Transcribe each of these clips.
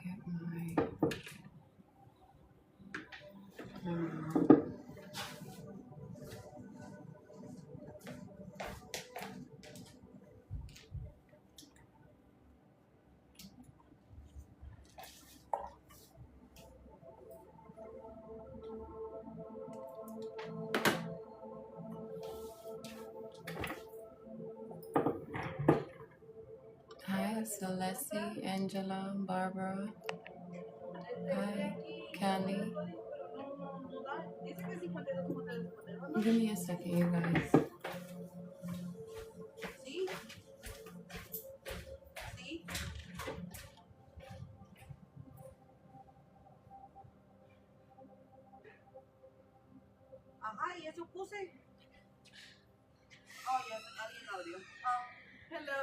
get my Hi, Celeste, Angela, Barbara. Hi, Kelly. Give me a second, you guys. Ajá, y eso puse. Oh, ya salí el audio. Hello.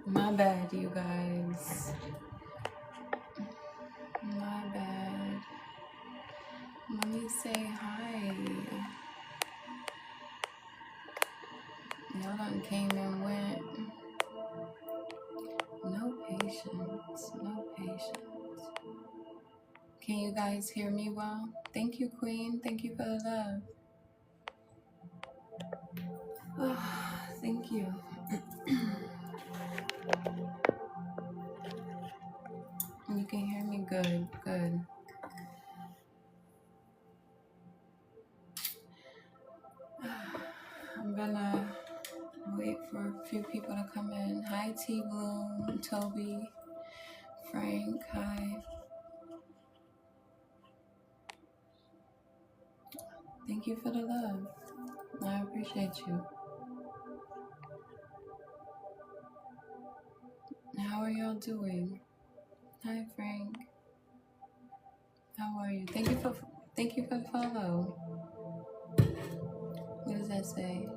My bad, you guys. My bad. Let me say hi. Y'all done came and went. No patience. No patience. Can you guys hear me well? Thank you, Queen. Thank you for the love. Thank you. You can hear me good. Good. I'm gonna wait for a few people to come in. Hi, T Bloom, Toby, Frank. Hi. Thank you for the love. I appreciate you. How are y'all doing? Hi, Frank. How are you? Thank you for the follow. What does that say?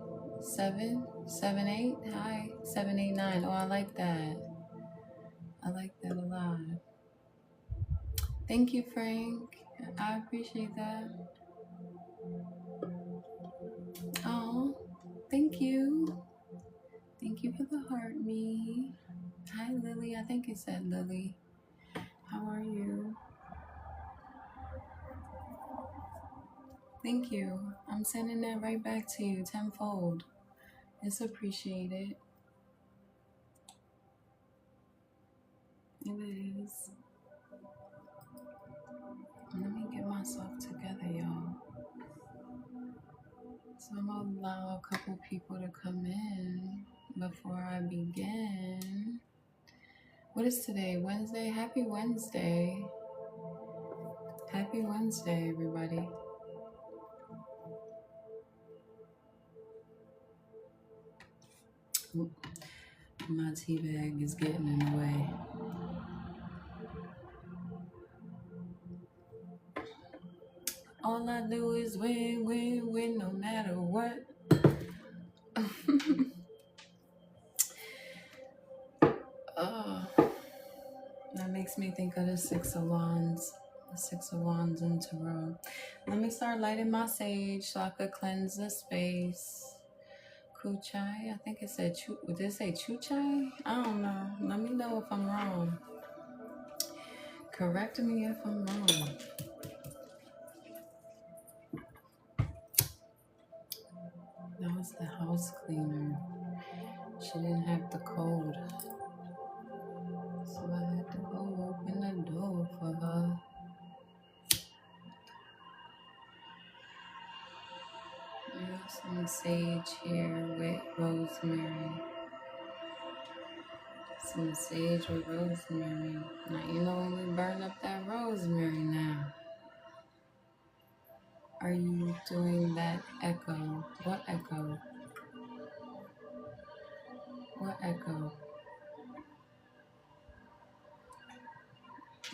778. Hi, 789. Oh, I like that. I like that a lot. Thank you, Frank. I appreciate that. Oh, thank you. Thank you for the heart, me. Hi, Lily. I think it said Lily. How are you? Thank you. I'm sending that right back to you tenfold. It's appreciated. It is. Let me get myself together, y'all. So I'm gonna allow a couple people to come in before I begin. What is today? Wednesday? Happy Wednesday. Happy Wednesday, everybody. Oop, my tea bag is getting in the way. All I do is win, win, win, no matter what. Oh, that makes me think of the Six of Wands. The Six of Wands in Tarot. Let me start lighting my sage so I could cleanse the space. Kuchai, I think it said Chu. Did it say Chuchai? I don't know. Let me know if I'm wrong. Correct me if I'm wrong. That was the house cleaner. She didn't have the code. So I had to go open the door for her. some sage here with rosemary. Some sage with rosemary. Now, you know when we burn up that rosemary now. Are you doing that echo? What echo? What echo?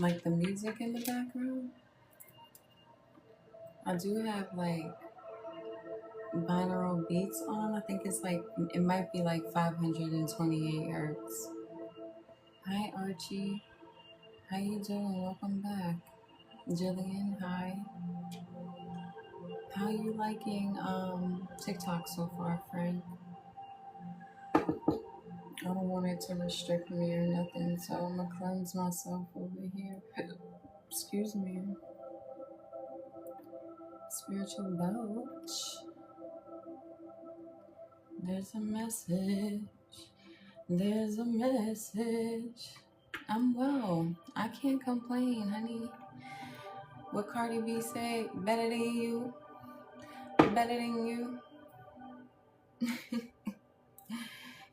Like the music in the background? I do have like binaural beats on. I think it's like, it might be like 528 hertz. Hi Archie. How you doing? Welcome back. Jillian, hi. How you liking TikTok so far, friend? I don't want it to restrict me or nothing, so I'm gonna cleanse myself over here. Excuse me. Spiritual belch. There's a message. There's a message. I'm well. I can't complain, honey. What Cardi B say? Better than you. Better than you.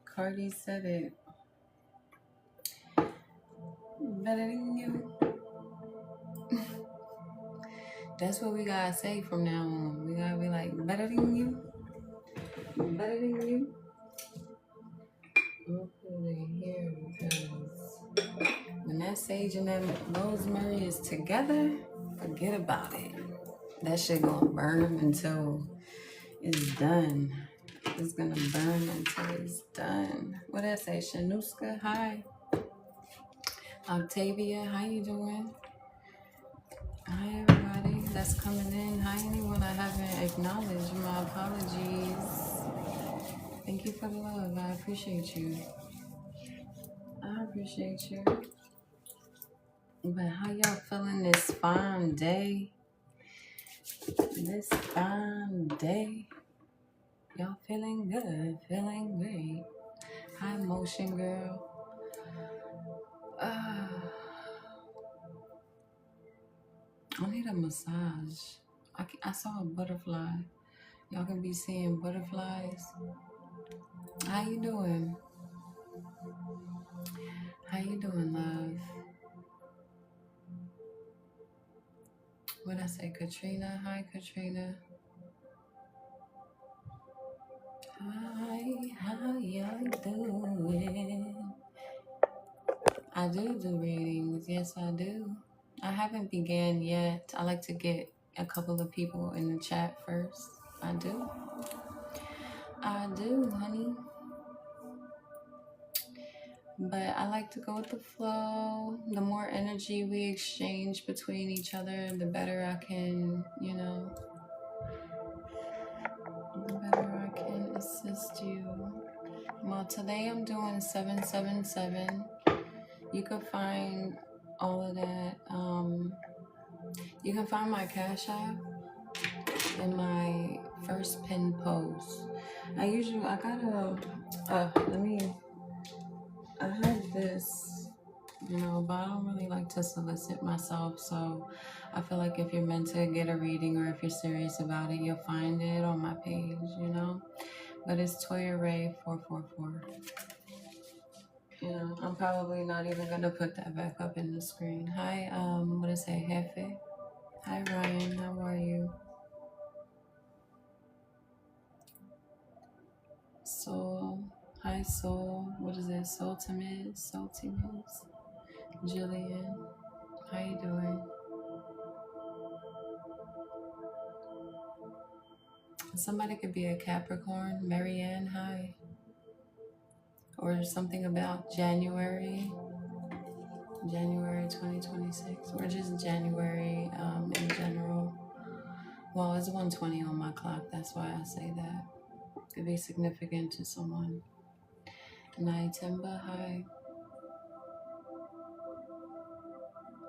Cardi said it. Better than you. That's what we gotta say from now on. We gotta be like, better than you. Better than you. I'm gonna put it here because when that sage and that rosemary is together, forget about it. That shit gonna burn until it's done. It's gonna burn until it's done. What did I say? Shanuska, hi. Octavia, how you doing? Hi everybody that's coming in. Hi anyone I haven't acknowledged. My apologies. Thank you for the love. I appreciate you. I appreciate you. But how y'all feeling this fine day? This fine day. Y'all feeling good, feeling great. Hi motion girl. I need a massage. I saw a butterfly. Y'all can be seeing butterflies. How you doing? How you doing, love? What I say, Katrina? Hi, Katrina. Hi, how y'all doing? I do readings. Yes, I do. I haven't began yet. I like to get a couple of people in the chat first. I do. I do, honey. But I like to go with the flow. The more energy we exchange between each other, the better I can, the better I can assist you. Well, today I'm doing 777. You can find all of that. You can find my Cash App in my first pinned post. I have this, but I don't really like to solicit myself. So I feel like if you're meant to get a reading or if you're serious about it, you'll find it on my page, But it's Toya Ray 444. I'm probably not even gonna put that back up in the screen. Hi, what is it, Jefe? Hi Ryan, how are you? Soul, hi Soul, what is it, Salty Miss, Jillian, how you doing? Somebody could be a Capricorn. Marianne, hi. Or something about January 2026, or just January in general. Well, it's 1:20 on my clock, that's why I say that. Could be significant to someone. Naitemba, hi.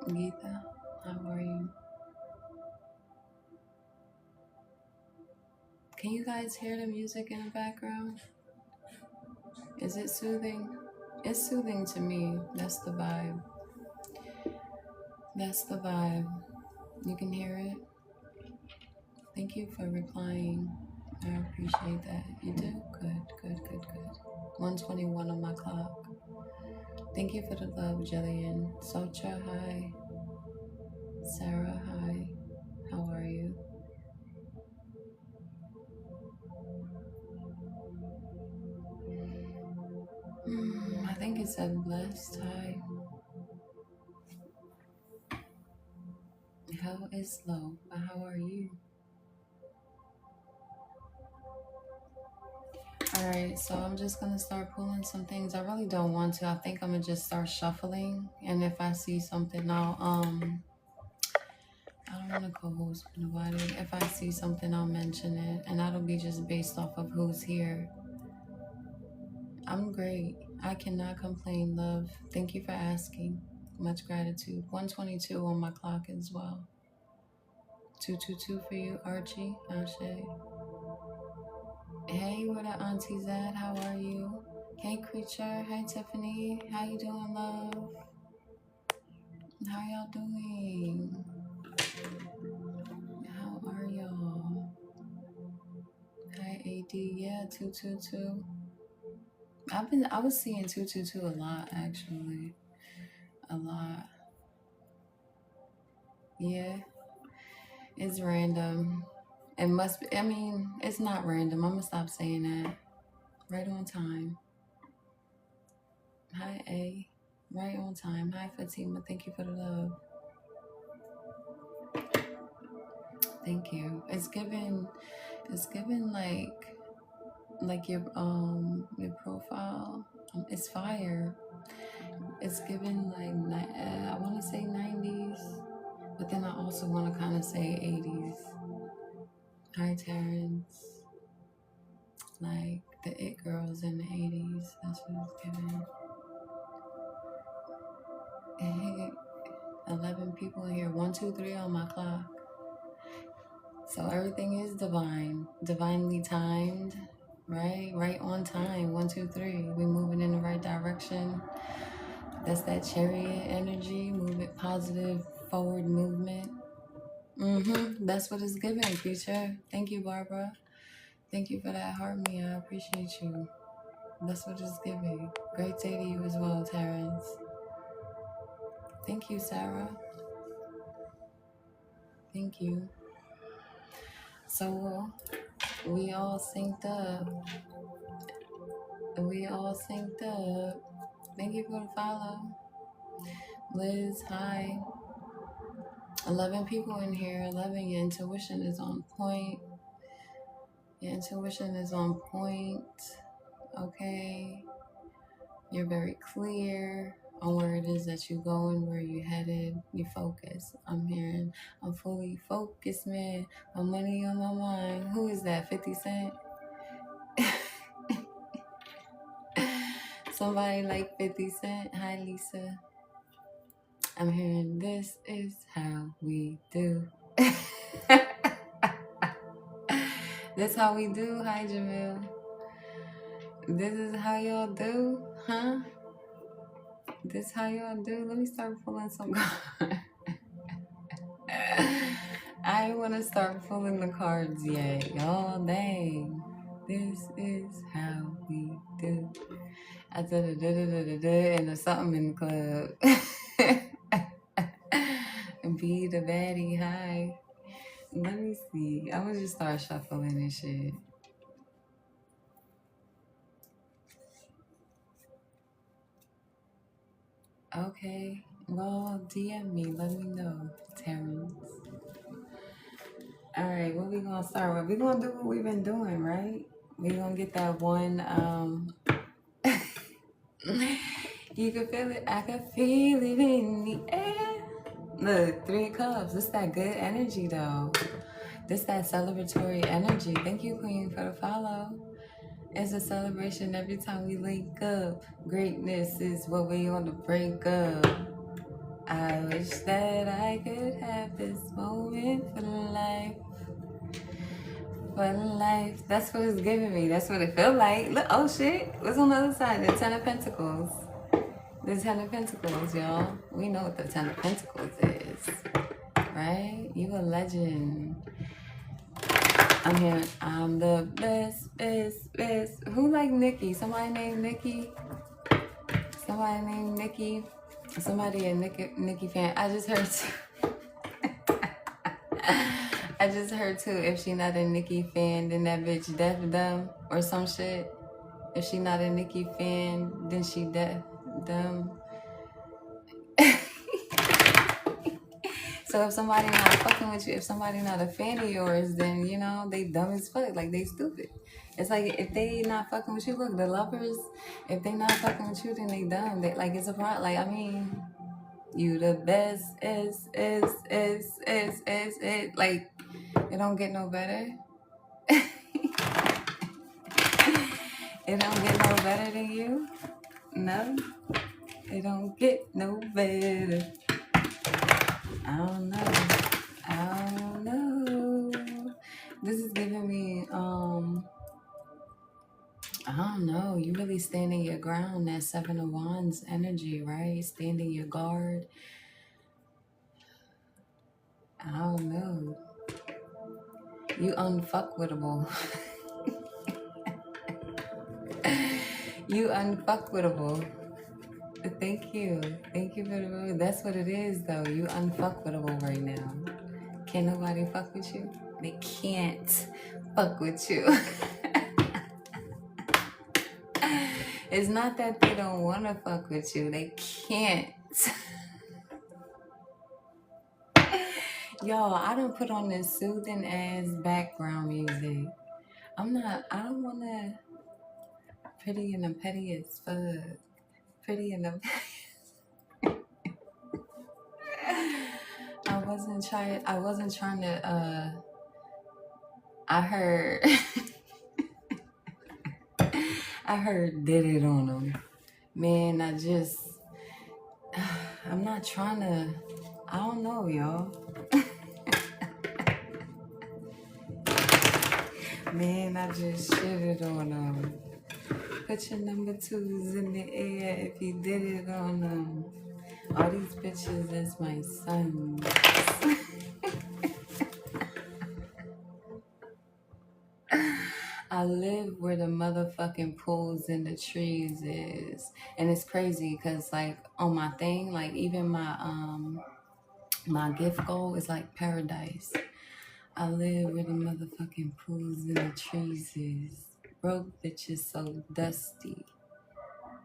Geeta, how are you? Can you guys hear the music in the background? Is it soothing? It's soothing to me. That's the vibe. That's the vibe. You can hear it? Thank you for replying. I appreciate that. You do? Good, good, good, good. 121 on my clock. Thank you for the love, Jillian. Socha, hi. Sarah, hi. How are you? I think it said blessed. Hi. Hell is low, but how are you? Alright, so I'm just gonna start pulling some things. I really don't want to. I think I'm gonna just start shuffling, and if I see something, I don't want to co-host with nobody. If I see something, I'll mention it, and that'll be just based off of who's here. I'm great. I cannot complain, love. Thank you for asking. Much gratitude. 122 on my clock as well. 222 for you, Archie. Ashe. Hey, where the aunties at? How are you? Hey, Creature. Hey, Tiffany. How you doing, love? How y'all doing? How are y'all? Hi, AD. Yeah, 222. I was seeing 222 a lot, actually. A lot. Yeah. It's random. It must be, I mean, it's not random. I'm gonna stop saying that. Right on time. Hi, A. Right on time. Hi, Fatima. Thank you for the love. Thank you. It's given like your profile. It's fire. It's given like I want to say 90s, but then I also want to kind of say 80s. Hi, Terrence. Like the It Girls in the 80s. That's what it's giving. 11 people in here. 1, 2, 3 on my clock. So everything is divine, divinely timed, right? Right on time. 1, 2, 3. We moving in the right direction. That's that chariot energy. Movement, positive forward movement. That's what it's giving, creature. Thank you, Barbara. Thank you for that heart, me. I appreciate you. That's what it's giving. Great day to you as well, Terrence. Thank you, Sarah. Thank you. So we all synced up. We all synced up. Thank you for the follow. Liz, hi. 11 people in here. 11. Your intuition is on point. Your intuition is on point. Okay. You're very clear on where it is that you're going, where you're headed. You focus. I'm hearing, I'm fully focused, man. My money on my mind. Who is that? 50 Cent? Somebody like 50 Cent. Hi, Lisa. I'm hearing this is how we do. This how we do. Hi, Jamil. This is how y'all do, huh? This how y'all do. Let me start pulling some cards. I want to start pulling the cards yet, y'all. Dang. This is how we do. I did and there's something in the club. Be the baddie. Hi. Let me see. I'm gonna just start shuffling and shit. Okay. Well, DM me. Let me know, Terrence. All right. What we gonna start with? We gonna do what we've been doing, right? We gonna get that one. You can feel it. I can feel it in the air. Look, 3 of Cups. This that good energy, though. This that celebratory energy. Thank you, Queen, for the follow. It's a celebration every time we link up. Greatness is what we on the break up. I wish that I could have this moment for life. For life. That's what it's giving me. That's what it feel like. Look, oh shit. What's on the other side? The 10 of Pentacles. The 10 of Pentacles, y'all. We know what the 10 of Pentacles is. Right? You a legend. I'm here. I'm the best, best, best. Who like Nikki? Somebody named Nikki? Somebody named Nikki? Somebody a Nikki fan. I just heard too. I just heard too. If she not a Nikki fan, then that bitch deaf dumb or some shit. If she not a Nikki fan, then she deaf dumb. So if somebody not fucking with you, if somebody not a fan of yours, then you know they dumb as fuck, like they stupid. It's like if they not fucking with you, look, the lovers, if they not fucking with you, then they dumb. They, like it's a problem. Like I mean, you the best is like it don't get no better. It don't get no better than you. No, it don't get no better. I don't know. I don't know. This is giving me I don't know. You really standing your ground. That Seven of Wands energy, right? Standing your guard. I don't know. You unfuckwittable. You unfuckwittable. Thank you. Thank you for the room. That's what it is, though. You unfuckwittable right now. Can't nobody fuck with you? They can't fuck with you. It's not that they don't want to fuck with you. They can't. Y'all, I done put on this soothing ass background music. I don't want to pretty and the petty as fuck. Pretty and the I wasn't trying to, I heard, I heard did it on them. Man, I'm not trying to, I don't know, y'all. Man, I just shitted on them. Put your number 2s in the air if you did it on them. All these bitches is my sons. I live where the motherfucking pools and the trees is. And it's crazy because like on my thing, like even my gift goal is like paradise. I live where the motherfucking pools and the trees is. Broke bitches so dusty.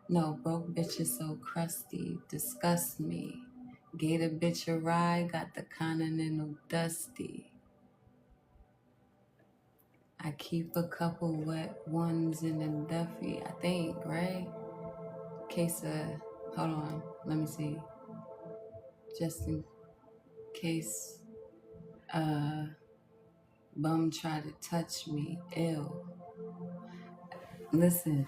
No, broke bitches so crusty. Disgust me. Gave a bitch a ride, got the continental dusty. I keep a couple wet ones in the Duffy, I think, right? Case of, hold on, let me see. Just in case bum try to touch me, ew. Listen.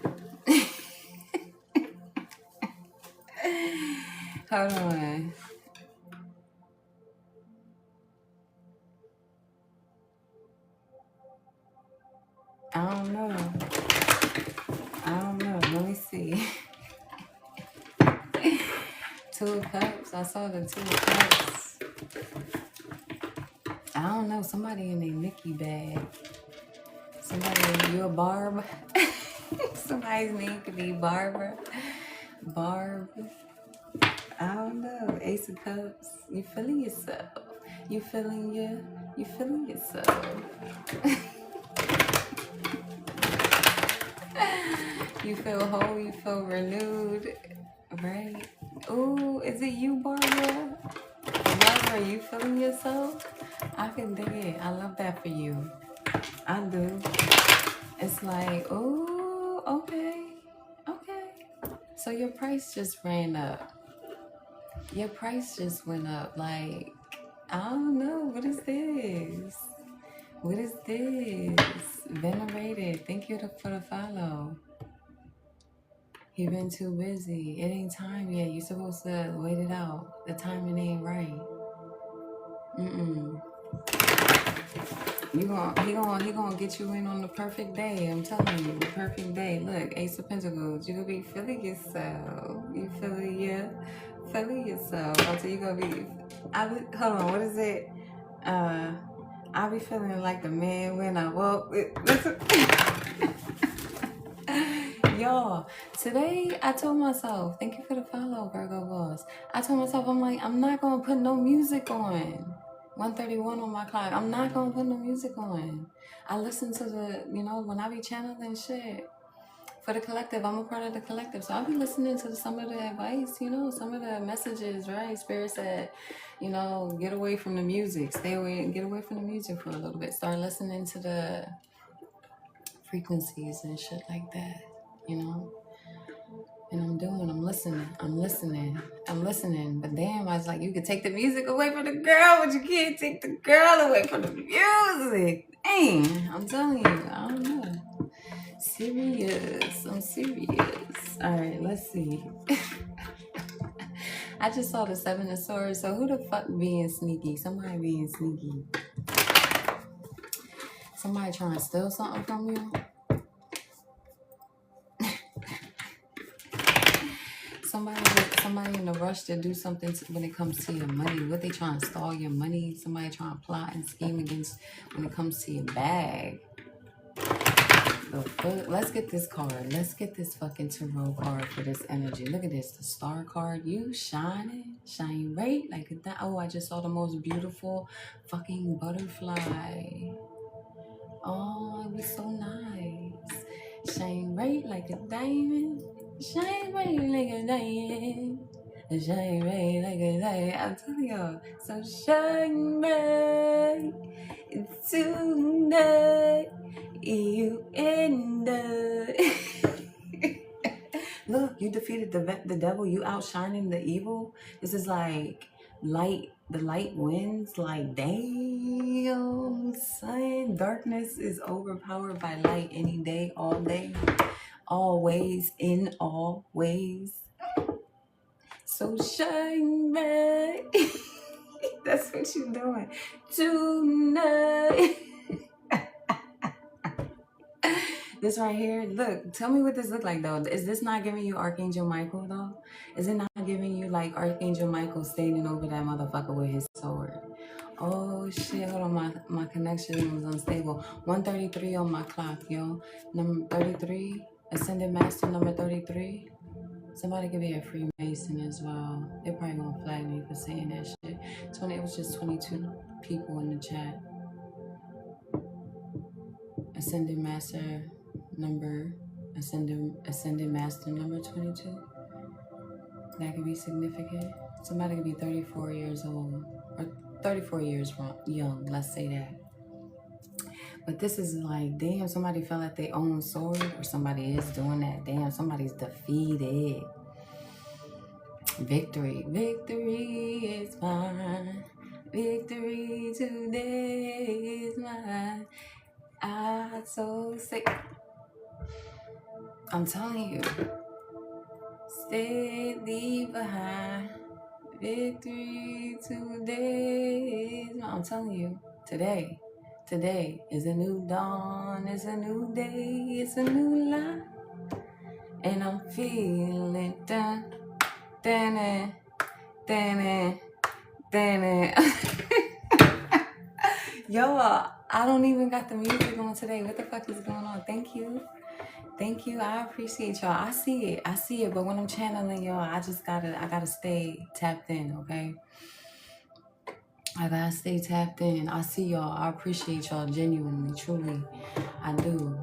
Hold on. I don't know. Let me see. 2 of Cups. I saw the 2 of Cups. I don't know. Somebody in a Nikki bag. Somebody, you a Barb? Somebody's name could be Barbara. Barb. I don't know. Ace of Cups. You feeling yourself. You feeling yourself. You feel whole, you feel renewed, right? Ooh, is it you, Barbara? Barbara, you feeling yourself? I can dig it. I love that for you. I do. It's like, ooh, okay. So your price just ran up. Your price just went up. Like, I don't know. What is this? What is this? Venerated. Thank you for the follow. He been too busy. It ain't time yet. You supposed to wait it out. The timing ain't right. He gonna get you in on the perfect day. I'm telling you, the perfect day. Look, Ace of Pentacles. You gonna be feeling yourself. You feeling yourself. Until you gonna be. Hold on. What is it? I be feeling like the man when I walk. Listen. Y'all, today I told myself, thank you for the follow, Virgo Boss. I told myself, I'm like, I'm not going to put no music on. 1:31 on my clock. I'm not going to put no music on. I listen to the, when I be channeling shit for the collective, I'm a part of the collective. So I'll be listening to some of the advice, some of the messages, right? Spirit said, get away from the music. Stay away, get away from the music for a little bit. Start listening to the frequencies and shit like that, And I'm listening. But damn, I was like, you could take the music away from the girl, but you can't take the girl away from the music. Dang, I'm telling you, I don't know. I'm serious. All right, let's see. I just saw the 7 of Swords. So who the fuck being sneaky? Somebody being sneaky. Somebody trying to steal something from you. Somebody in a rush to do something when it comes to your money. What they trying to stall your money? Somebody trying to plot and scheme against when it comes to your bag. Let's get this card. Let's get this fucking tarot card for this energy. Look at this, the star card. You shining, shine bright like that. Oh, I just saw the most beautiful fucking butterfly. Oh, it was so nice. Shine bright like a diamond. Shine bright like a diamond. Shine bright like a diamond. I'm telling y'all. So shine bright tonight. You and Look, you defeated the devil. You outshining the evil. This is like light. The light wins. Like, damn, son. Darkness is overpowered by light any day, all day, always, in all ways. So shine bright. That's what you're doing tonight. This right here, look, tell me what this look like though. Is this not giving you Archangel Michael though? Is it not giving you like Archangel Michael standing over that motherfucker with his sword? Oh shit, hold on, my connection was unstable. 1:33 on my clock, yo. Number 33, Ascended Master number 33. Somebody could be a Freemason as well. They probably gonna flag me for saying that shit. It was just 22 people in the chat. Ascended Master number, Ascended Master number 22. That could be significant. Somebody could be 34 years old or 34 years young, let's say that. But this is like, damn, somebody fell at their own sword, or somebody is doing that. Damn, somebody's defeated. Victory is mine. Victory today is mine. I'm so sick. I'm telling you, stay leave behind. Victory today is mine. I'm telling you, today is a new dawn. It's a new day. It's a new life, and I'm feeling done. Yo, I don't even got the music on today. What the fuck is going on? Thank you. I appreciate y'all. I see it. But when I'm channeling y'all, I gotta stay tapped in, okay? I gotta stay tapped in. I see y'all. I appreciate y'all genuinely, truly. I do.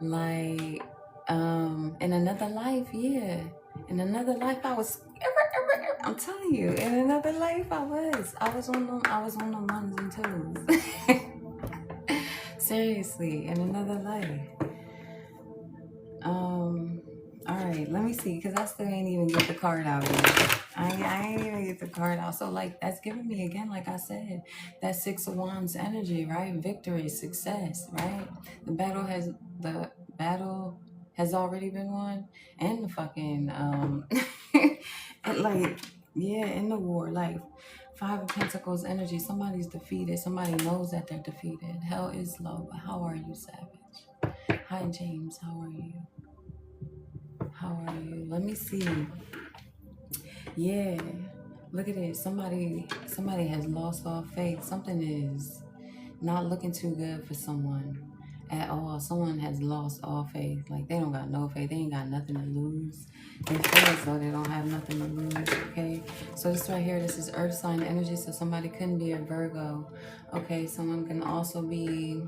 Like, in another life, yeah. In another life, I'm telling you, in another life, I was on them ones and twos. Seriously, in another life. All right, let me see, because I still ain't even get the card out yet. I ain't even get the card out. So, like, that's giving me, again, like I said, that 6 of Wands energy, right? Victory, success, right? The battle has already been won. And the fucking, and like, yeah, in the war, like, 5 of Pentacles energy. Somebody's defeated. Somebody knows that they're defeated. Hell is low, but how are you, Savage? Hi, James. How are you? Let me see. Yeah. Look at it. Somebody has lost all faith. Something is not looking too good for someone at all. Someone has lost all faith. Like, they don't got no faith. They ain't got nothing to lose. They feel as though they don't have nothing to lose, okay? So this right here, this is earth sign energy, so somebody couldn't be a Virgo. Okay, someone can also be...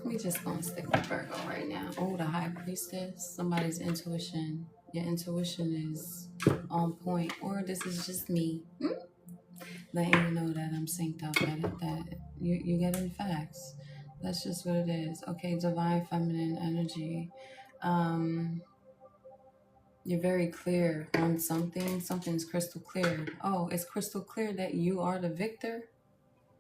we just gonna stick with Virgo right now. Oh, the High Priestess. Somebody's intuition. Your intuition is on point. Or this is just me. Letting you know that I'm synced up. That you getting facts. That's just what it is. Okay, divine feminine energy. You're very clear on something. Something's crystal clear. Oh, it's crystal clear that you are the victor.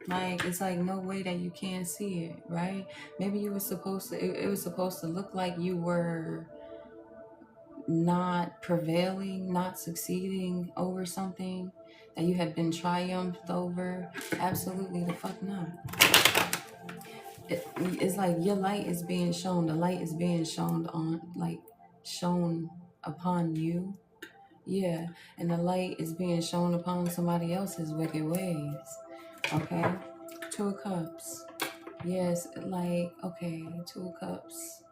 Like, it's like no way that you can't see it, right? Maybe you were supposed to, it was supposed to look like you were not prevailing, not succeeding over something that you had been triumphed over. Absolutely the fuck not. It's like your light is being shown. The light is being shown on, like, shown upon you. Yeah, and the light is being shown upon somebody else's wicked ways. Okay, 2 of Cups. Yes, like, okay, 2 of Cups.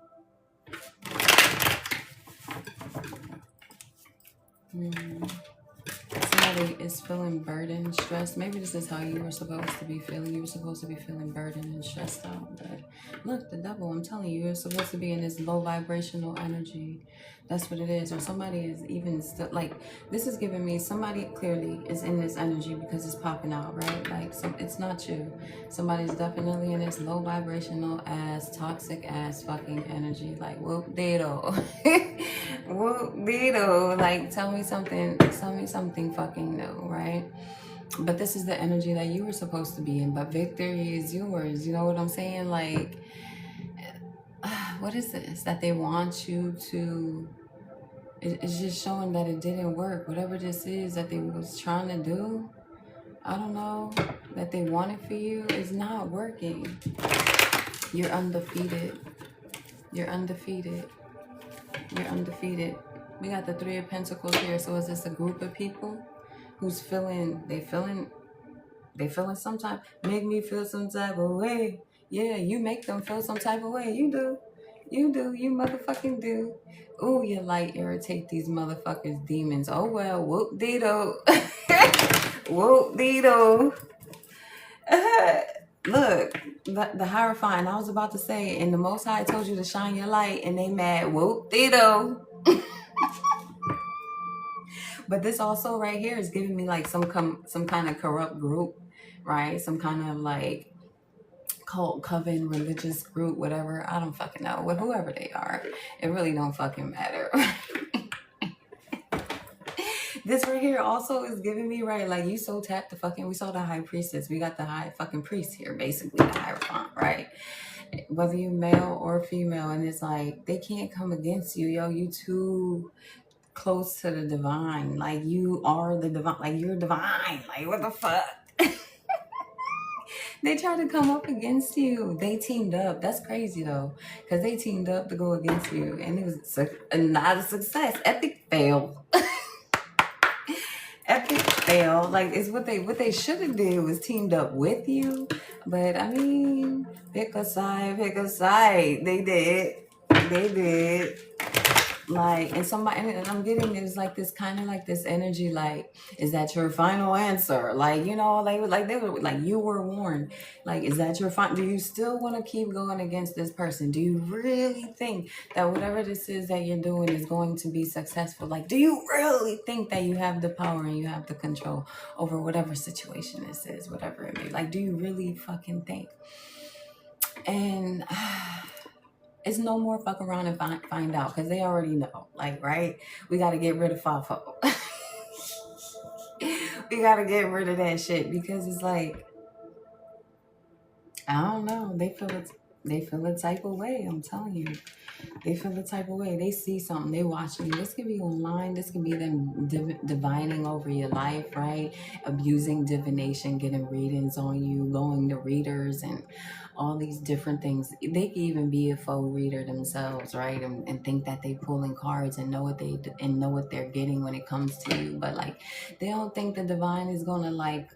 Somebody is feeling burdened, stressed. Maybe this is how you were supposed to be feeling. You were supposed to be feeling burdened and stressed out. But look, the devil, I'm telling you, you're supposed to be in this low vibrational energy. That's what it is. Or somebody is even still, like, this is giving me somebody clearly is in this energy because it's popping out, right? Like, it's not you. Somebody's definitely in this low vibrational ass, toxic ass fucking energy. Like, whoop-de-do. Whoop-de-do. Like, tell me something fucking new, right? But this is the energy that you were supposed to be in. But victory is yours. You know what I'm saying? Like, what is this? That they want you to... It's just showing that it didn't work. Whatever this is that they was trying to do, I don't know, that they wanted for you is not working. You're undefeated. You're undefeated. You're undefeated. We got the 3 of Pentacles here. So is this a group of people who's feeling some type, make me feel some type of way. Yeah, you make them feel some type of way. You do. You motherfucking do. Ooh, your light irritate these motherfuckers, demons. Oh well, whoop-de-do. Whoop-de-do. Look, the Hierophant, I was about to say, and the Most High told you to shine your light, and they mad. Whoop-de-do. But this also right here is giving me like some kind of corrupt group, right? Some kind of like cult, coven, religious group, whatever. I don't fucking know. With whoever they are, it really don't fucking matter. This right here also is giving me, right, like you so tapped the fucking, we saw the High Priestess. We got the High fucking Priest here, basically the Hierophant, right? Whether you male or female, and it's like, they can't come against you, yo. You too close to the divine. Like, you are the divine. Like, you're divine. Like, what the fuck? They tried to come up against you. They teamed up. That's crazy though, because they teamed up to go against you, and it was not a success. Epic fail. Epic fail. Like, it's what they should have did was teamed up with you. But I mean, pick a side. They did. Like, and somebody, and I'm getting is like this kind of like this energy, like, is that your final answer? Like, you know, they were like, you were warned. Like, is that your final? Do you still want to keep going against this person? Do you really think that whatever this is that you're doing is going to be successful? Like, do you really think that you have the power and you have the control over whatever situation this is, whatever it may be? Like, do you really fucking think? And it's no more fuck around and find out, because they already know. Like, right? We got to get rid of Fafo. We got to get rid of that shit, because it's like, I don't know. They feel a type of way. I'm telling you. They feel the type of way. They see something. They watching you. This could be online. This could be them divining over your life, right? Abusing divination, getting readings on you, going to readers and all these different things. They could even be a faux reader themselves, right? And think that they pulling cards and know what they're getting when it comes to you. But like, they don't think the divine is gonna like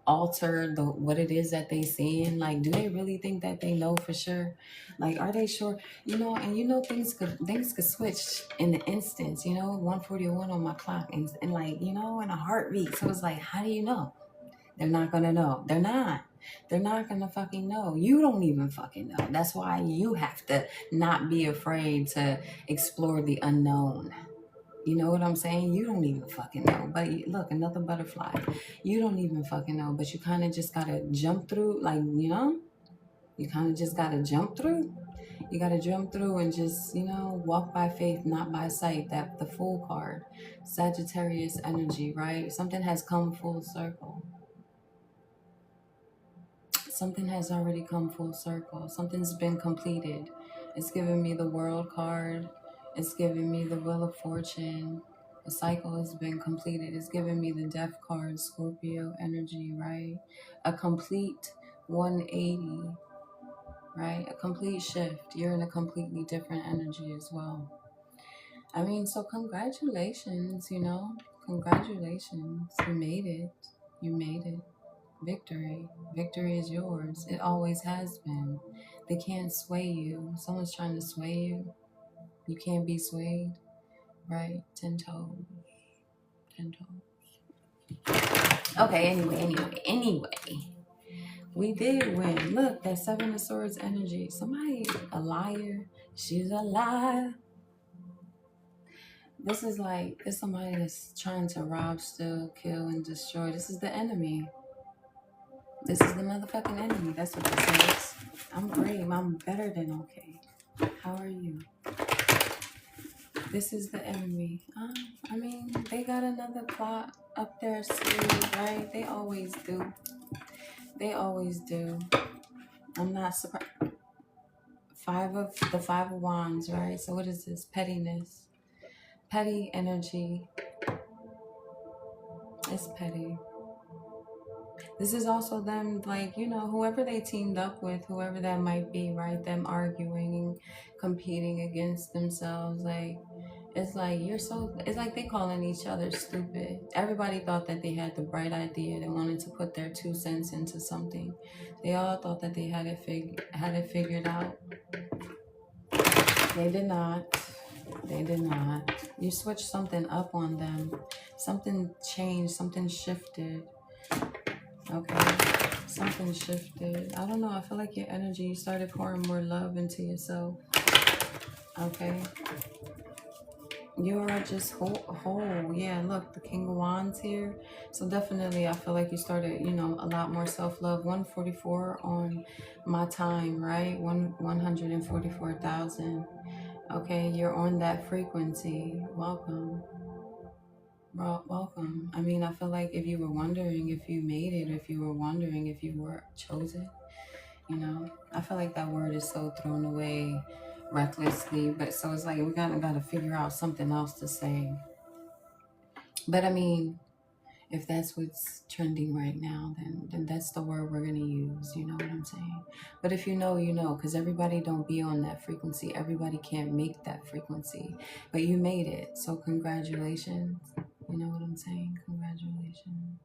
alter what it is that they seeing. Like, do they really think that they know for sure? Like, are they sure? Things could switch in the instance. 141 on my clock, and like, in a heartbeat. So it's like, how do you know? They're not gonna know. They're not gonna fucking know. You don't even fucking know. That's why you have to not be afraid to explore the unknown. You know what I'm saying? You don't even fucking know. But look, another butterfly. You don't even fucking know. But you kind of just gotta jump through. Like, you kind of just gotta jump through. You gotta jump through and just, walk by faith, not by sight. That the Fool card, Sagittarius energy, right? Something has come full circle. Something has already come full circle. Something's been completed. It's giving me the World card. It's giving me the Wheel of Fortune. The cycle has been completed. It's giving me the Death card, Scorpio energy, right? A complete 180, right? A complete shift. You're in a completely different energy as well. I mean, so congratulations, Congratulations. You made it. You made it. Victory. Victory is yours. It always has been. They can't sway you. Someone's trying to sway you. You can't be swayed. Right? 10 toes. 10 toes. Okay, anyway. We did win. Look, that Seven of Swords energy. Somebody, a liar. She's a liar. This is like, it's somebody that's trying to rob, steal, kill, and destroy. This is the enemy. This is the motherfucking enemy. That's what this is. I'm brave. I'm better than okay. How are you? This is the enemy. I mean, they got another plot up their sleeve, right? They always do. They always do. I'm not surprised. Five of Wands, right? So what is this? Pettiness. Petty energy. It's petty. This is also them, like, whoever they teamed up with, whoever that might be, right? Them arguing and competing against themselves. Like, it's like, it's like they calling each other stupid. Everybody thought that they had the bright idea. They wanted to put their 2 cents into something. They all thought that they had it figured out. They did not. They did not. You switched something up on them. Something changed. Something shifted. Okay, something shifted. I don't know. I feel like your energy, you started pouring more love into yourself. Okay. You are just whole. Yeah, look, the King of Wands here. So definitely, I feel like you started, a lot more self-love. 144 on my time, right? 144,000. Okay, you're on that frequency. Welcome. Welcome. I mean, I feel like if you were wondering if you made it, if you were wondering if you were chosen, I feel like that word is so thrown away recklessly. But so it's like we gotta figure out something else to say. But I mean, if that's what's trending right now, then that's the word we're gonna use. You know what I'm saying? But if you know, because everybody don't be on that frequency. Everybody can't make that frequency. But you made it. So congratulations. You know what I'm saying? Congratulations.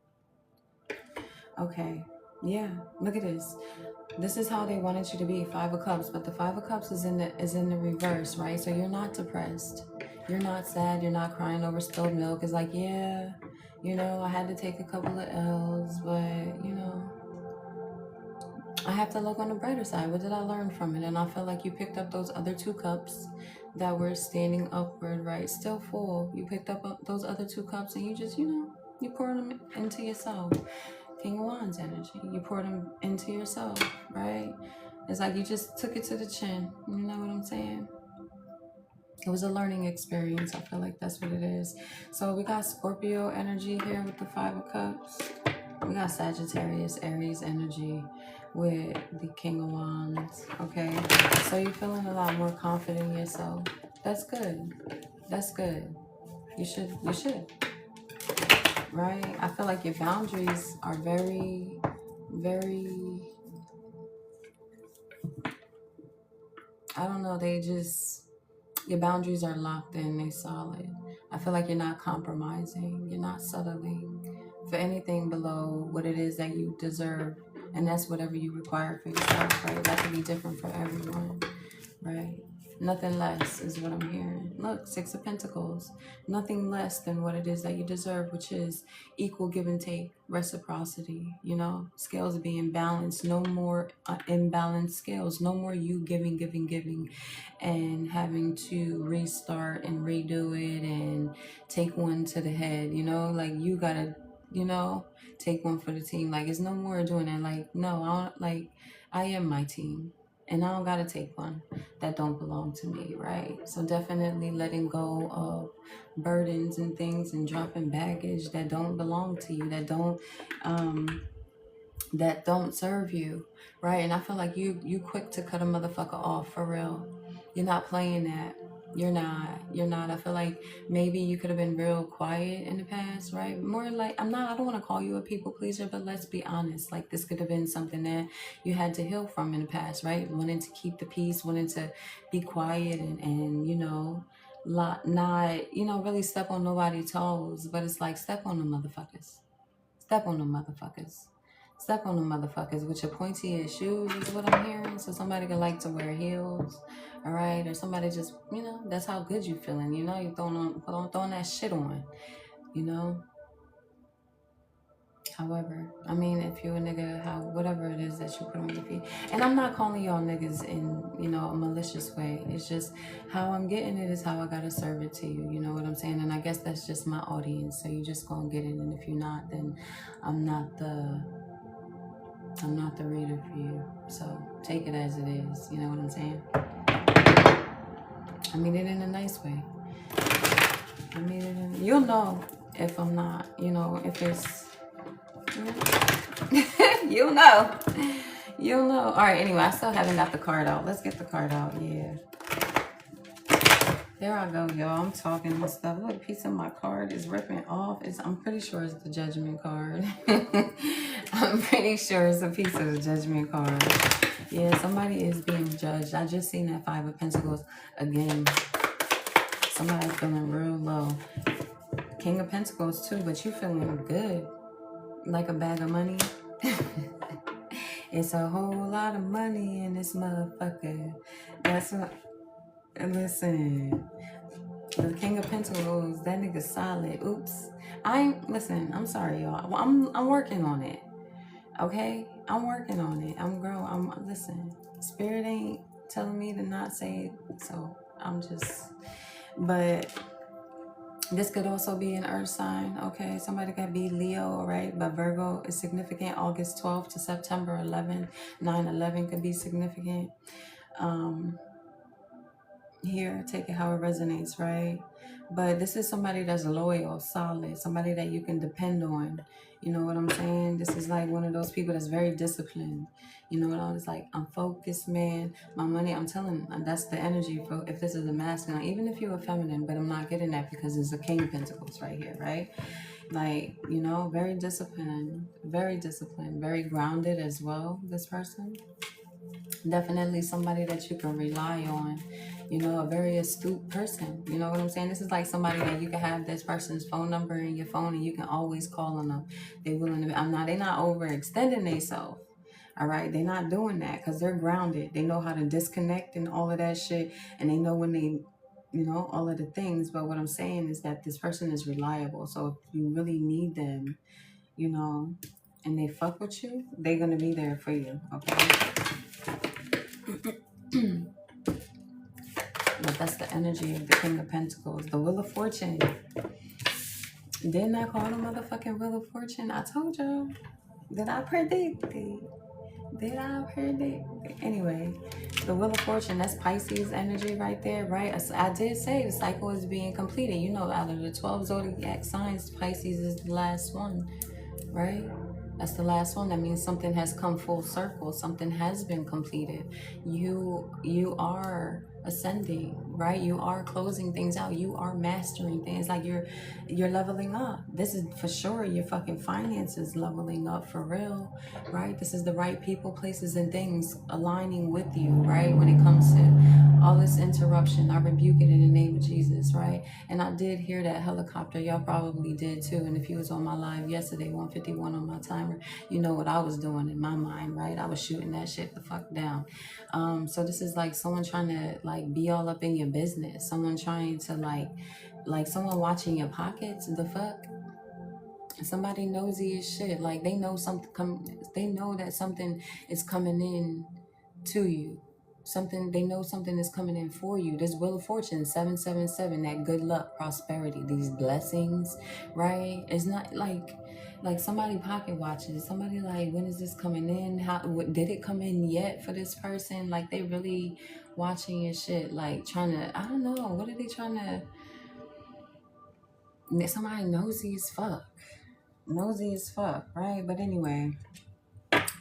Okay. Yeah. Look at this. This is how they wanted you to be. 5 of Cups. But the 5 of Cups is in the reverse, right? So you're not depressed. You're not sad. You're not crying over spilled milk. It's like, yeah, I had to take a couple of L's, but, I have to look on the brighter side. What did I learn from it? And I feel like you picked up those other 2 cups that were standing upward, right? Still full. You picked up those other 2 cups and you just, you poured them into yourself. King of Wands energy. You poured them into yourself, right? It's like you just took it to the chin. You know what I'm saying? It was a learning experience. I feel like that's what it is. So we got Scorpio energy here with the 5 of Cups. We got Sagittarius, Aries energy with the King of Wands. Okay, so you're feeling a lot more confident in yourself. That's good. That's good. You should. Right? I feel like your boundaries are very, very I don't know, they just, your boundaries are locked in, they solid. I feel like you're not compromising, you're not settling for anything below what it is that you deserve. And that's whatever you require for yourself, right? That could be different for everyone, right? Nothing less is what I'm hearing. Look, Six of Pentacles. Nothing less than what it is that you deserve, which is equal give and take, reciprocity, you know, scales being balanced. No more imbalanced scales. No more you giving, and having to restart and redo it and take one to the head, you know, like you gotta, you know, take one for the team. Like, it's no more doing that. Like, no, I don't, like, I am my team. And I don't gotta take one that don't belong to me, right? So definitely letting go of burdens and things and dropping baggage that don't belong to you, that don't serve you, right? And I feel like you quick to cut a motherfucker off, for real. You're not playing that. You're not. I feel like maybe you could have been real quiet in the past, right? More like, I don't want to call you a people pleaser, but let's be honest. Like, this could have been something that you had to heal from in the past, right? Wanting to keep the peace, wanting to be quiet and you know, not, you know, really step on nobody's toes. But it's like, step on the motherfuckers. Step on the motherfuckers. Step on the motherfuckers with your pointy shoes is what I'm hearing. So somebody could like to wear heels, all right? Or somebody just, you know, that's how good you feeling. You know, you're throwing that shit on, you know? However, I mean, if you're a nigga, whatever it is that you put on your feet. And I'm not calling y'all niggas in, you know, a malicious way. It's just how I'm getting it is how I gotta serve it to you. You know what I'm saying? And I guess that's just my audience. So you just gonna get it. And if you're not, then I'm not the reader for you. So take it as it is. You know what I'm saying? I mean it in a nice way. I mean it in, you'll know if I'm not, you know, if it's, you'll know. You'll know. All right, anyway, I still haven't got the card out. Let's get the card out. Yeah. There I go, y'all. I'm talking and stuff. Look, a piece of my card is ripping off. I'm pretty sure it's the Judgment card. I'm pretty sure it's a piece of the Judgment card. Yeah, somebody is being judged. I just seen that Five of Pentacles again. Somebody's feeling real low. King of Pentacles too, but you feeling good. Like a bag of money. It's a whole lot of money in this motherfucker. That's what, listen. The King of Pentacles, that nigga solid. Oops. Listen, I'm sorry, y'all. I'm working on it. Okay? I'm working on it. I'm growing. Listen. Spirit ain't telling me to not say it, so I'm just, but this could also be an earth sign, okay? Somebody could be Leo, right? But Virgo is significant. August 12th to September 11th. 9/11 could be significant. Here, take it how it resonates, right? But this is somebody that's loyal, solid, somebody that you can depend on. You know what I'm saying? This is like one of those people that's very disciplined. You know what I'm like, I'm focused, man. My money, I'm telling, that's the energy for if this is a masculine, even if you're a feminine, but I'm not getting that because it's a King of Pentacles right here, right? Like, you know, very disciplined, very grounded as well, this person. Definitely somebody that you can rely on, you know, a very astute person. You know what I'm saying? This is like somebody that you can have this person's phone number in your phone and you can always call on them. They're willing to, they're not overextending themselves. All right, they're not doing that because they're grounded. They know how to disconnect and all of that shit, and they know when they, you know, all of the things. But what I'm saying is that this person is reliable. So if you really need them, you know, and they fuck with you, they're gonna be there for you. Okay. But that's the energy of the King of Pentacles, the Wheel of Fortune. Didn't I call the motherfucking Wheel of Fortune? I told y'all. Did I predict it? Anyway, the Wheel of Fortune, that's Pisces energy right there, right? I did say the cycle is being completed. You know, out of the 12 zodiac signs, Pisces is the last one, right? That's the last one. That means something has come full circle. Something has been completed. You are ascending, right? You are closing things out. You are mastering things. Like you're leveling up. This is for sure your fucking finances leveling up for real, right? This is the right people, places, and things aligning with you, right? When it comes to all this interruption, I rebuke it in the name of Jesus, right? And I did hear that helicopter. Y'all probably did too. And if you was on my live yesterday, 151 on my timer, you know what I was doing in my mind, right? I was shooting that shit the fuck down. So this is like someone trying to like be all up in your business. Someone trying to like someone watching your pockets. The fuck? Somebody nosy as shit. Like they know they know that something is coming in to you. They know something is coming in for you. This Wheel of Fortune 777, that good luck, prosperity, these blessings, right? It's not like somebody pocket watches. Somebody like, when is this coming in? Did it come in yet for this person? Like they really watching your shit, like trying to, I don't know, what are they trying to? Somebody nosy as fuck. Nosy as fuck, right? But anyway,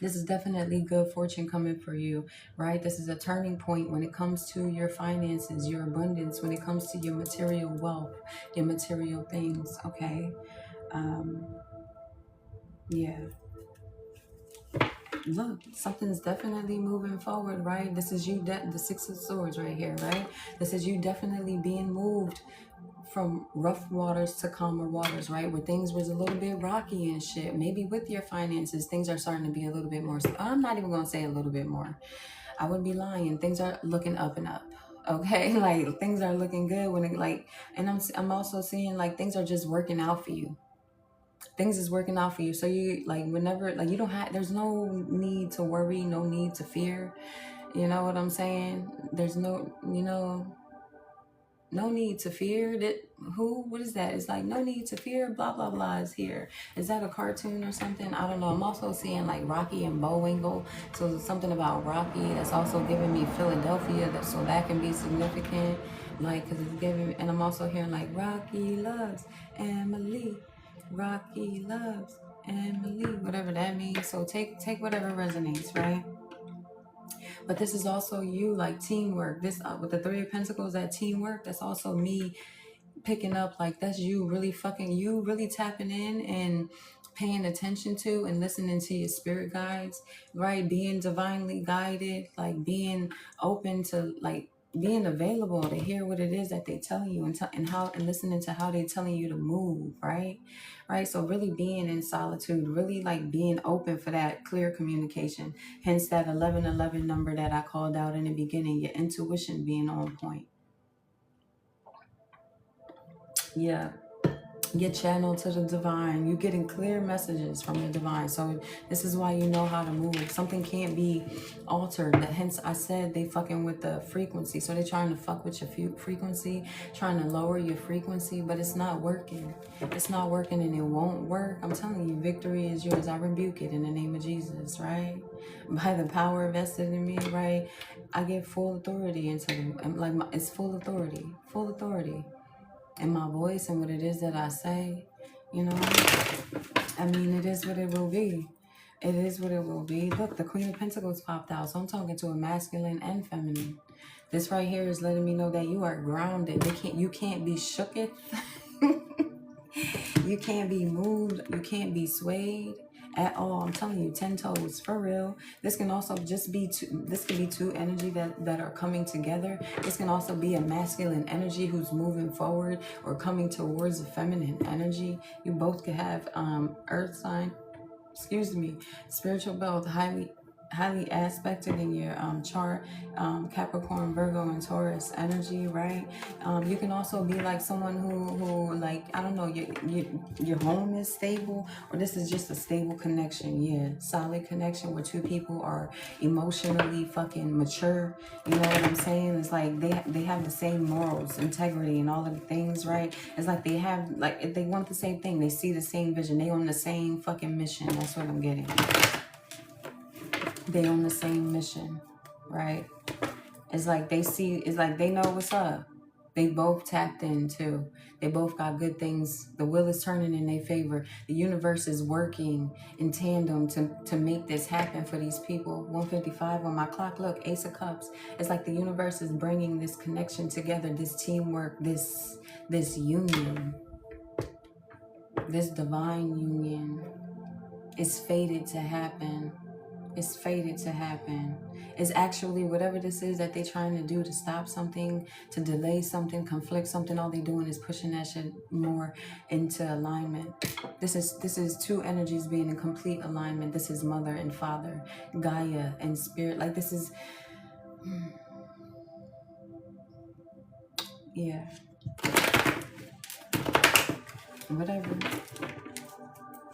this is definitely good fortune coming for you, right? This is a turning point when it comes to your finances, your abundance, when it comes to your material wealth, your material things, okay? Yeah. Look, something's definitely moving forward, right? This is you, the Six of Swords right here, right? This is you definitely being moved from rough waters to calmer waters, right? Where things was a little bit rocky and shit. Maybe with your finances, things are starting to be a little bit more. I'm not even going to say a little bit more. I wouldn't be lying. Things are looking up and up. Okay, like things are looking good when it like, and I'm also seeing like things are just working out for you. Things is working out for you. So you like whenever like you don't have, there's no need to worry, no need to fear. You know what I'm saying? There's no, no need to fear that. What is that? It's like no need to fear, blah blah blah is here. Is that a cartoon or something? I don't know. I'm also seeing like Rocky and Bullwinkle, so there's something about Rocky that's also giving me Philadelphia, so that can be significant, like because it's giving. And I'm also hearing like Rocky loves Emily, Rocky loves Emily, whatever that means. So take whatever resonates, right? But this is also you, like teamwork. This with the Three of Pentacles, that teamwork, that's also me picking up, like that's you really tapping in and paying attention to and listening to your spirit guides, right? Being divinely guided, like being open to like being available to hear what it is that they're telling you and listening to how they're telling you to move, right? So really being in solitude, really like being open for that clear communication. Hence that 1111 number that I called out in the beginning, your intuition being on point. Yeah. Get channeled to the divine. You're getting clear messages from the divine. So this is why you know how to move. Something can't be altered. Hence I said they fucking with the frequency. So they're trying to fuck with your frequency, trying to lower your frequency, but it's not working. It's not working and it won't work. I'm telling you, victory is yours. I rebuke it in the name of Jesus, right? By the power vested in me, right? I get full authority into them. Like it's full authority. Full authority. And my voice and what it is that I say, you know, I mean, it is what it will be. It is what it will be. Look, the Queen of Pentacles popped out. So I'm talking to a masculine and feminine. This right here is letting me know that you are grounded. You can't be shooketh. You can't be moved. You can't be swayed at all. I'm telling you, 10 toes for real. This can also just be this can be two energy that are coming together. This can also be a masculine energy who's moving forward or coming towards a feminine energy. You both could have earth sign, spiritual belt highly aspected in your chart, Capricorn, Virgo, and Taurus energy, right? You can also be like someone who like, I don't know, your home is stable, or this is just a stable connection. Yeah, solid connection where two people are emotionally fucking mature. You know what I'm saying? It's like they have the same morals, integrity, and all of the things, right? It's like they want the same thing. They see the same vision. They on the same fucking mission. That's what I'm getting. They on the same mission, right? It's like they know what's up. They both tapped in too. They both got good things. The wheel is turning in their favor. The universe is working in tandem to make this happen for these people. 155 on my clock. Look, Ace of Cups. It's like the universe is bringing this connection together, this teamwork, this union, this divine union is fated to happen. It's fated to happen. It's actually whatever this is that they're trying to do to stop something, to delay something, conflict something. All they're doing is pushing that shit more into alignment. This is two energies being in complete alignment. This is mother and father, Gaia and spirit. Like this is, yeah, whatever.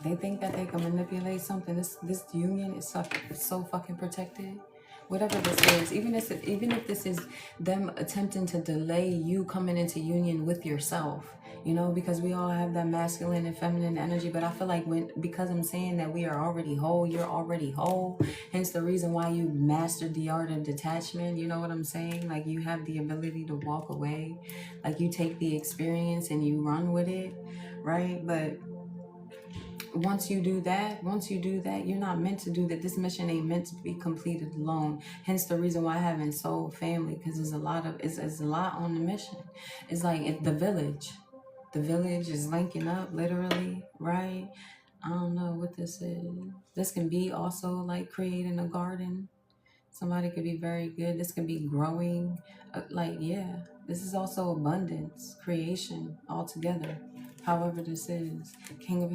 They think that they can manipulate something. This union is so fucking protected. Whatever this is, even if this is them attempting to delay you coming into union with yourself, you know, because we all have that masculine and feminine energy. But I feel like because I'm saying that we are already whole, you're already whole. Hence the reason why you mastered the art of detachment. You know what I'm saying? Like you have the ability to walk away. Like you take the experience and you run with it, right? But once you do that, you're not meant to do that. This mission ain't meant to be completed alone. Hence the reason why I haven't soul family, because there's a lot on the mission. It's like the village is linking up literally, right? I don't know what this is. This can be also like creating a garden. Somebody could be very good. This could be growing. Yeah, this is also abundance, creation altogether. However this is. King of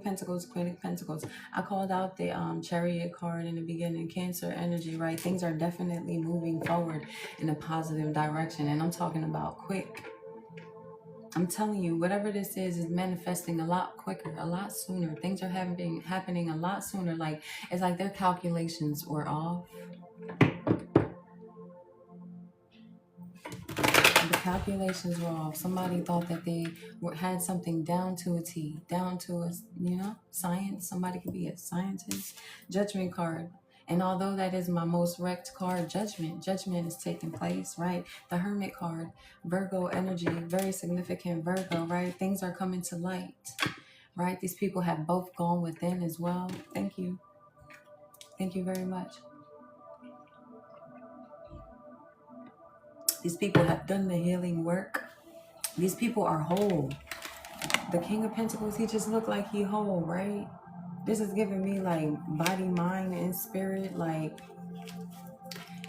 Pentacles, Queen of Pentacles. I called out the Chariot card in the beginning. Cancer energy, right? Things are definitely moving forward in a positive direction. And I'm talking about quick. I'm telling you, whatever this is manifesting a lot quicker, a lot sooner. Things are happening a lot sooner. Like, it's like their calculations were off. The calculations were off. Somebody thought that they had something down to a T, down to a, science. Somebody could be a scientist. Judgment card. And although that is my most wrecked card, judgment is taking place, right? The Hermit card, Virgo energy, very significant Virgo, right? Things are coming to light, right? These people have both gone within as well. Thank you. Thank you very much. These people have done the healing work. These people are whole. The King of Pentacles, he just looked like he whole, right? This is giving me like body, mind, and spirit, like,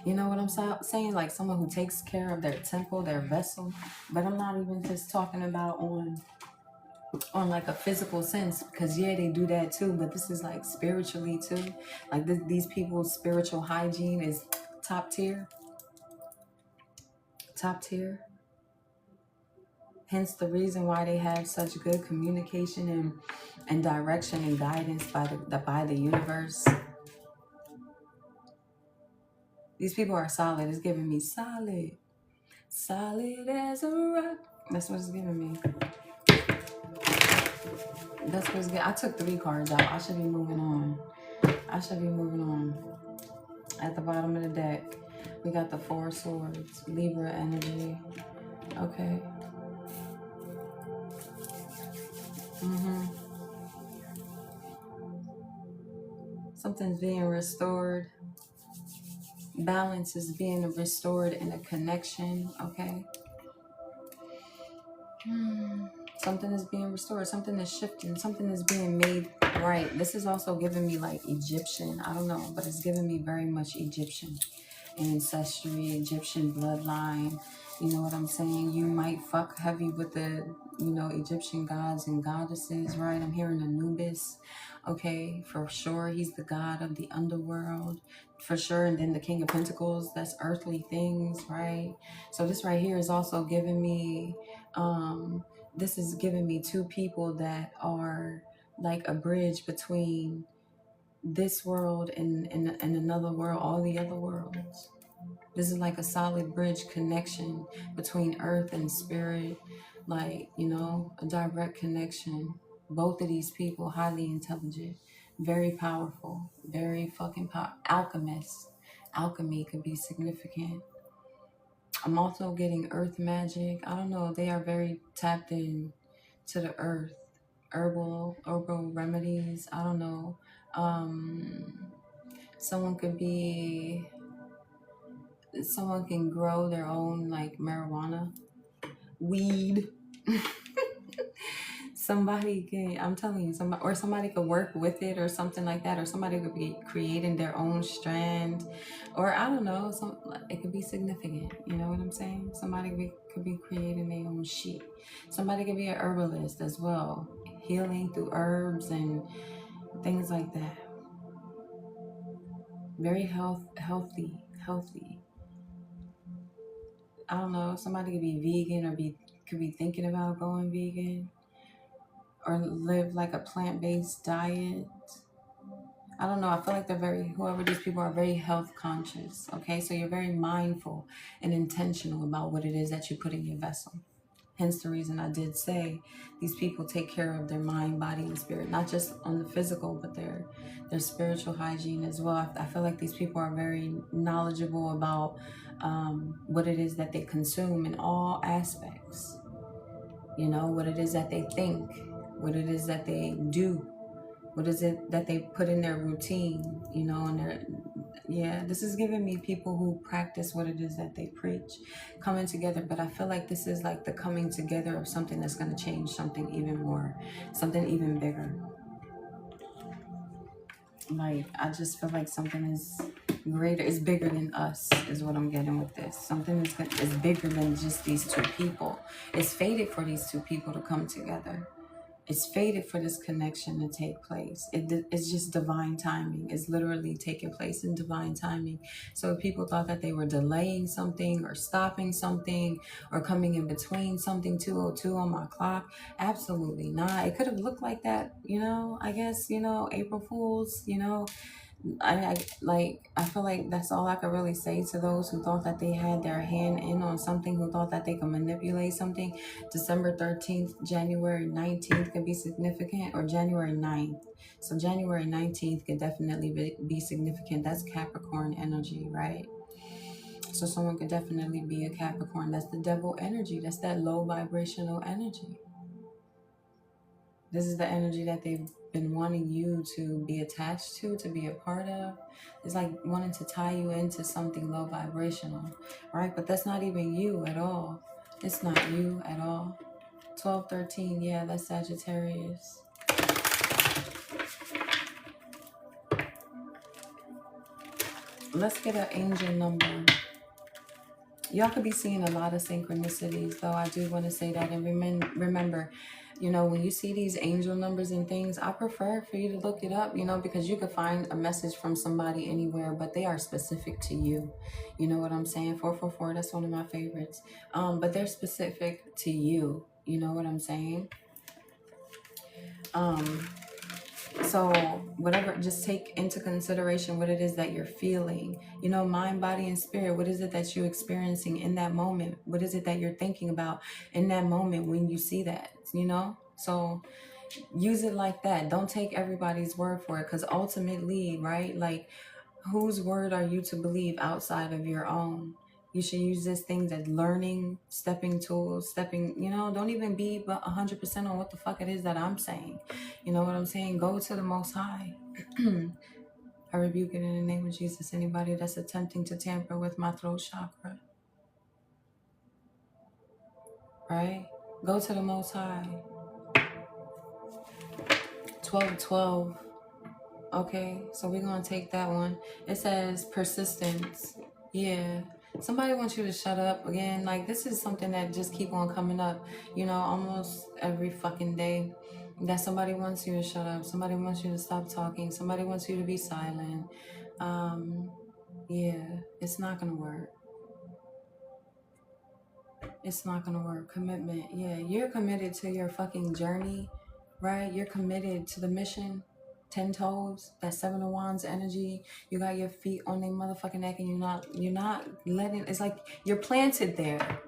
you know what I'm saying? Like someone who takes care of their temple, their vessel. But I'm not even just talking about on like a physical sense, because yeah, they do that too. But this is like spiritually too. Like these people's spiritual hygiene is top tier. Top tier. Hence the reason why they have such good communication and direction and guidance by the universe. These people are solid. It's giving me solid. Solid as a rock. That's what it's giving me. That's what's good. I took 3 cards out. I should be moving on. At the bottom of the deck, we got the 4 swords. Libra energy. Okay. Something's being restored. Balance is being restored in a connection, okay? Something is being restored. Something is shifting. Something is being made right. This is also giving me like Egyptian. I don't know, but it's giving me very much Egyptian ancestry, Egyptian bloodline. You know what I'm saying? You might fuck heavy with the, Egyptian gods and goddesses, right? I'm hearing Anubis. Okay, for sure. He's the god of the underworld, for sure. And then the King of Pentacles, that's earthly things, right? So this right here is also giving me, this is giving me 2 people that are like a bridge between this world and another world, all the other worlds. This is like a solid bridge connection between earth and spirit, like, a direct connection. Both of these people, highly intelligent, very powerful, very fucking alchemists. Alchemy could be significant. I'm also getting earth magic. I don't know. They are very tapped in to the earth. Herbal remedies. I don't know. Someone could be, someone can grow their own like marijuana, weed. Somebody can, I'm telling you, somebody, or somebody could work with it or something like that, or somebody could be creating their own strand, or I don't know, it could be significant. You know what I'm saying? Somebody could be creating their own shit. Somebody could be an herbalist as well, healing through herbs and things like that. Very healthy. I don't know. Somebody could be vegan or could be thinking about going vegan, or live like a plant-based diet. I don't know. I feel like whoever these people are, very health conscious. Okay, so you're very mindful and intentional about what it is that you put in your vessel. Hence the reason I did say these people take care of their mind, body, and spirit, not just on the physical, but their spiritual hygiene as well. I feel like these people are very knowledgeable about what it is that they consume in all aspects. You know, what it is that they think, what it is that they do, what is it that they put in their routine, you know, and this is giving me people who practice what it is that they preach, coming together. But I feel like this is like the coming together of something that's going to change something even more, something even bigger. Like, I just feel like something is greater, is bigger than us, is what I'm getting with this. Something is bigger than just these two people. It's fated for these two people to come together. It's fated for this connection to take place. It's just divine timing. It's literally taking place in divine timing. So if people thought that they were delaying something or stopping something or coming in between something, 2:02 on my clock, absolutely not. It could have looked like that, you know, I guess, you know, April Fools, you know. I feel like that's all I could really say to those who thought that they had their hand in on something, who thought that they could manipulate something. December 13th, January 19th could be significant, or January 9th. So January 19th could definitely be significant. That's Capricorn energy, right? So someone could definitely be a Capricorn. That's the devil energy. That's that low vibrational energy. This is the energy that they've been wanting you to be attached to be a part of. It's like wanting to tie you into something low vibrational, right? But that's not even you at all. It's not you at all. 1213, yeah, that's Sagittarius. Let's get an angel number. Y'all could be seeing a lot of synchronicities, though. I do want to say that. And remember, you know, when you see these angel numbers and things, I prefer for you to look it up, you know, because you could find a message from somebody anywhere, but they are specific to you. You know what I'm saying? 444, that's one of my favorites. But they're specific to you. You know what I'm saying? So whatever, just take into consideration what it is that you're feeling, you know, mind, body, and spirit. What is it that you're experiencing in that moment? What is it that you're thinking about in that moment when you see that, you know? So use it like that. Don't take everybody's word for it, because ultimately, right, like, whose word are you to believe outside of your own? You should use this thing as learning, stepping tools, you know, don't even be 100% on what the fuck it is that I'm saying. You know what I'm saying? Go to the Most High. I rebuke it in the name of Jesus. Anybody that's attempting to tamper with my throat chakra, right? Go to the Most High. 1212. Okay, so we're going to take that one. It says persistence. Yeah. Somebody wants you to shut up again. Like, this is something that just keep on coming up, you know, almost every fucking day. That somebody wants you to shut up. Somebody wants you to stop talking. Somebody wants you to be silent. Yeah, it's not going to work. It's not going to work. Commitment. Yeah, you're committed to your fucking journey, right? You're committed to the mission. 10 toes, that 7 of Wands energy. You got your feet on their motherfucking neck, and you're not letting, it's like you're planted there.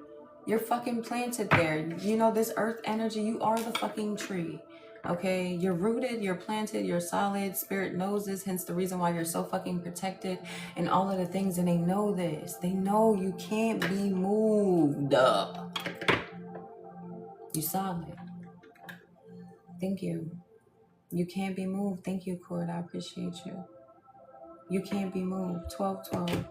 You're fucking planted there. You know, this earth energy, you are the fucking tree, Okay, you're rooted, you're planted, you're solid. Spirit knows this, hence the reason why you're so fucking protected and all of the things. And they know this. They know you can't be moved up. You solid. Thank you. You can't be moved. Thank you, Cord. I appreciate you. You can't be moved. 1212.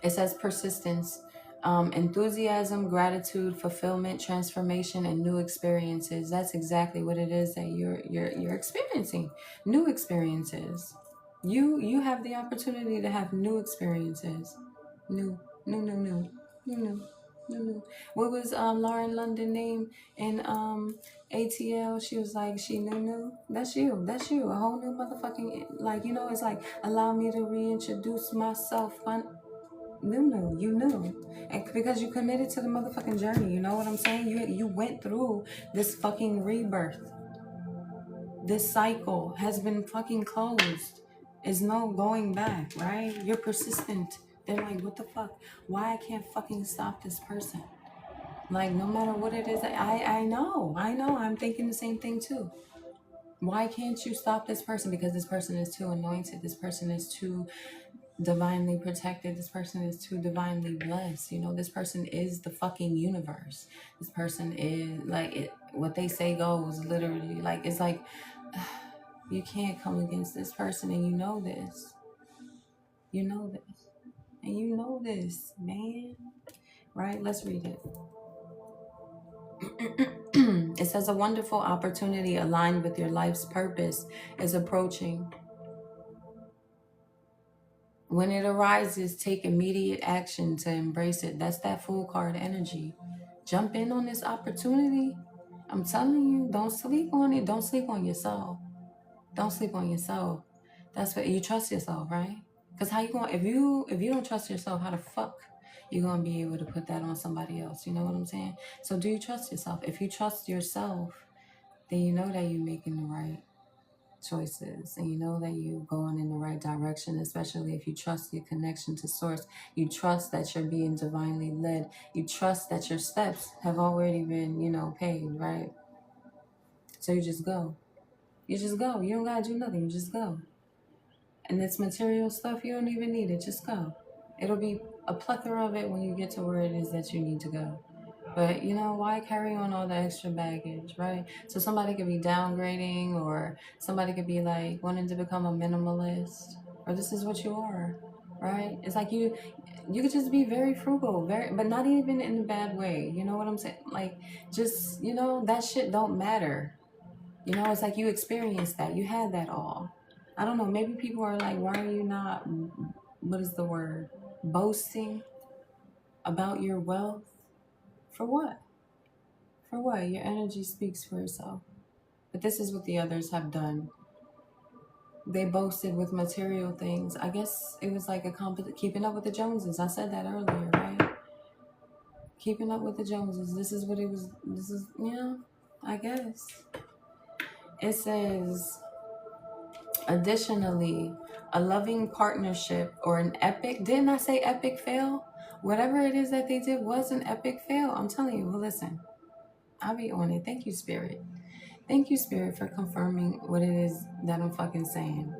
It says persistence, enthusiasm, gratitude, fulfillment, transformation, and new experiences. That's exactly what it is that you're experiencing. New experiences. You have the opportunity to have new experiences. New, new, new, new, new, new. New. What was Lauren London name in ATL? She was like, she knew. That's you. That's you. A whole new motherfucking, like, it's like, allow me to reintroduce myself. No, you knew, and because you committed to the motherfucking journey. You know what I'm saying? You went through this fucking rebirth. This cycle has been fucking closed. There's no going back, right? You're persistent. They're like, what the fuck? Why I can't fucking stop this person? Like, no matter what it is, I know. I'm thinking the same thing too. Why can't you stop this person? Because this person is too anointed. This person is too divinely protected. This person is too divinely blessed. This person is the fucking universe. This person is like it, what they say goes, literally. Like, it's like you can't come against this person, and you know this. And you know this, man. Right? Let's read it. It says a wonderful opportunity aligned with your life's purpose is approaching. When it arises, take immediate action to embrace it. That's that Fool card energy. Jump in on this opportunity. I'm telling you, don't sleep on it. Don't sleep on yourself. Don't sleep on yourself. That's what you trust yourself, right? Because how you going? If you don't trust yourself, how the fuck you gonna be able to put that on somebody else? You know what I'm saying? So do you trust yourself? If you trust yourself, then you know that you're making the right choices, and you know that you're going in the right direction, especially if you trust your connection to source. You trust that you're being divinely led. You trust that your steps have already been, paid, right? So you just go. You don't gotta do nothing. You just go. And this material stuff, you don't even need it. Just go. It'll be a plethora of it when you get to where it is that you need to go. But why carry on all the extra baggage, right? So somebody could be downgrading, or somebody could be like wanting to become a minimalist, or this is what you are, right? It's like you could just be very frugal, but not even in a bad way. You know what I'm saying? Like, just, that shit don't matter. It's like you experienced that. You had that all. I don't know. Maybe people are like, why are you not, what is the word? Boasting about your wealth? For what? For what? Your energy speaks for itself. But this is what the others have done. They boasted with material things. I guess it was like keeping up with the Joneses. I said that earlier, right? Keeping up with the Joneses. This is what it was. This is, I guess. It says, additionally, a loving partnership or an epic, didn't I say epic fail? Whatever it is that they did was an epic fail. I'm telling you, well, listen, I'll be on it. Thank you, Spirit. Thank you, Spirit, for confirming what it is that I'm fucking saying.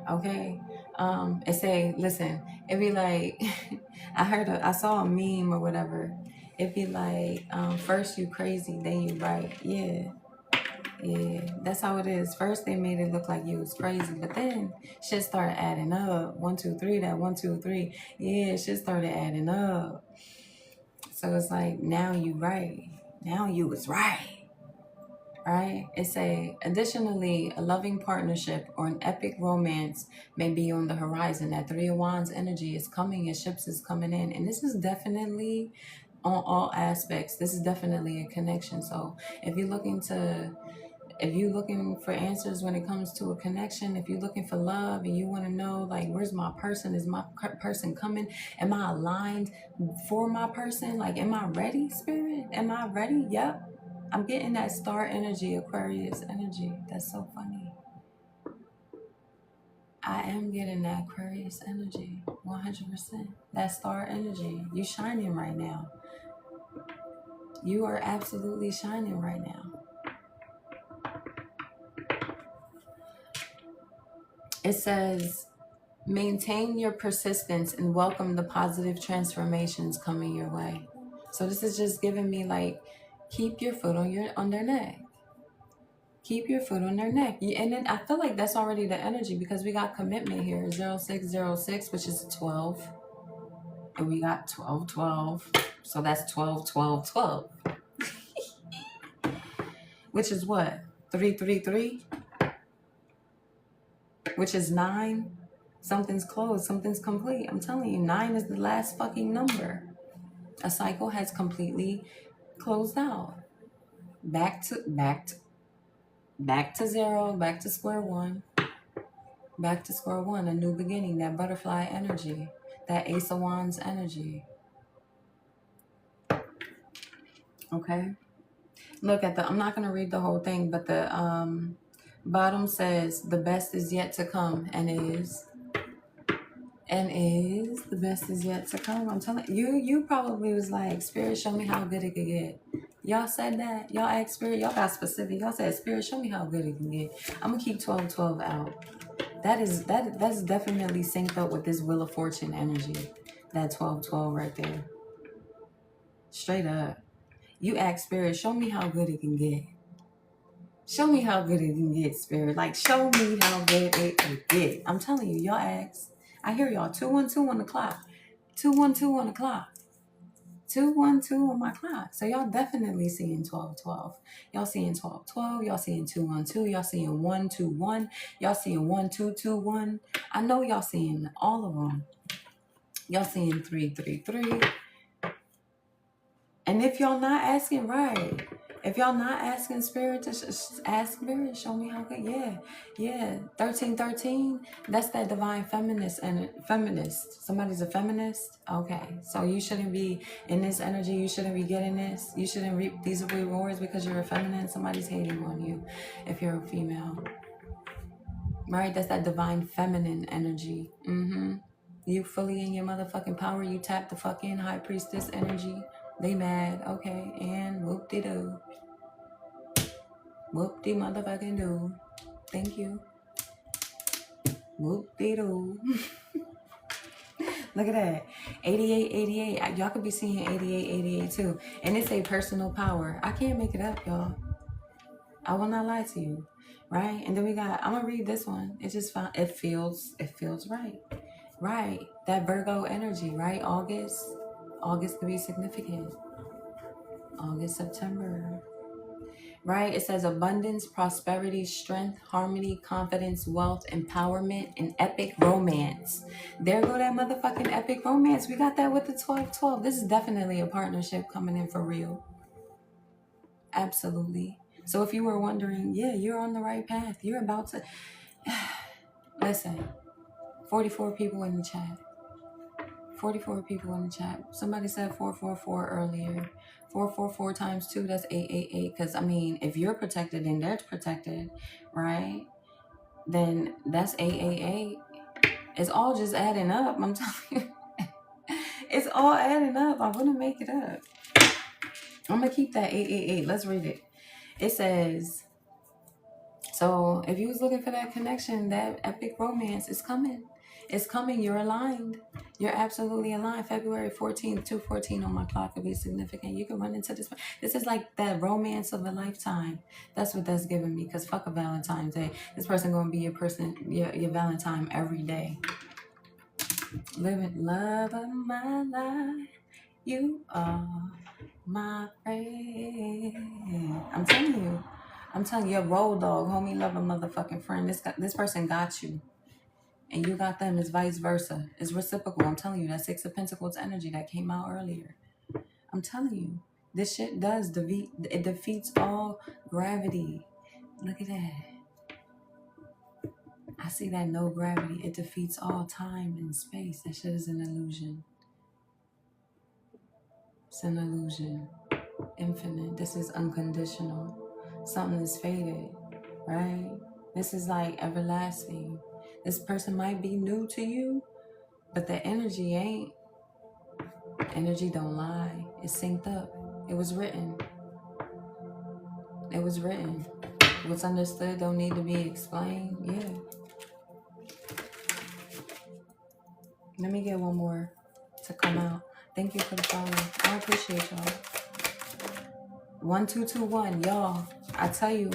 Okay? It say, listen, it'd be like, I saw a meme or whatever. It'd be like, first you crazy, then you right. Yeah, that's how it is. First they made it look like you was crazy, but then shit started adding up. 1, 2, 3, that 1, 2, 3. Yeah, shit started adding up. So it's like, now you right. Now you was right. Right? It say, additionally, a loving partnership or an epic romance may be on the horizon. That 3 of Wands energy is coming, and ships is coming in. And this is definitely on all aspects. This is definitely a connection. So if you're looking for answers when it comes to a connection, if you're looking for love and you want to know, like, where's my person? Is my person coming? Am I aligned for my person? Like, am I ready, Spirit? Am I ready? Yep. I'm getting that star energy, Aquarius energy. That's so funny. I am getting that Aquarius energy, 100%. That star energy. You shining right now. You are absolutely shining right now. It says, maintain your persistence and welcome the positive transformations coming your way. So this is just giving me like, keep your foot on their neck. Keep your foot on their neck. And then I feel like that's already the energy because we got commitment here. 0606, which is 12. And we got 1212. So that's 121212. Which is what? 333? Which is 9. Something's closed. Something's complete. I'm telling you, 9 is the last fucking number. A cycle has completely closed out. Back to 0, back to square one. Back to square one, a new beginning, that butterfly energy, that Ace of Wands energy. Okay? Look at I'm not going to read the whole thing, but the bottom says, the best is yet to come, and is. The best is yet to come. I'm telling you probably was like, Spirit, show me how good it could get. Y'all said that. Y'all asked Spirit. Y'all got specific. Y'all said, Spirit, show me how good it can get. I'm going to keep 1212 out. That's definitely synced up with this Wheel of Fortune energy. That 1212 right there. Straight up. You ask Spirit, show me how good it can get. Show me how good it can get, Spirit. Like, show me how good it can get. I'm telling you, y'all ask. I hear y'all. 212 on the clock. 212 on the clock. 212 on my clock. So y'all definitely seeing 1212. Y'all seeing 1212. Y'all seeing 212. Y'all seeing 121. Y'all seeing 1221. I know y'all seeing all of them. Y'all seeing 333. And if y'all not asking right, if y'all not asking Spirit to ask Spirit, show me how good. Yeah. 1313. That's that divine feminist and feminist. Somebody's a feminist. Okay, so you shouldn't be in this energy. You shouldn't be getting this. You shouldn't reap these rewards because you're a feminine. Somebody's hating on you if you're a female. Right? That's that divine feminine energy. You fully in your motherfucking power. You tap the fucking high priestess energy. They mad. Okay, and whoop-de-doo. Whoop-de-motherfucking-doo. Thank you. Whoop-de-doo. Look at that. 8888. Y'all could be seeing 8888 too. And it's a personal power. I can't make it up, y'all. I will not lie to you. Right? And then we got, I'm going to read this one. It just found, it feels right. Right. That Virgo energy, right? August could be significant. August, September. Right? It says abundance, prosperity, strength, harmony, confidence, wealth, empowerment, and epic romance. There go that motherfucking epic romance. We got that with the 1212. This is definitely a partnership coming in for real. Absolutely. So if you were wondering, yeah, you're on the right path. You're about to... Listen, 44 people in the chat. 44 people in the chat. Somebody said 444 earlier. 444 times 2, that's 888. Because, I mean, if you're protected, then they're protected, right? Then that's 888. It's all just adding up. I'm telling you. It's all adding up. I wouldn't make it up. I'm going to keep that 888. Let's read it. It says, so if you was looking for that connection, that epic romance is coming. It's coming. You're aligned. You're absolutely aligned. February 14th, 2:14 on my clock could be significant. You can run into this. This is like that romance of a lifetime. That's what that's giving me. Because fuck a Valentine's Day. This person going to be your Valentine every day. Living love of my life. You are my friend. I'm telling you, your road dog, homie, love a motherfucking friend. This person got you. And you got them. It's vice versa. It's reciprocal. I'm telling you, that 6 of Pentacles energy that came out earlier. I'm telling you, this shit does it defeats all gravity. Look at that. I see that no gravity. It defeats all time and space. That shit is an illusion. It's an illusion. Infinite. This is unconditional. Something is faded, right? This is like everlasting. This person might be new to you, but the energy ain't. Energy don't lie. It's synced up. It was written. It was written. What's understood don't need to be explained. Yeah. Let me get one more to come out. Thank you for the follow. I appreciate y'all. 1221, y'all. I tell you,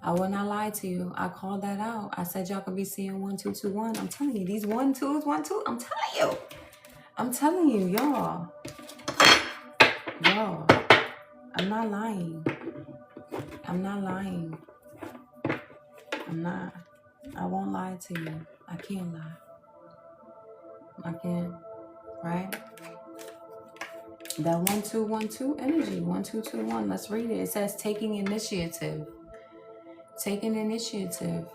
I will not lie to you. I called that out. I said y'all could be seeing 1221. I'm telling you, these 1-2s, 1-2. I'm telling you. I'm telling you, y'all. Y'all. I'm not lying. I'm not lying. I'm not. I won't lie to you. I can't lie. I can't. Right? That 1212 energy. 1221. Let's read it. It says taking initiative. Taking initiative.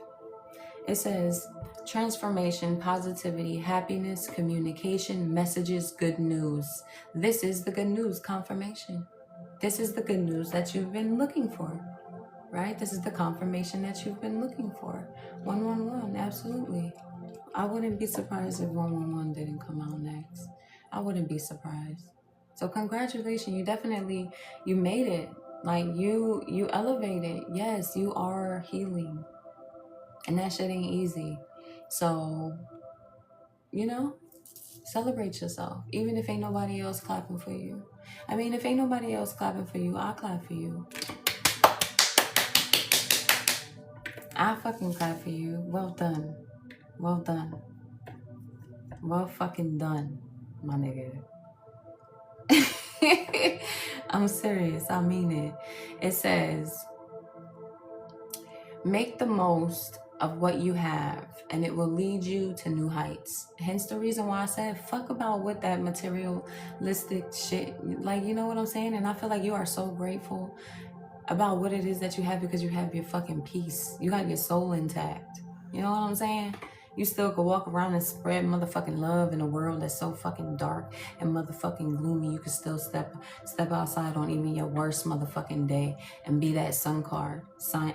It says transformation, positivity, happiness, communication, messages, good news. This is the good news, confirmation. This is the good news that you've been looking for, right? This is the confirmation that you've been looking for. 111, absolutely. I wouldn't be surprised if 111 didn't come out next. I wouldn't be surprised. So congratulations, you made it. Like you elevated. Yes, you are healing. And that shit ain't easy. So, celebrate yourself. Even if ain't nobody else clapping for you. I mean, if ain't nobody else clapping for you, I'll clap for you. I'll fucking clap for you. Well done. Well done. Well fucking done, my nigga. I'm serious. I mean it. It says, make the most of what you have, and it will lead you to new heights. Hence the reason why I said, fuck about what that materialistic shit, like, you know what I'm saying? And I feel like you are so grateful about what it is that you have because you have your fucking peace. You got your soul intact. You know what I'm saying? You still could walk around and spread motherfucking love in a world that's so fucking dark and motherfucking gloomy. You could still step outside on even your worst motherfucking day and be that sun card.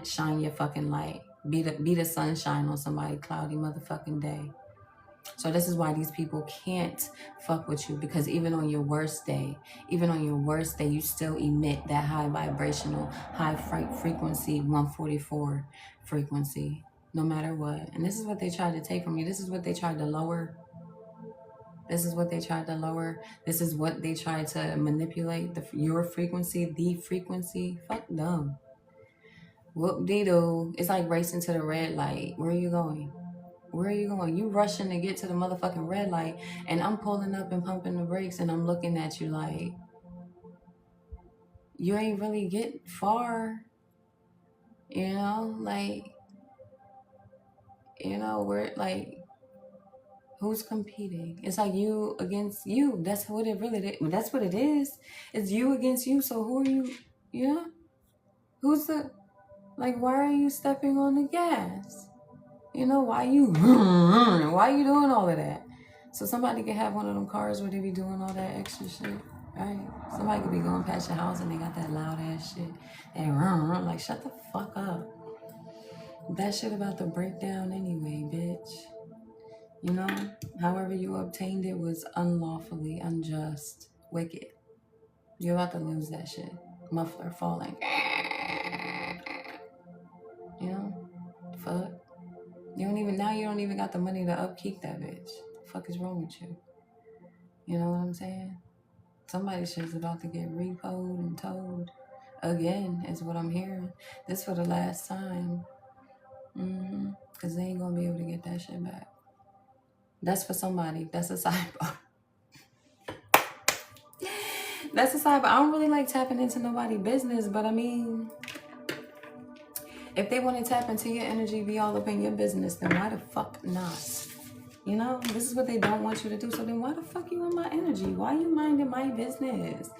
Shine your fucking light. Be the sunshine on somebody's cloudy motherfucking day. So this is why these people can't fuck with you, because even on your worst day, you still emit that high vibrational, high frequency, 144 frequency, no matter what. And this is what they tried to take from you. This is what they tried to lower. This is what they tried to manipulate, your frequency, the frequency. Fuck them. Whoop-dee-doo. It's like racing to the red light. Where are you going? Where are you going? You rushing to get to the motherfucking red light, and I'm pulling up and pumping the brakes, and I'm looking at you like, you ain't really get far, we're like, who's competing? It's like you against you. That's what it is. It's you against you. So who are you, who's why are you stepping on the gas? Why you doing all of that? So somebody could have one of them cars where they be doing all that extra shit, right? Somebody could be going past your house and they got that loud ass shit. And like, shut the fuck up. That shit about to break down anyway, bitch. However you obtained it was unlawfully, unjust, wicked. You're about to lose that shit. Muffler falling. Fuck. You don't even got the money to upkeep that bitch. The fuck is wrong with you? You know what I'm saying? Somebody's shit's about to get repoed and towed. Again, is what I'm hearing. This for the last time. Because they ain't gonna be able to get that shit back. That's for somebody. That's a sidebar. That's a sidebar. I don't really like tapping into nobody's business, but I mean, if they want to tap into your energy, be all up in your business, then why the fuck not? This is what they don't want you to do. So then why the fuck you in my energy? Why you minding my business?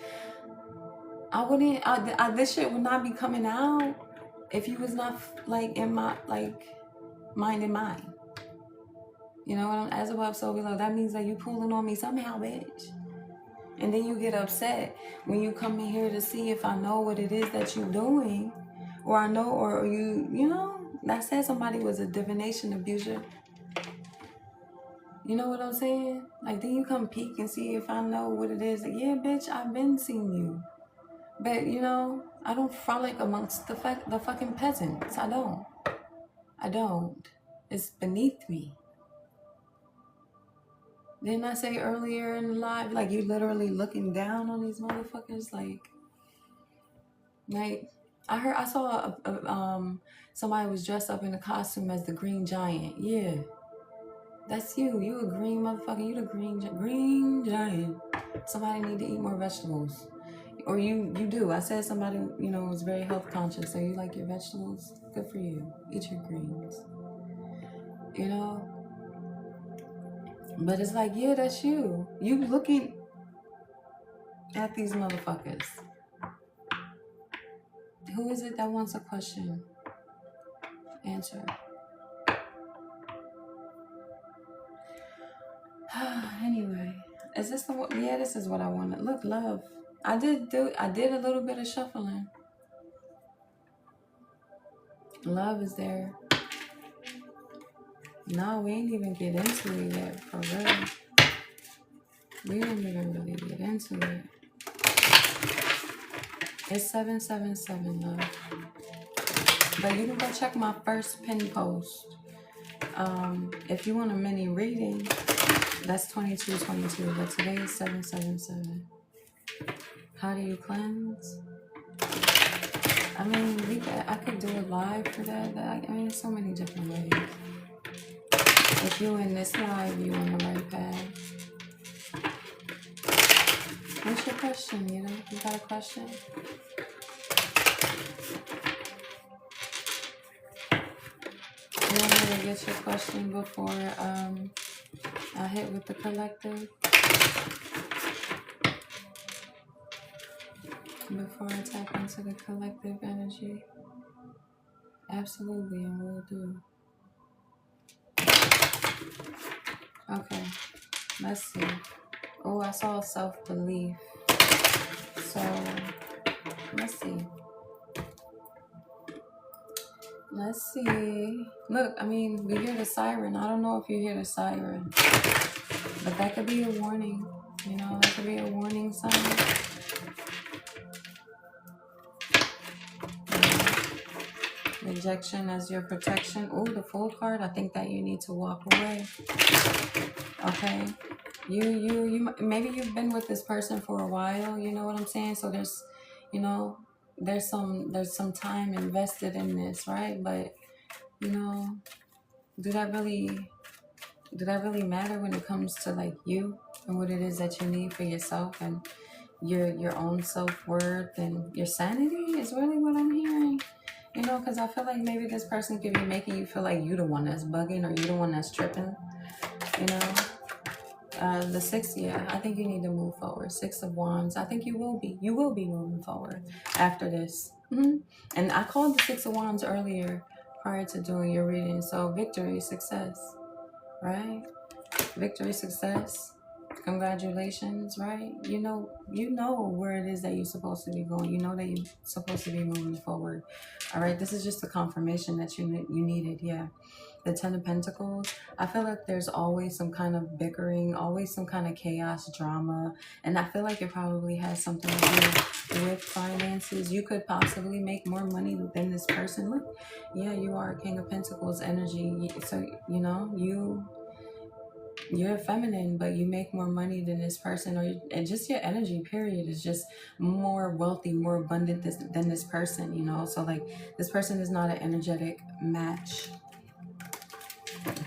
This shit would not be coming out if you was not in my, minding mine. You know what I'm, as above, so below. That means that you pulling on me somehow, bitch. And then you get upset when you come in here to see if I know what it is that you're doing. Or I know, or that said somebody was a divination abuser. You know what I'm saying? Then you come peek and see if I know what it is. Yeah, bitch, I've been seeing you. But, I don't frolic amongst the fucking peasants. I don't. It's beneath me. Didn't I say earlier in the live, like you literally looking down on these motherfuckers, like I saw somebody was dressed up in a costume as the Green Giant. Yeah, that's you. You a green motherfucker. You the green giant. Somebody need to eat more vegetables, or you do. I said somebody is very health conscious. So you like your vegetables. Good for you. Eat your greens. You know. But it's like, yeah, that's you. You looking at these motherfuckers. Who is it that wants a question? Answer. Anyway, is this the one? Yeah, this is what I wanted. Look, love. I did a little bit of shuffling. Love is there. No, we ain't even get into it yet, for real. We didn't even really get into it. It's 777, love. But you can go check my first pin post. If you want a mini reading, that's 2222, but today is 777. How do you cleanse? I mean, I could do it live for that. I mean, so many different ways. If you in this live, you on the right path. What's your question? You got a question? You want me to get your question before I hit with the collective? Before I tap into the collective energy? Absolutely, and will do. Okay, let's see. Oh, I saw self-belief. So, let's see. Let's see. Look, I mean, we hear the siren. I don't know if you hear the siren, but that could be a warning. That could be a warning sign. Rejection as your protection. Oh, the Fool card. I think that you need to walk away. Okay. You maybe you've been with this person for a while. You know what I'm saying? So there's some time invested in this, right? But do that really matter when it comes to like you and what it is that you need for yourself and your own self-worth and your sanity is really what I'm hearing. Because I feel like maybe this person could be making you feel like you the one that's bugging or you the one that's tripping. The 6, yeah, I think you need to move forward. 6 of Wands. I think you will be moving forward after this. And I called the 6 of Wands earlier prior to doing your reading. So victory, success, right? Victory, success. Congratulations, right? You know where it is that you're supposed to be going. You know that you're supposed to be moving forward. All right, this is just a confirmation that you needed. Yeah, the 10 of Pentacles. I feel like there's always some kind of bickering, always some kind of chaos, drama, and I feel like it probably has something to do with finances. You could possibly make more money than this person. Look, yeah, you are a King of Pentacles energy, so you're feminine, but you make more money than this person, and just your energy period is just more wealthy, more abundant than this person, so like this person is not an energetic match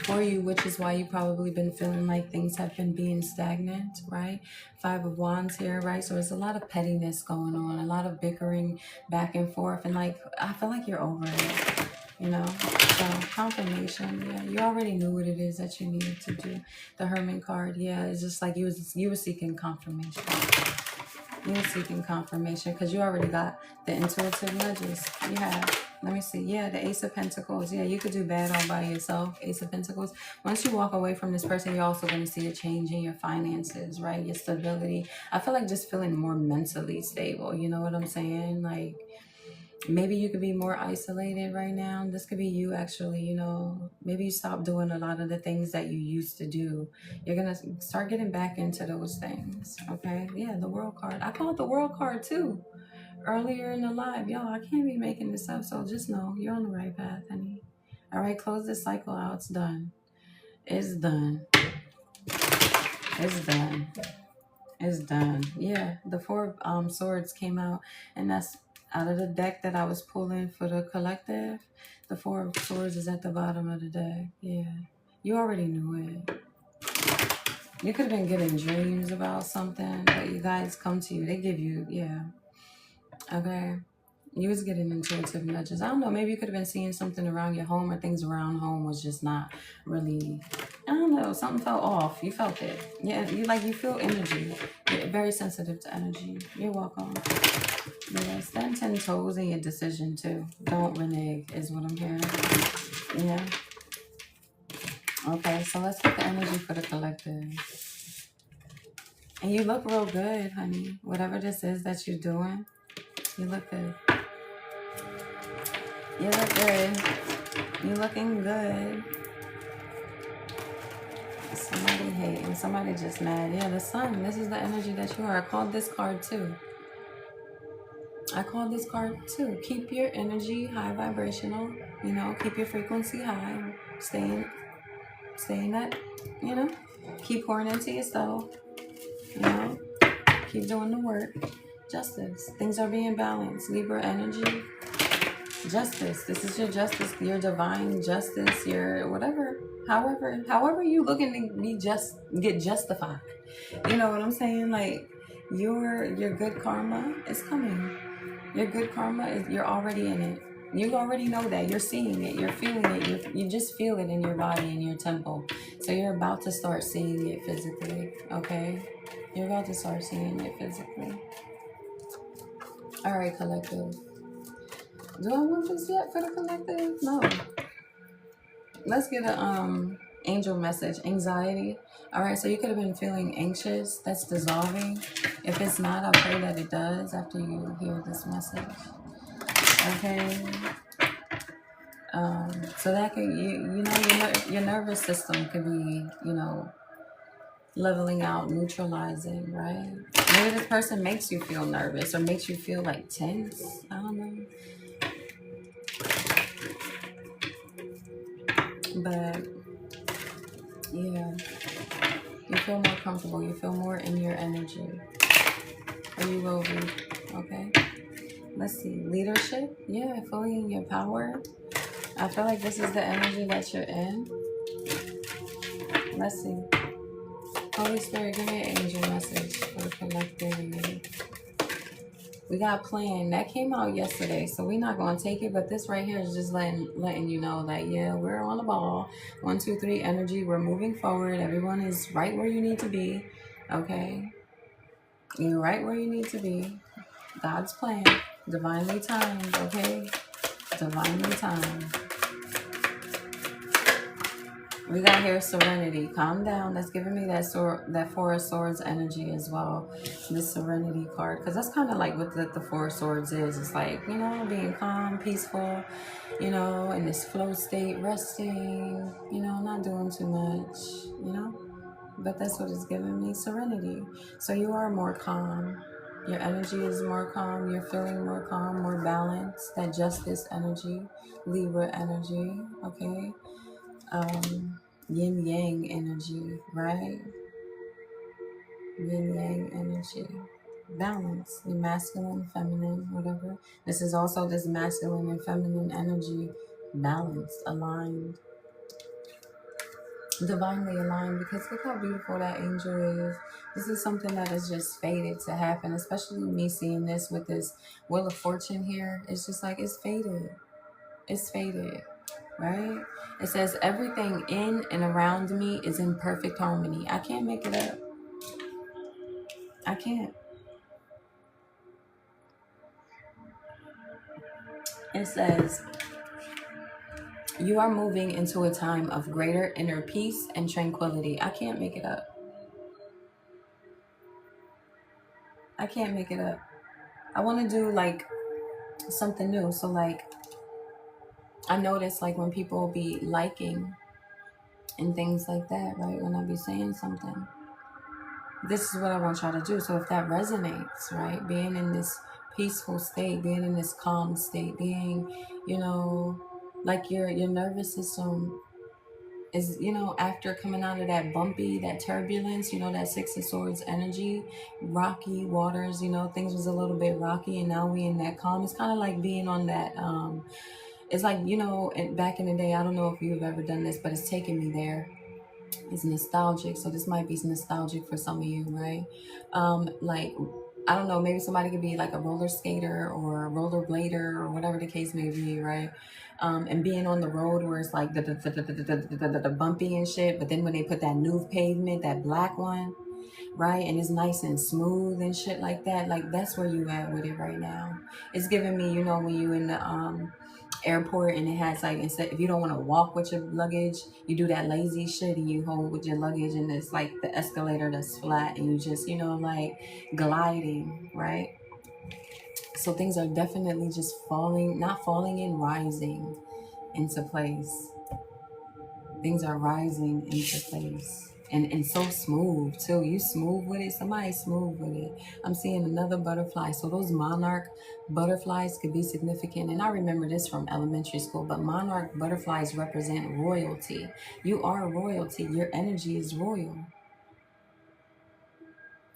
for you, which is why you've probably been feeling like things have been being stagnant, right? 5 of Wands here, right? So there's a lot of pettiness going on, a lot of bickering back and forth, and like I feel like you're over it. So confirmation, yeah, you already knew what it is that you needed to do. The Hermit card, yeah, it's just like you were seeking confirmation. You were seeking confirmation because you already got the intuitive nudges. You have, let me see, yeah, the Ace of Pentacles. Yeah, you could do bad all by yourself, Ace of Pentacles. Once you walk away from this person, you're also going to see a change in your finances, right? Your stability. I feel like just feeling more mentally stable. You know what I'm saying? Like, maybe you could be more isolated right now. This could be you actually, maybe you stop doing a lot of the things that you used to do. You're going to start getting back into those things. Okay. Yeah. The World card. I called the World card too earlier in the live. Y'all, I can't be making this up. So just know you're on the right path, honey. All right. Close this cycle out. It's done. It's done. It's done. It's done. Yeah, the four swords came out, and that's out of the deck that I was pulling for the collective. The four of swords is at the bottom of the deck. Yeah, you already knew it. You could have been getting dreams about something, but you guys come to you. They give you, yeah. Okay. You was getting intuitive nudges. I don't know. Maybe you could have been seeing something around your home, or things around home was just not really. I don't know. Something felt off. You felt it. Yeah. You feel energy. You're very sensitive to energy. You're welcome. Yeah. Stand 10 toes in your decision too. Don't renege is what I'm hearing. Yeah. Okay. So let's get the energy for the collective. And you look real good, honey. Whatever this is that you're doing, you look good. You look good. You looking good. Somebody hating. Somebody just mad. Yeah, the sun. This is the energy that you are. I called this card too. Keep your energy high vibrational. You know, keep your frequency high. Staying that, you know. Keep pouring into yourself. You know. Keep doing the work. Justice. Things are being balanced. Libra energy. Justice. This is your justice, your divine justice, your whatever. However you looking to be get justified. You know what I'm saying? Like your good karma is coming. Your good karma is, you're already in it. You already know that. You're seeing it. You're feeling it. You just feel it in your body, in your temple. So you're about to start seeing it physically. Okay? You're about to start seeing it physically. All right, collective. Do I want this yet for the collective? No. Let's get a angel message. Anxiety. All right, so you could have been feeling anxious. That's dissolving. If it's not, I'll pray that it does after you hear this message. Okay. So that can your nervous system could be leveling out, neutralizing, right? Maybe this person makes you feel nervous or makes you feel like tense. I don't know. But yeah, you feel more comfortable. You feel more in your energy. Or you will be. Okay. Let's see. Leadership. Yeah, fully in your power. I feel like this is the energy that you're in. Let's see. Holy Spirit, give me an angel message for the collective. We got plan. That came out yesterday, so we're not going to take it. But this right here is just letting you know that, yeah, we're on the ball. 1, 2, 3 energy. We're moving forward. Everyone is right where you need to be. Okay? You're right where you need to be. God's plan. Divinely timed. Okay? Divinely timed. We got here serenity. Calm down. That's giving me that Four of Swords energy as well. This serenity card. Because that's kind of like what the Four of Swords is. It's like, being calm, peaceful, in this flow state, resting, not doing too much, But that's what it's giving me. Serenity. So you are more calm. Your energy is more calm. You're feeling more calm, more balanced. That justice energy. Libra energy. Okay? Yin yang energy, right? Yin yang energy. Balance, the masculine, feminine, whatever. This is also this masculine and feminine energy balanced, aligned, divinely aligned, because look how beautiful that angel is. This is something that is just fated to happen, especially me seeing this with this Wheel of Fortune here. It's just like it's fated. It's fated. Right? It says everything in and around me is in perfect harmony. I can't make it up. I can't. It says you are moving into a time of greater inner peace and tranquility. I can't make it up. I can't make it up. I want to do like something new. So like I notice like when people be liking and things like that, right? When I be saying something, this is what I want y'all to do. So if that resonates, right? Being in this peaceful state, being in this calm state, being, like your nervous system is, you know, after coming out of that bumpy, that turbulence, you know, that Six of Swords energy, rocky waters, you know, things was a little bit rocky, and now we in that calm. It's kind of like being on that, it's like, you know, back in the day, I don't know if you've ever done this, but it's taken me there. It's nostalgic, so this might be nostalgic for some of you, right? Like, I don't know, maybe somebody could be like a roller skater or a roller blader or whatever the case may be, right? And being on the road where it's like the bumpy and shit, but then when they put that new pavement, that black one, right, and it's nice and smooth and shit like that, like that's where you at with it right now. It's giving me, you know, when you in the airport and it has like, instead, if you don't want to walk with your luggage, you do that lazy shit and you hold with your luggage, and it's like the escalator that's flat and you just, you know, like gliding, right? So things are definitely just falling, not falling in, rising into place. Things are rising into place, and so smooth too. You smooth with it, somebody smooth with it. I'm seeing another butterfly. So those monarch butterflies could be significant, and I remember this from elementary school, but monarch butterflies represent royalty. You are royalty. Your energy is royal.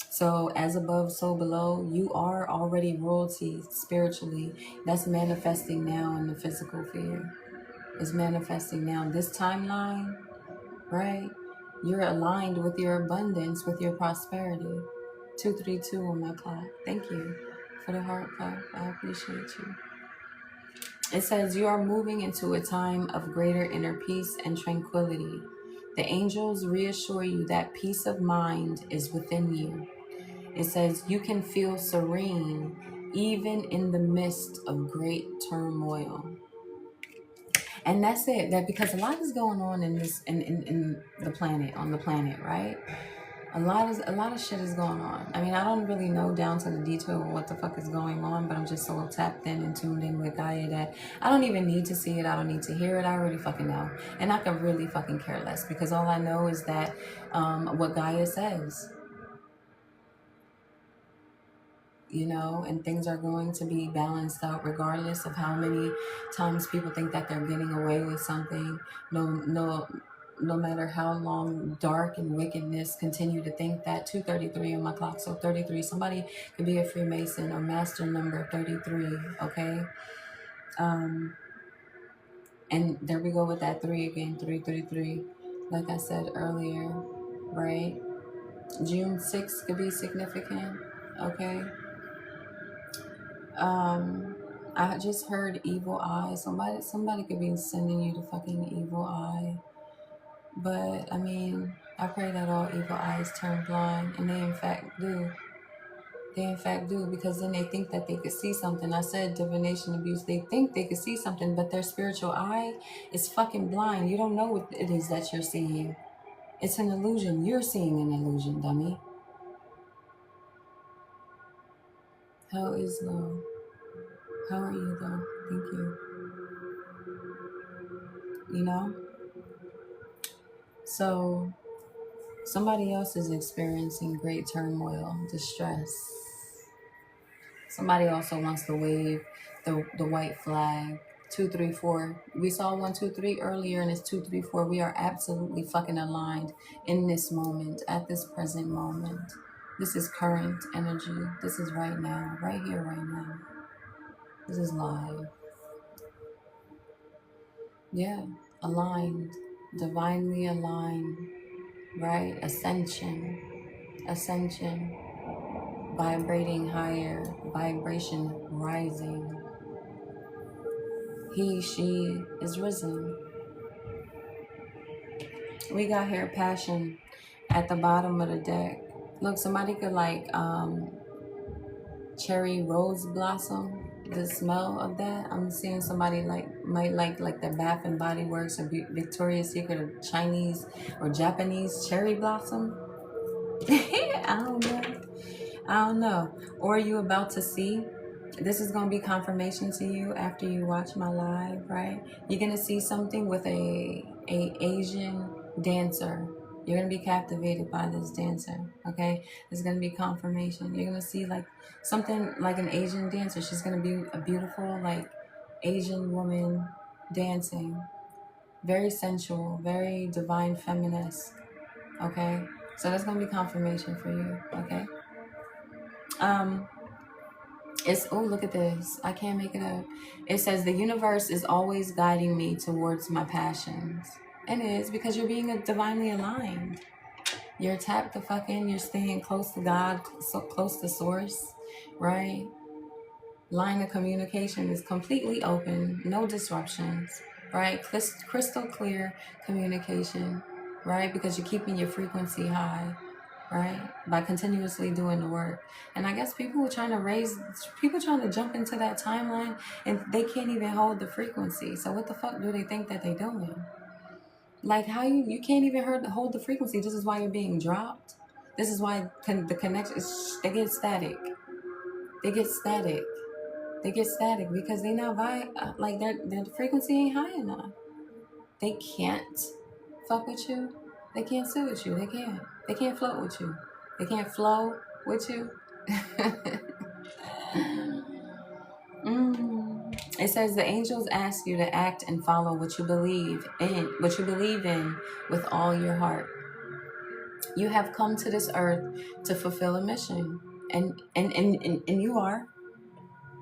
So as above, so below, you are already royalty spiritually. That's manifesting now in the physical field. It's manifesting now. This timeline, right? You're aligned with your abundance, with your prosperity. 232 on my clock. Thank you for the heart clap. I appreciate you. It says you are moving into a time of greater inner peace and tranquility. The angels reassure you that peace of mind is within you. It says you can feel serene even in the midst of great turmoil. And that's it. That because a lot is going on in this in the planet, on the planet, right? A lot of shit is going on. I mean, I don't really know down to the detail of what the fuck is going on, but I'm just so tapped in and tuned in with Gaia that I don't even need to see it. I don't need to hear it. I already fucking know. And I could really fucking care less, because all I know is that what Gaia says, you know, and things are going to be balanced out regardless of how many times people think that they're getting away with something. No matter how long dark and wickedness continue to think that. 233 on my clock, so 33, somebody could be a Freemason or master number 33, okay? And there we go with that 3 again, 333. Like I said earlier, right? June 6th could be significant, okay? I just heard evil eye. Somebody could be sending you the fucking evil eye. But I mean, I pray that all evil eyes turn blind, and they in fact do. They in fact do, because then they think that they could see something. I said divination abuse. They think they could see something, but their spiritual eye is fucking blind. You don't know what it is that you're seeing. It's an illusion. You're seeing an illusion, dummy. Hell is low. How are you though? Thank you. You know? So somebody else is experiencing great turmoil, distress. Somebody also wants to wave the white flag. 234. We saw 123 earlier, and it's 234. We are absolutely fucking aligned in this moment, at this present moment. This is current energy. This is right now, right here, right now. This is live. Yeah, aligned, divinely aligned, right? Ascension, vibrating higher, vibration rising. He, she is risen. We got here passion at the bottom of the deck. Look, somebody could like cherry rose blossom. The smell of that. I'm seeing somebody might like the Bath and Body Works or Victoria's Secret or Chinese or Japanese cherry blossom. I don't know. Or are you about to see? This is going to be confirmation to you after you watch my live, right? You're going to see something with a Asian dancer. You're going to be captivated by this dancer, okay? It's going to be confirmation. You're going to see like something like an Asian dancer. She's going to be a beautiful like Asian woman dancing. very sensual, very divine feminist. Okay, so that's gonna be confirmation for you. Okay. It's, oh, look at this. I can't make it up. It says the universe is always guiding me towards my passions. It is, because you're being divinely aligned. You're tapped the fuck in. You're staying close to God, so close to source, right? Line of communication is completely open, no disruptions, right? Crystal clear communication, right? Because you're keeping your frequency high, right? By continuously doing the work. And I guess people trying to jump into that timeline and they can't even hold the frequency. So what the fuck do they think that they doing? Like, how you can't even hold the frequency. This is why you're being dropped. This is why the connection is, they get static. They get static. They get static because they not like their frequency ain't high enough. They can't fuck with you. They can't sit with you. They can't. They can't float with you. They can't flow with you. It says the angels ask you to act and follow what you believe in with all your heart. You have come to this earth to fulfill a mission, and you are.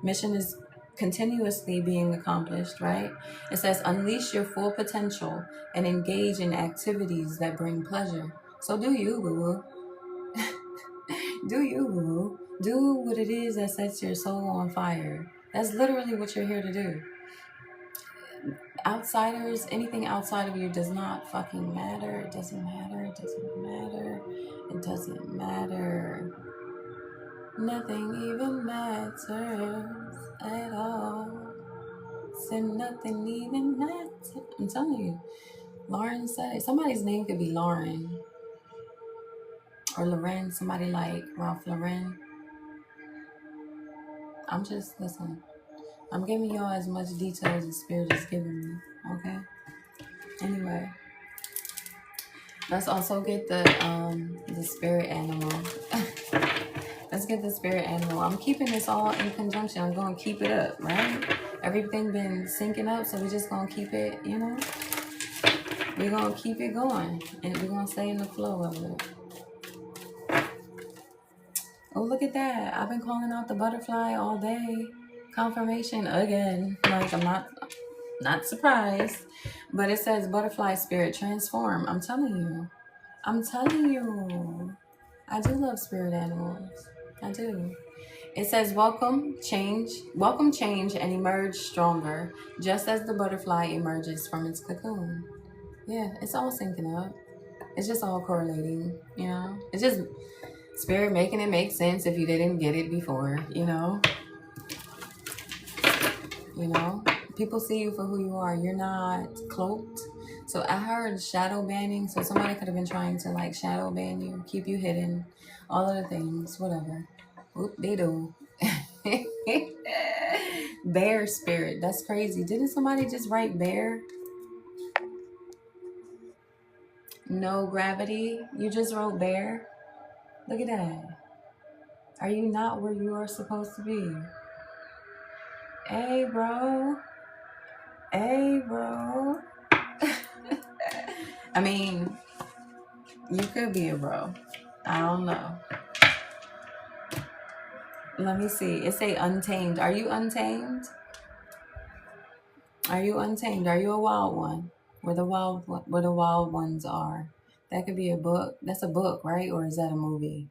Mission is continuously being accomplished, right? It says unleash your full potential and engage in activities that bring pleasure. So do you, boo-boo. Do you, boo-boo. Do what it is that sets your soul on fire. That's literally what you're here to do. Outsiders, anything outside of you does not fucking matter. It doesn't matter. It doesn't matter. It doesn't matter. Nothing even matters at all. So nothing even matters. I'm telling you. Lauren said it. Somebody's name could be Lauren. Or Loren. Somebody like Ralph Lauren. Listen. I'm giving y'all as much detail as the spirit is giving me. Okay? Anyway. Let's also get the spirit animal. Let's get the spirit animal. I'm keeping this all in conjunction. I'm going to keep it up, right? Everything been syncing up, so we're just going to keep it, we're going to keep it going. And we're going to stay in the flow of it. Oh, look at that. I've been calling out the butterfly all day. Confirmation again. Like, I'm not surprised. But it says butterfly spirit transform. I'm telling you. I do love spirit animals. I do. It says welcome change, and emerge stronger, just as the butterfly emerges from its cocoon. Yeah, it's all syncing up. It's just all correlating, It's just spirit making it make sense if you didn't get it before, People see you for who you are. You're not cloaked. So I heard shadow banning. So somebody could have been trying to like shadow ban you, keep you hidden, all of the things, whatever. Whoop, they do. Bear spirit. That's crazy. Didn't somebody just write bear? No gravity. You just wrote bear. Look at that. Are you not where you are supposed to be? Hey, bro. I mean, you could be a bro. I don't know. Let me see. It say untamed. Are you untamed? Are you untamed? Are you a wild one? Where the wild ones are. That could be a book. That's a book, right? Or is that a movie?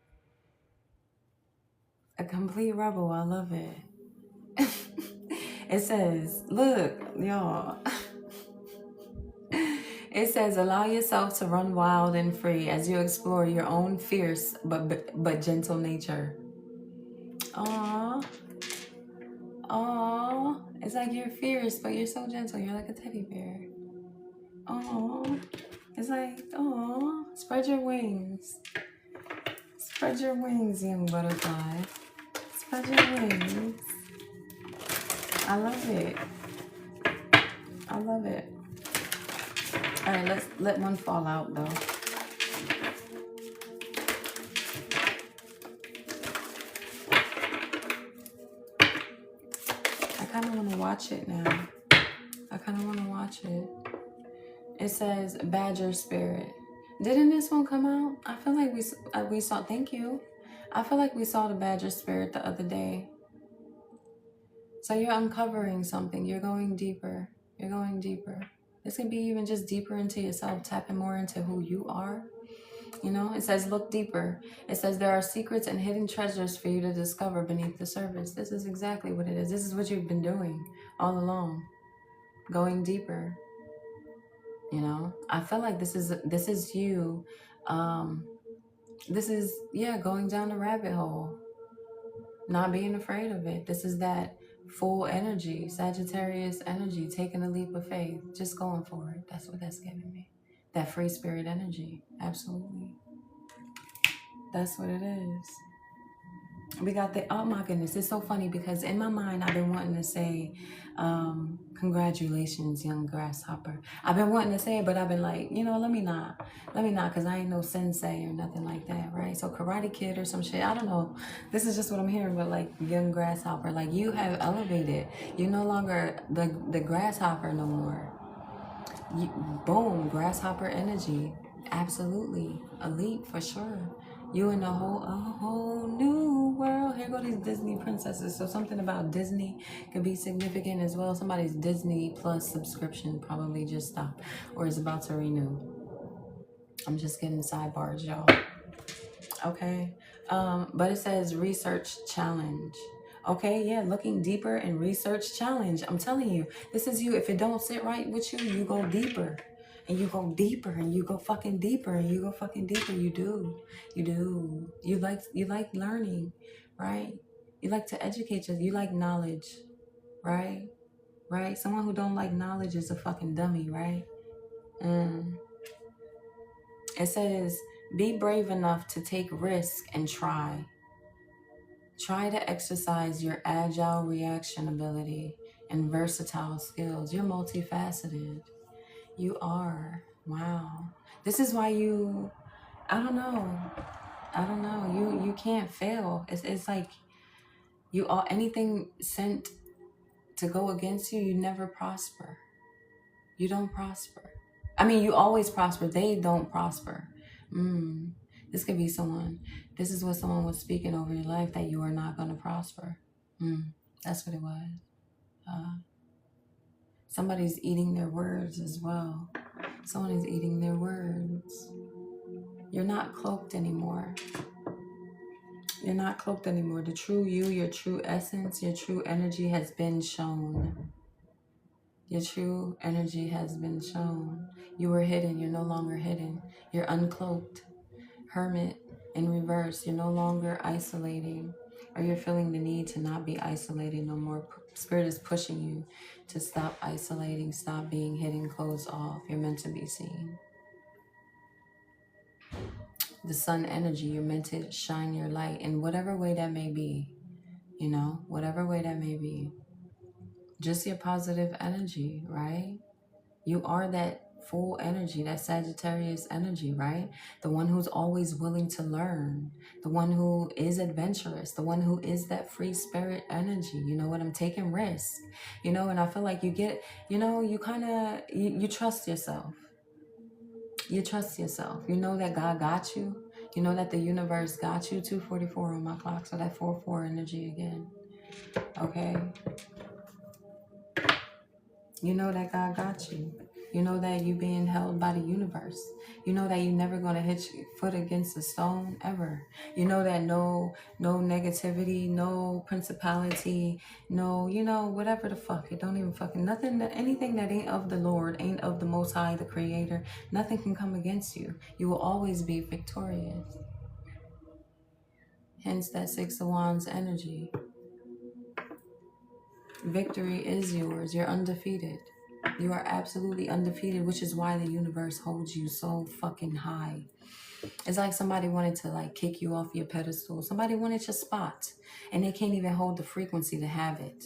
A complete rebel. I love it. It says, look, y'all. It says, allow yourself to run wild and free as you explore your own fierce but gentle nature. Aww. It's like you're fierce, but you're so gentle. You're like a teddy bear. Aww. It's like, aww. Spread your wings. Spread your wings, young butterfly. Spread your wings. I love it. I love it. All right, let's let one fall out, though. I kind of want to watch it now. I kind of want to watch it. It says Badger Spirit. Didn't this one come out? I feel like we saw, thank you. I feel like we saw the Badger Spirit the other day. So you're uncovering something. You're going deeper. You're going deeper. This can be even just deeper into yourself, tapping more into who you are. You know, it says look deeper. It says there are secrets and hidden treasures for you to discover beneath the surface. This is exactly what it is. This is what you've been doing all along. Going deeper. You know, I feel like this is you. This is, yeah, going down the rabbit hole. Not being afraid of it. This is that full energy, Sagittarius energy, taking a leap of faith, just going for it. That's what that's giving me. That free spirit energy. Absolutely. That's what it is. We got the, oh my goodness, it's so funny because in my mind I've been wanting to say congratulations, young grasshopper. I've been wanting to say it, but I've been like, you know, let me not, because I ain't no sensei or nothing like that, right? So Karate Kid or some shit, I don't know. This is just what I'm hearing, but like young grasshopper, like you have elevated. You're no longer the grasshopper no more. Boom, grasshopper energy. Absolutely. A leap for sure. You in a whole new world. Here go these Disney princesses. So something about Disney could be significant as well. Somebody's Disney Plus subscription probably just stopped or is about to renew. I'm just getting sidebars, y'all. Okay. But it says research challenge. Okay, yeah, looking deeper and research challenge. I'm telling you, this is you. If it don't sit right with you, you go deeper. And you go deeper and you go fucking deeper and you go fucking deeper. You do. You like learning, right? You like to educate yourself. You like knowledge, right? Right? Someone who don't like knowledge is a fucking dummy, right? It says, be brave enough to take risk and try. Try to exercise your agile reaction ability and versatile skills. You're multifaceted. You are. Wow. This is why you, I don't know. You can't fail. It's like you all, anything sent to go against you, you never prosper. You don't prosper. I mean, you always prosper. They don't prosper. This could be someone. This is what someone was speaking over your life, that you are not going to prosper. That's what it was. Somebody's eating their words as well. Someone is eating their words. You're not cloaked anymore. You're not cloaked anymore. The true you, your true essence, your true energy has been shown. Your true energy has been shown. You were hidden. You're no longer hidden. You're uncloaked. Hermit in reverse. You're no longer isolating, or you're feeling the need to not be isolated no more. Spirit is pushing you to stop isolating, stop being hidden, closed off. You're meant to be seen. The sun energy, you're meant to shine your light in whatever way that may be, you know, whatever way that may be. Just your positive energy, right? You are that full energy, that Sagittarius energy, right? The one who's always willing to learn, the one who is adventurous, the one who is that free spirit energy. You know what? I'm taking risks, you know, and I feel like you get, you know, you kind of, you trust yourself. You trust yourself. You know that God got you. You know that the universe got you. 244 on my clock. So that 4-4 energy again. Okay. You know that God got you. You know that you're being held by the universe. You know that you're never going to hit your foot against a stone ever. You know that no negativity, no principality, no, you know, whatever the fuck. It don't even fucking, nothing, anything that ain't of the Lord, ain't of the Most High, the Creator, nothing can come against you. You will always be victorious. Hence that Six of Wands energy. Victory is yours. You're undefeated. You are absolutely undefeated, which is why the universe holds you so fucking high. It's like somebody wanted to like kick you off your pedestal. Somebody wanted your spot and they can't even hold the frequency to have it.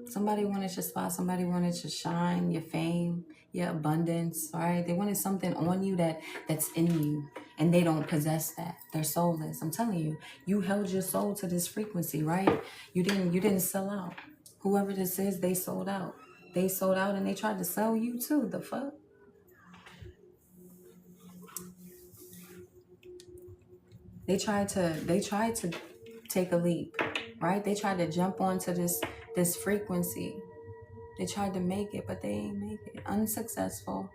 Somebody wanted your spot. Somebody wanted your shine, your fame, your abundance, right? They wanted something on you that's in you, and they don't possess that. They're soulless. I'm telling you, you held your soul to this frequency, right? You didn't sell out. Whoever this is, they sold out. They sold out and they tried to sell you too. The fuck? They tried to take a leap, right? They tried to jump onto this frequency. They tried to make it, but they ain't make it. Unsuccessful.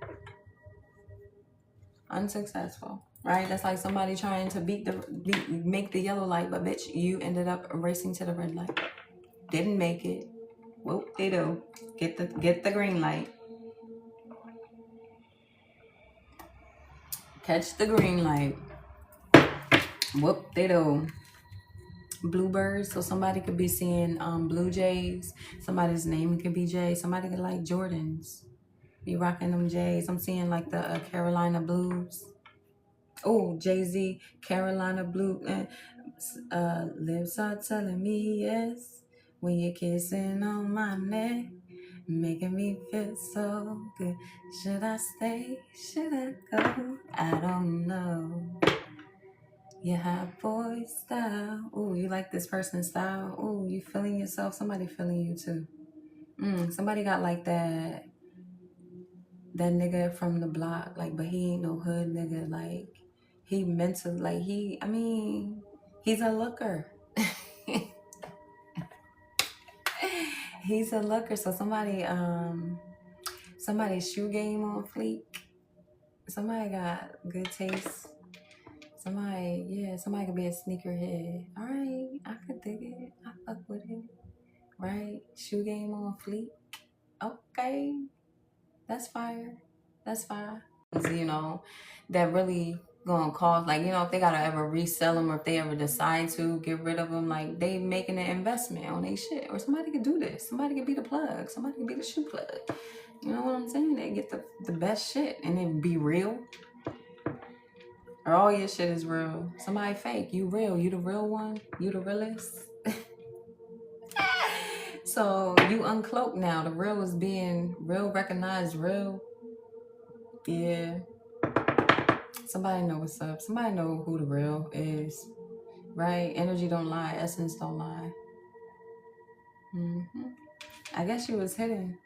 Unsuccessful. Right? That's like somebody trying to make the yellow light, but bitch, you ended up racing to the red light. Didn't make it. Whoop they do. Get the green light. Catch the green light. Whoop they do. Bluebirds, so somebody could be seeing blue jays. Somebody's name could be Jay. Somebody could like Jordans, be rocking them Jays. I'm seeing like the Carolina Blues. Oh, Jay-Z, Carolina Blue. Lips are telling me yes when you're kissing on my neck, making me feel so good. Should I stay? Should I go? I don't know. You have boy style. Ooh, you like this person's style. Ooh, you feeling yourself. Somebody feeling you too. Somebody got like that nigga from the block, like, but he ain't no hood nigga. Like, he mental, like he's a looker. He's a looker. So somebody's shoe game on fleek. Somebody got good taste. Somebody could be a sneakerhead. All right, I could dig it. I fuck with it. Right? Shoe game on fleek. Okay. That's fire. That's fire. You know, that really gonna cause, like, you know, if they gotta ever resell them or if they ever decide to get rid of them, like, they making an investment on their shit. Or somebody could do this. Somebody could be the plug. Somebody could be the shoe plug. You know what I'm saying? They get the best shit and it be real. Or all your shit is real. Somebody fake. You real. You the real one. You the realest. So you uncloaked now. The real is being real, recognized real. Yeah. Somebody know what's up. Somebody know who the real is. Right? Energy don't lie. Essence don't lie. I guess you was hidden.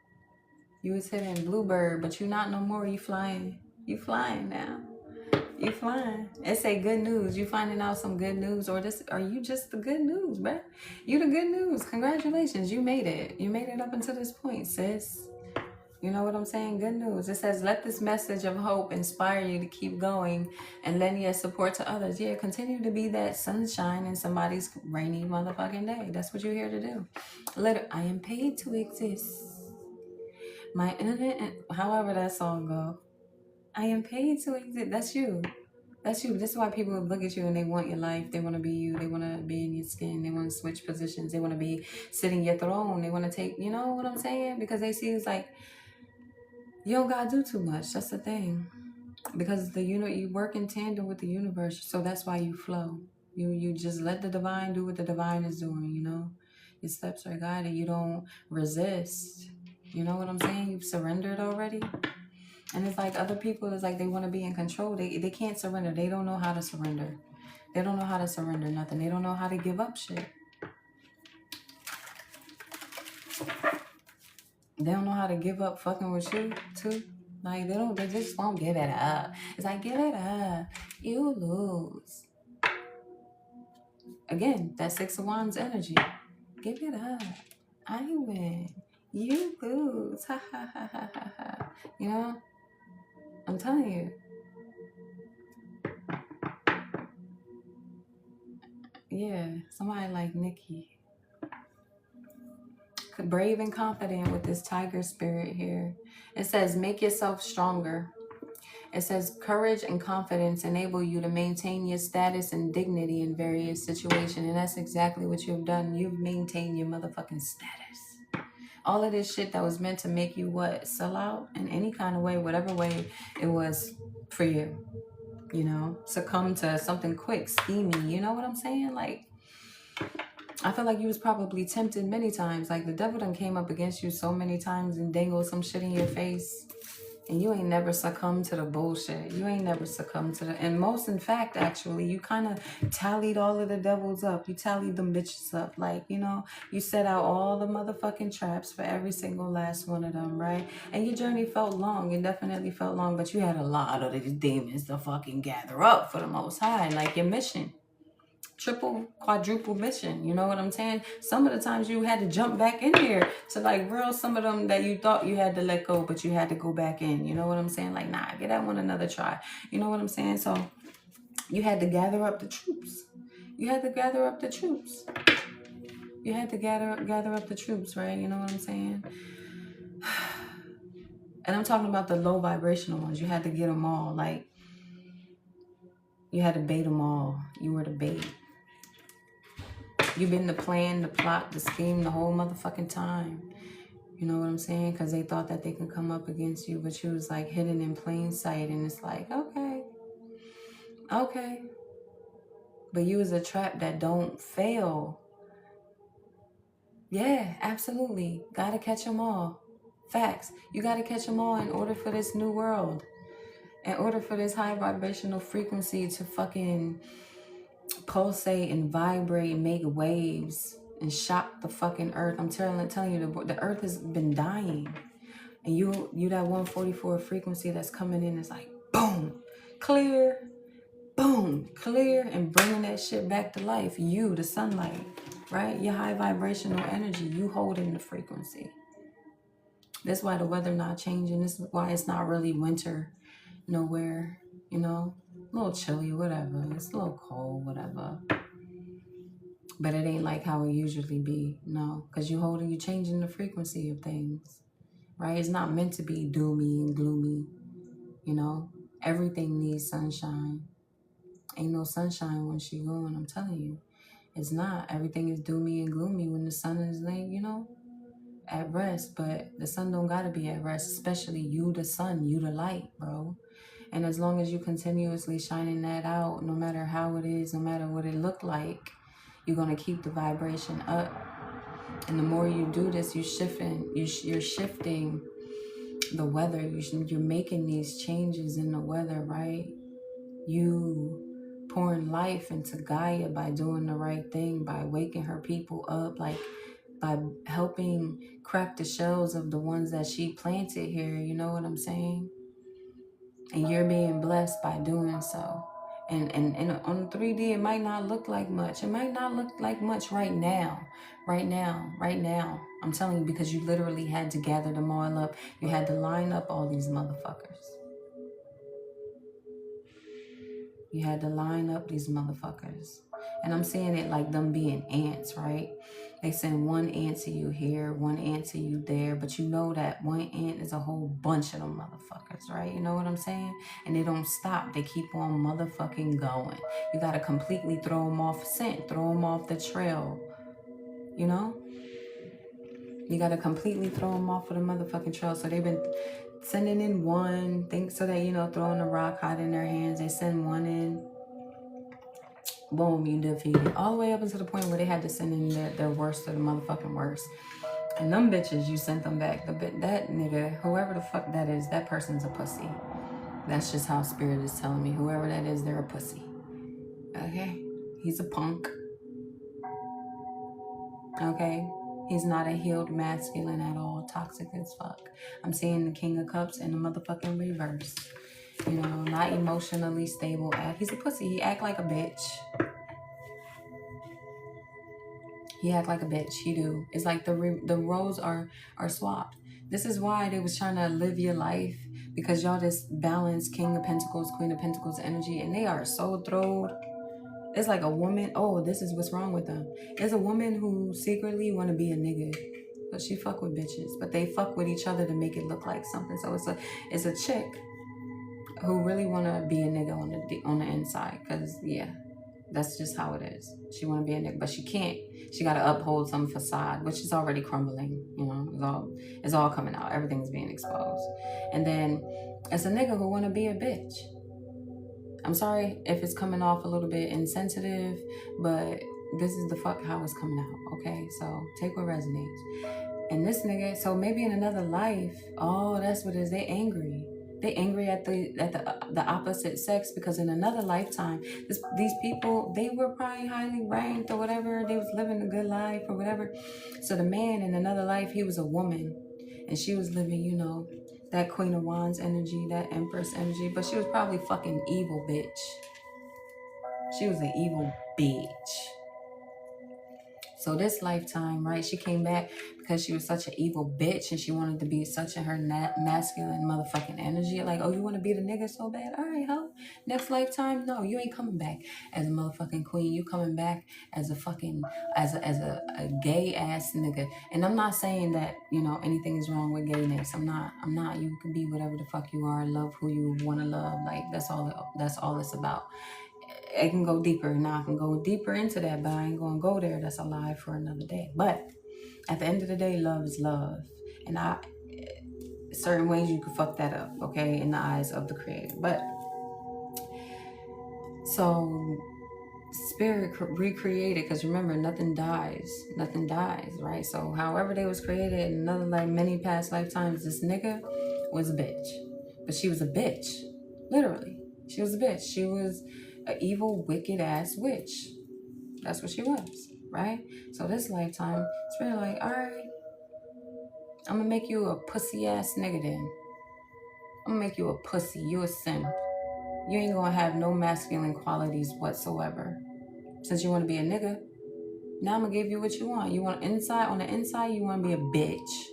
You was hidden. Bluebird, but you not no more. You flying. You flying now. You flying. It say good news. You finding out some good news, or you just the good news, bruh? You the good news. Congratulations. You made it. You made it up until this point, sis. You know what I'm saying? Good news. It says, let this message of hope inspire you to keep going and lend your support to others. Yeah, continue to be that sunshine in somebody's rainy motherfucking day. That's what you're here to do. I am paid to exist. My internet, however that song go. I am paid to exist. That's you. That's you. This is why people look at you and they want your life. They want to be you. They want to be in your skin. They want to switch positions. They want to be sitting your throne. They want to take, you know what I'm saying? Because they see it's like, you don't gotta do too much. That's the thing. Because you work in tandem with the universe. So that's why you flow. You just let the divine do what the divine is doing, you know? Your steps are guided. You don't resist. You know what I'm saying? You've surrendered already. And it's like other people, it's like they want to be in control. They can't surrender. They don't know how to surrender. They don't know how to surrender nothing. They don't know how to give up shit. They don't know how to give up fucking with you too. Like they just won't give it up. It's like, give it up. You lose. Again, that Six of Wands energy. Give it up. I win. You lose. Ha ha ha ha ha ha. You know? I'm telling you. Yeah, somebody like Nikki. Brave and confident with this tiger spirit here. It says, make yourself stronger. It says, courage and confidence enable you to maintain your status and dignity in various situations. And that's exactly what you've done. You've maintained your motherfucking status. All of this shit that was meant to make you what? Sell out in any kind of way, whatever way it was for you. You know, succumb to something quick, scheming. You know what I'm saying? Like, I feel like you was probably tempted many times. Like the devil done came up against you so many times and dangled some shit in your face. And you ain't never succumbed to the bullshit. You ain't never succumbed to the... And most, in fact, actually, you kind of tallied all of the devils up. You tallied them bitches up. Like, you know, you set out all the motherfucking traps for every single last one of them, right? And your journey felt long. It definitely felt long. But you had a lot of these demons to fucking gather up for the Most High. Like your mission. Triple, quadruple mission, you know what I'm saying? Some of the times you had to jump back in here to like real some of them that you thought you had to let go, but you had to go back in, you know what I'm saying? Like, nah, get that one another try, you know what I'm saying? So you had to gather up the troops. You had to gather up the troops. You had to gather up the troops, right? You know what I'm saying? And I'm talking about the low vibrational ones. You had to get them all. Like, you had to bait them all. You were the bait. You've been the plan, the plot, the scheme the whole motherfucking time. You know what I'm saying? Because they thought that they could come up against you, but you was like hidden in plain sight. And it's like, okay. But you was a trap that don't fail. Yeah, absolutely. Gotta catch them all. Facts. You gotta catch them all in order for this new world. In order for this high vibrational frequency to fucking pulsate and vibrate and make waves and shock the fucking earth. I'm telling you, the earth has been dying. And you that 144 frequency that's coming in is like, boom, clear, boom, clear, and bringing that shit back to life. You, the sunlight, right? Your high vibrational energy, you holding the frequency. That's why the weather not changing. This is why it's not really winter nowhere, you know? A little chilly, whatever. It's a little cold, whatever. But it ain't like how it usually be, no. Because you changing the frequency of things, right? It's not meant to be doomy and gloomy, you know? Everything needs sunshine. Ain't no sunshine when she going, I'm telling you. It's not. Everything is doomy and gloomy when the sun is like, you know, at rest. But the sun don't gotta be at rest, especially you the sun, you the light, bro. And as long as you continuously shining that out, no matter how it is, no matter what it look like, you're gonna keep the vibration up. And the more you do this, you're shifting the weather. You're making these changes in the weather, right? You pouring life into Gaia by doing the right thing, by waking her people up, like by helping crack the shells of the ones that she planted here. You know what I'm saying? And you're being blessed by doing so. And on 3D, it might not look like much. It might not look like much right now. Right now. I'm telling you, because you literally had to gather them all up. You had to line up all these motherfuckers. You had to line up these motherfuckers. And I'm seeing it like them being ants, right? They send one ant to you here, one ant to you there, but you know that one ant is a whole bunch of them motherfuckers, right? You know what I'm saying? And they don't stop. They keep on motherfucking going. You got to completely throw them off scent, throw them off the trail, you know? You got to completely throw them off of the motherfucking trail. So they've been sending in one, think so that, you know, throwing a rock hot in their hands. They send one in. Boom, you defeated. All the way up until the point where they had to send in their worst of the motherfucking worst. And them bitches, you sent them back. That nigga, whoever the fuck that is, that person's a pussy. That's just how spirit is telling me. Whoever that is, they're a pussy. Okay? He's a punk. Okay? He's not a healed masculine at all. Toxic as fuck. I'm seeing the King of Cups in the motherfucking reverse. You know, not emotionally stable. He's a pussy. He act like a bitch. He act like a bitch. He do. It's like the roles are swapped. This is why they was trying to live your life, because y'all just balance King of Pentacles, Queen of Pentacles energy, and they are so thrilled. It's like a woman. Oh, this is what's wrong with them. There's a woman who secretly want to be a nigga, but she fuck with bitches, but they fuck with each other to make it look like something. So it's a chick who really want to be a nigga on the inside, because yeah, that's just how it is. She want to be a nigga, but she can't. She got to uphold some facade, which is already crumbling. You know, it's all coming out. Everything's being exposed. And then it's a nigga who want to be a bitch. I'm sorry if it's coming off a little bit insensitive, but this is the fuck how it's coming out. Okay, so take what resonates. And this nigga, so maybe in another life, oh, that's what it is. They angry. They angry at the opposite sex because in another lifetime, these people, they were probably highly ranked or whatever. They was living a good life or whatever. So the man in another life, he was a woman, and she was living, you know, that Queen of Wands energy, that Empress energy. But she was probably fucking evil, bitch. She was an evil bitch. So this lifetime, right, she came back because she was such an evil bitch and she wanted to be such in her masculine motherfucking energy. Like, oh, you want to be the nigga so bad? All right, ho. Next lifetime, no, you ain't coming back as a motherfucking queen. You coming back as a fucking, as a gay ass nigga. And I'm not saying that, you know, anything is wrong with gayness. I'm not. You can be whatever the fuck you are. Love who you want to love. Like, that's all it's about. It can go deeper. Now I can go deeper into that, but I ain't gonna go there. That's a lie for another day. But at the end of the day, love is love. And certain ways you can fuck that up, okay, in the eyes of the creator. But so spirit recreated, because remember, nothing dies, right? So however they was created in another, like, many past lifetimes, this nigga was a bitch. But she was a bitch, literally. She was a bitch. She was an evil, wicked ass witch. That's what she was, right? So this lifetime, spirit like, all right, I'm gonna make you a pussy ass nigga then. I'm gonna make you a pussy. You a simp. You ain't gonna have no masculine qualities whatsoever. Since you wanna be a nigga, now I'm gonna give you what you want. You want on the inside, you wanna be a bitch.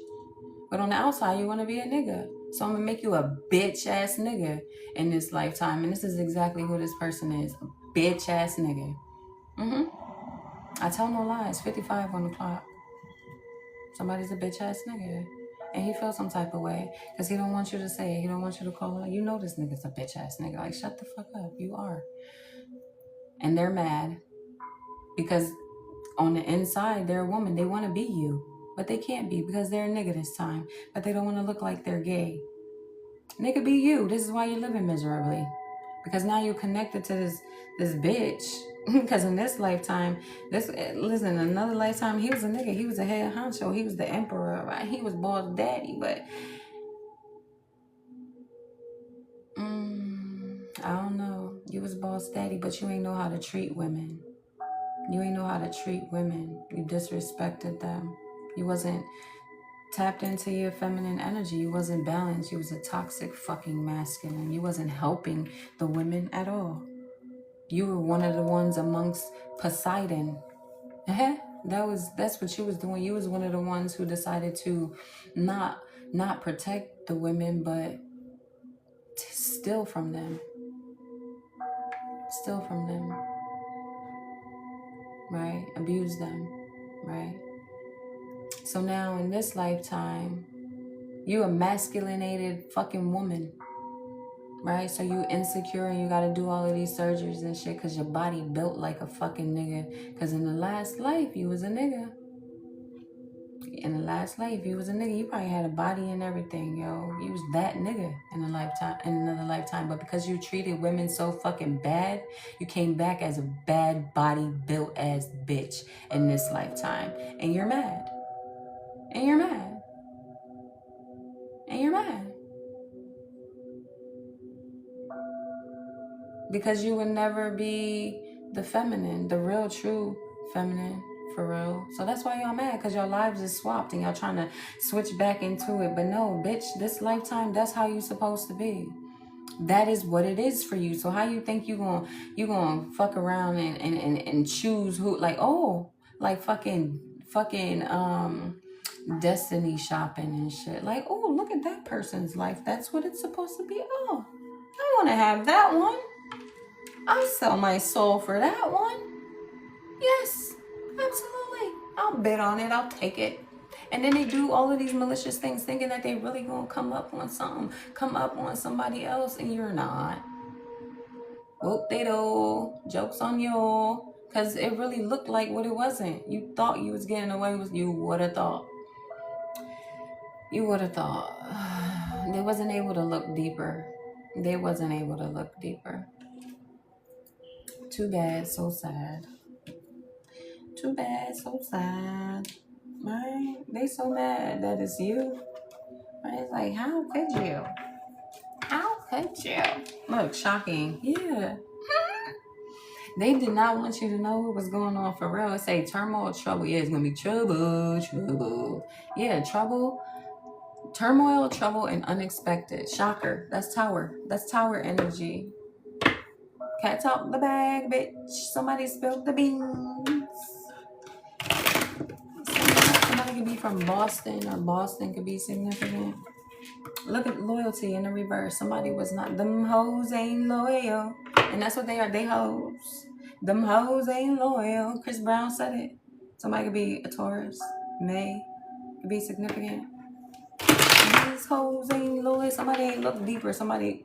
But on the outside, you wanna be a nigga. So I'm gonna make you a bitch ass nigga in this lifetime. And this is exactly who this person is. A bitch ass nigga. I tell no lies. 55 on the clock. Somebody's a bitch ass nigga. And he feels some type of way. Because he don't want you to say it. He don't want you to call it. You know this nigga's a bitch ass nigga. Like, shut the fuck up. You are. And they're mad. Because on the inside, they're a woman. They want to be you. But they can't be because they're a nigga this time. But they don't want to look like they're gay. Nigga, be you. This is why you're living miserably. Because now you're connected to this bitch. Because in this lifetime, listen, another lifetime, he was a nigga. He was a head honcho. He was the emperor, right? He was boss daddy. But I don't know. You was boss daddy, but you ain't know how to treat women. You ain't know how to treat women. You disrespected them. You wasn't tapped into your feminine energy. You wasn't balanced. You was a toxic fucking masculine. You wasn't helping the women at all. You were one of the ones amongst Poseidon. That's what you was doing. You was one of the ones who decided to not protect the women, but to steal from them. Steal from them. Right? Abuse them. Right? So now in this lifetime, you a masculinated fucking woman. Right? So you insecure and you gotta do all of these surgeries and shit because your body built like a fucking nigga. Because in the last life, you was a nigga. In the last life, you was a nigga. You probably had a body and everything, yo. You was that nigga in another lifetime. But because you treated women so fucking bad, you came back as a bad body built ass bitch in this lifetime. And you're mad. And you're mad. And you're mad. Because you would never be the feminine, the real, true feminine, for real. So that's why y'all mad, because your lives is swapped and y'all trying to switch back into it. But no, bitch, this lifetime, that's how you supposed to be. That is what it is for you. So how you think you gonna fuck around and choose who, like, oh, like fucking destiny shopping and shit. Like, oh, look at that person's life. That's what it's supposed to be. Oh, I want to have that one. I'll sell my soul for that one. Yes, absolutely. I'll bid on it. I'll take it. And then they do all of these malicious things thinking that they really gonna come up on somebody else, and you're not. Whoop they do. Joke's on you. Because it really looked like what it wasn't. You thought you was getting away with, you would have thought. You would have thought. They wasn't able to look deeper. They wasn't able to look deeper. Too bad, so sad. Too bad, so sad. Right? They so mad that it's you. Right? It's like, how could you? How Cut you. Look, shocking. Yeah. They did not want you to know what was going on for real. It say turmoil, trouble. Yeah, it's gonna be trouble, trouble. Yeah, trouble, turmoil, trouble, and unexpected. Shocker. That's tower. That's tower energy. Cats out the bag, bitch. Somebody spilled the beans. Somebody could be from Boston, or Boston could be significant. Look at loyalty in the reverse. Somebody was not. Them hoes ain't loyal. And that's what they are. They hoes. Them hoes ain't loyal. Chris Brown said it. Somebody could be a Taurus. May could be significant. These hoes ain't loyal. Somebody ain't look deeper. Somebody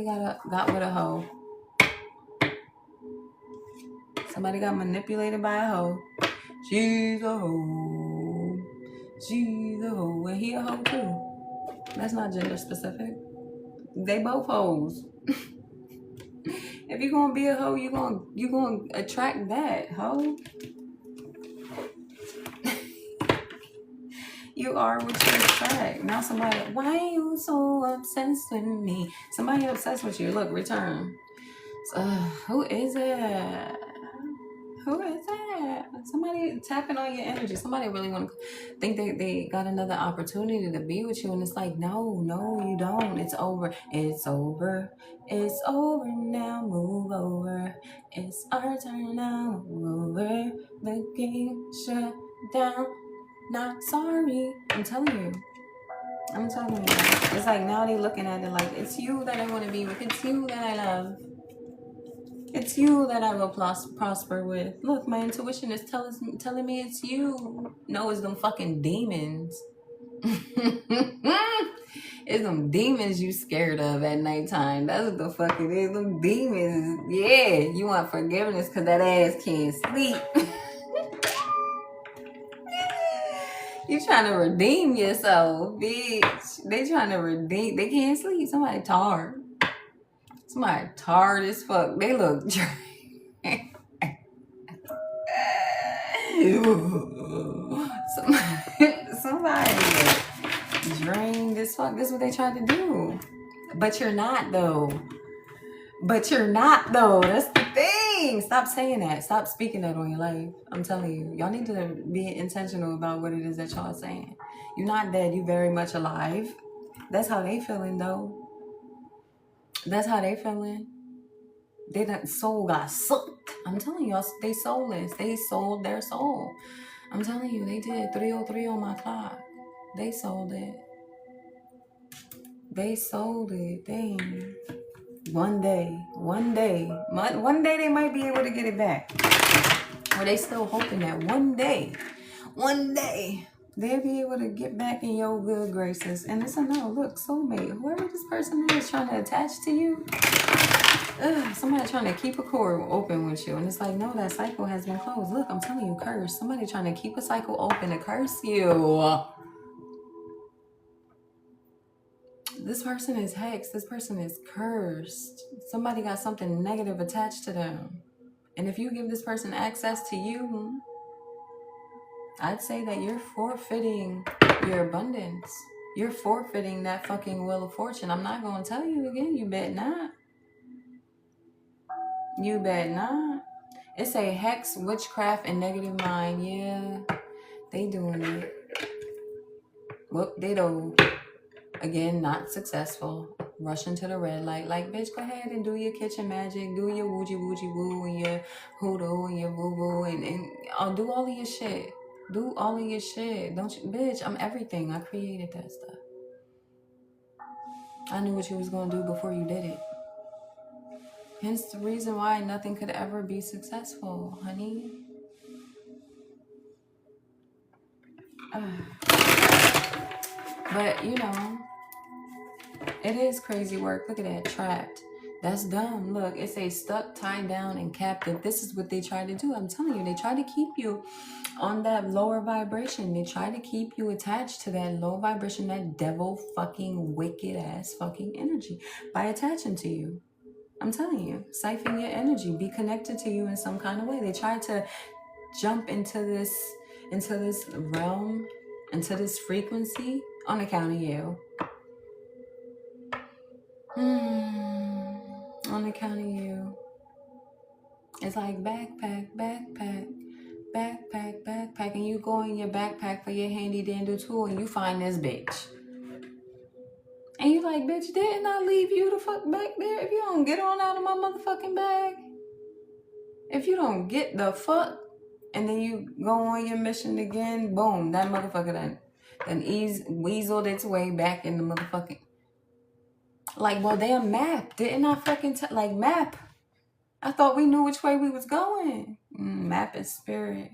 got with a hoe. Somebody got manipulated by a hoe. She's a hoe. She's a hoe. And he a hoe too. That's not gender specific. They both hoes. If you're gonna be a hoe, you gonna attract that hoe. You are what you attract. Now somebody, why are you so obsessed with me? Somebody obsessed with you. Look, return. Who is it? Who is that? Somebody tapping on your energy. Somebody really want to think they got another opportunity to be with you. And it's like, no, you don't. It's over. It's over. It's over now. Move over. It's our turn now. Move over. The game shut down. Not sorry. I'm telling you. It's like now they looking at it like, it's you that I want to be with. It's you that I love. It's you that I will prosper with. Look, my intuition is telling me it's you. No, it's them fucking demons. It's them demons you scared of at nighttime. That's what the fuck it is. Them demons. Yeah, you want forgiveness because that ass can't sleep. You trying to redeem yourself, bitch. They trying to redeem. They can't sleep. Somebody tired. Somebody tired as fuck. They look drained. Somebody drained as fuck. This is what they tried to do. But you're not though. That's the thing. Stop saying that. Stop speaking that on your life. I'm telling you. Y'all need to be intentional about what it is that y'all are saying. You're not dead. You very much alive. That's how they feeling though. That's how they feeling. That soul got sucked. I'm telling y'all, they soulless. They sold their soul. I'm telling you, they did. 3:03 on my clock. They sold it. Dang. One day they might be able to get it back. Or they still hoping that one day they'll be able to get back in your good graces. And it's a no, look, soulmate, whoever this person is trying to attach to you, somebody trying to keep a cord open with you. And it's like, no, that cycle has been closed. Look, I'm telling you, curse. Somebody trying to keep a cycle open to curse you. This person is hexed. This person is cursed. Somebody got something negative attached to them. And if you give this person access to you, I'd say that you're forfeiting your abundance. You're forfeiting that fucking wheel of fortune. I'm not going to tell you again. You bet not. You bet not. It's a hex, witchcraft, and negative mind. Yeah, they doing it. Whoop, they do. Again, not successful. Rushing to the red light. Like, bitch, go ahead and do your kitchen magic. Do your wooji woo and your hoodoo and your woo woo. And do all of your shit. Do all of your shit. Don't you, bitch, I'm everything. I created that stuff. I knew what you was going to do before you did it. Hence the reason why nothing could ever be successful, honey. But, you know, it is crazy work. Look at that, trapped. That's dumb. Look, it says stuck, tied down, and captive. This is what they try to do. I'm telling you, they try to keep you on that lower vibration. They try to keep you attached to that low vibration, that devil fucking wicked ass fucking energy by attaching to you. I'm telling you, siphon your energy, be connected to you in some kind of way. They try to jump into this realm, into this frequency on account of you. On the count of you. It's like backpack, backpack, backpack, backpack. And you go in your backpack for your handy dandy tool and you find this bitch. And you like, bitch, didn't I leave you the fuck back there? If you don't get on out of my motherfucking bag. If you don't get the fuck, and then you go on your mission again, boom, that motherfucker done weaseled its way back in the motherfucking. Like, well, damn, map. Didn't I fucking like map? I thought we knew which way we was going. Map is spirit.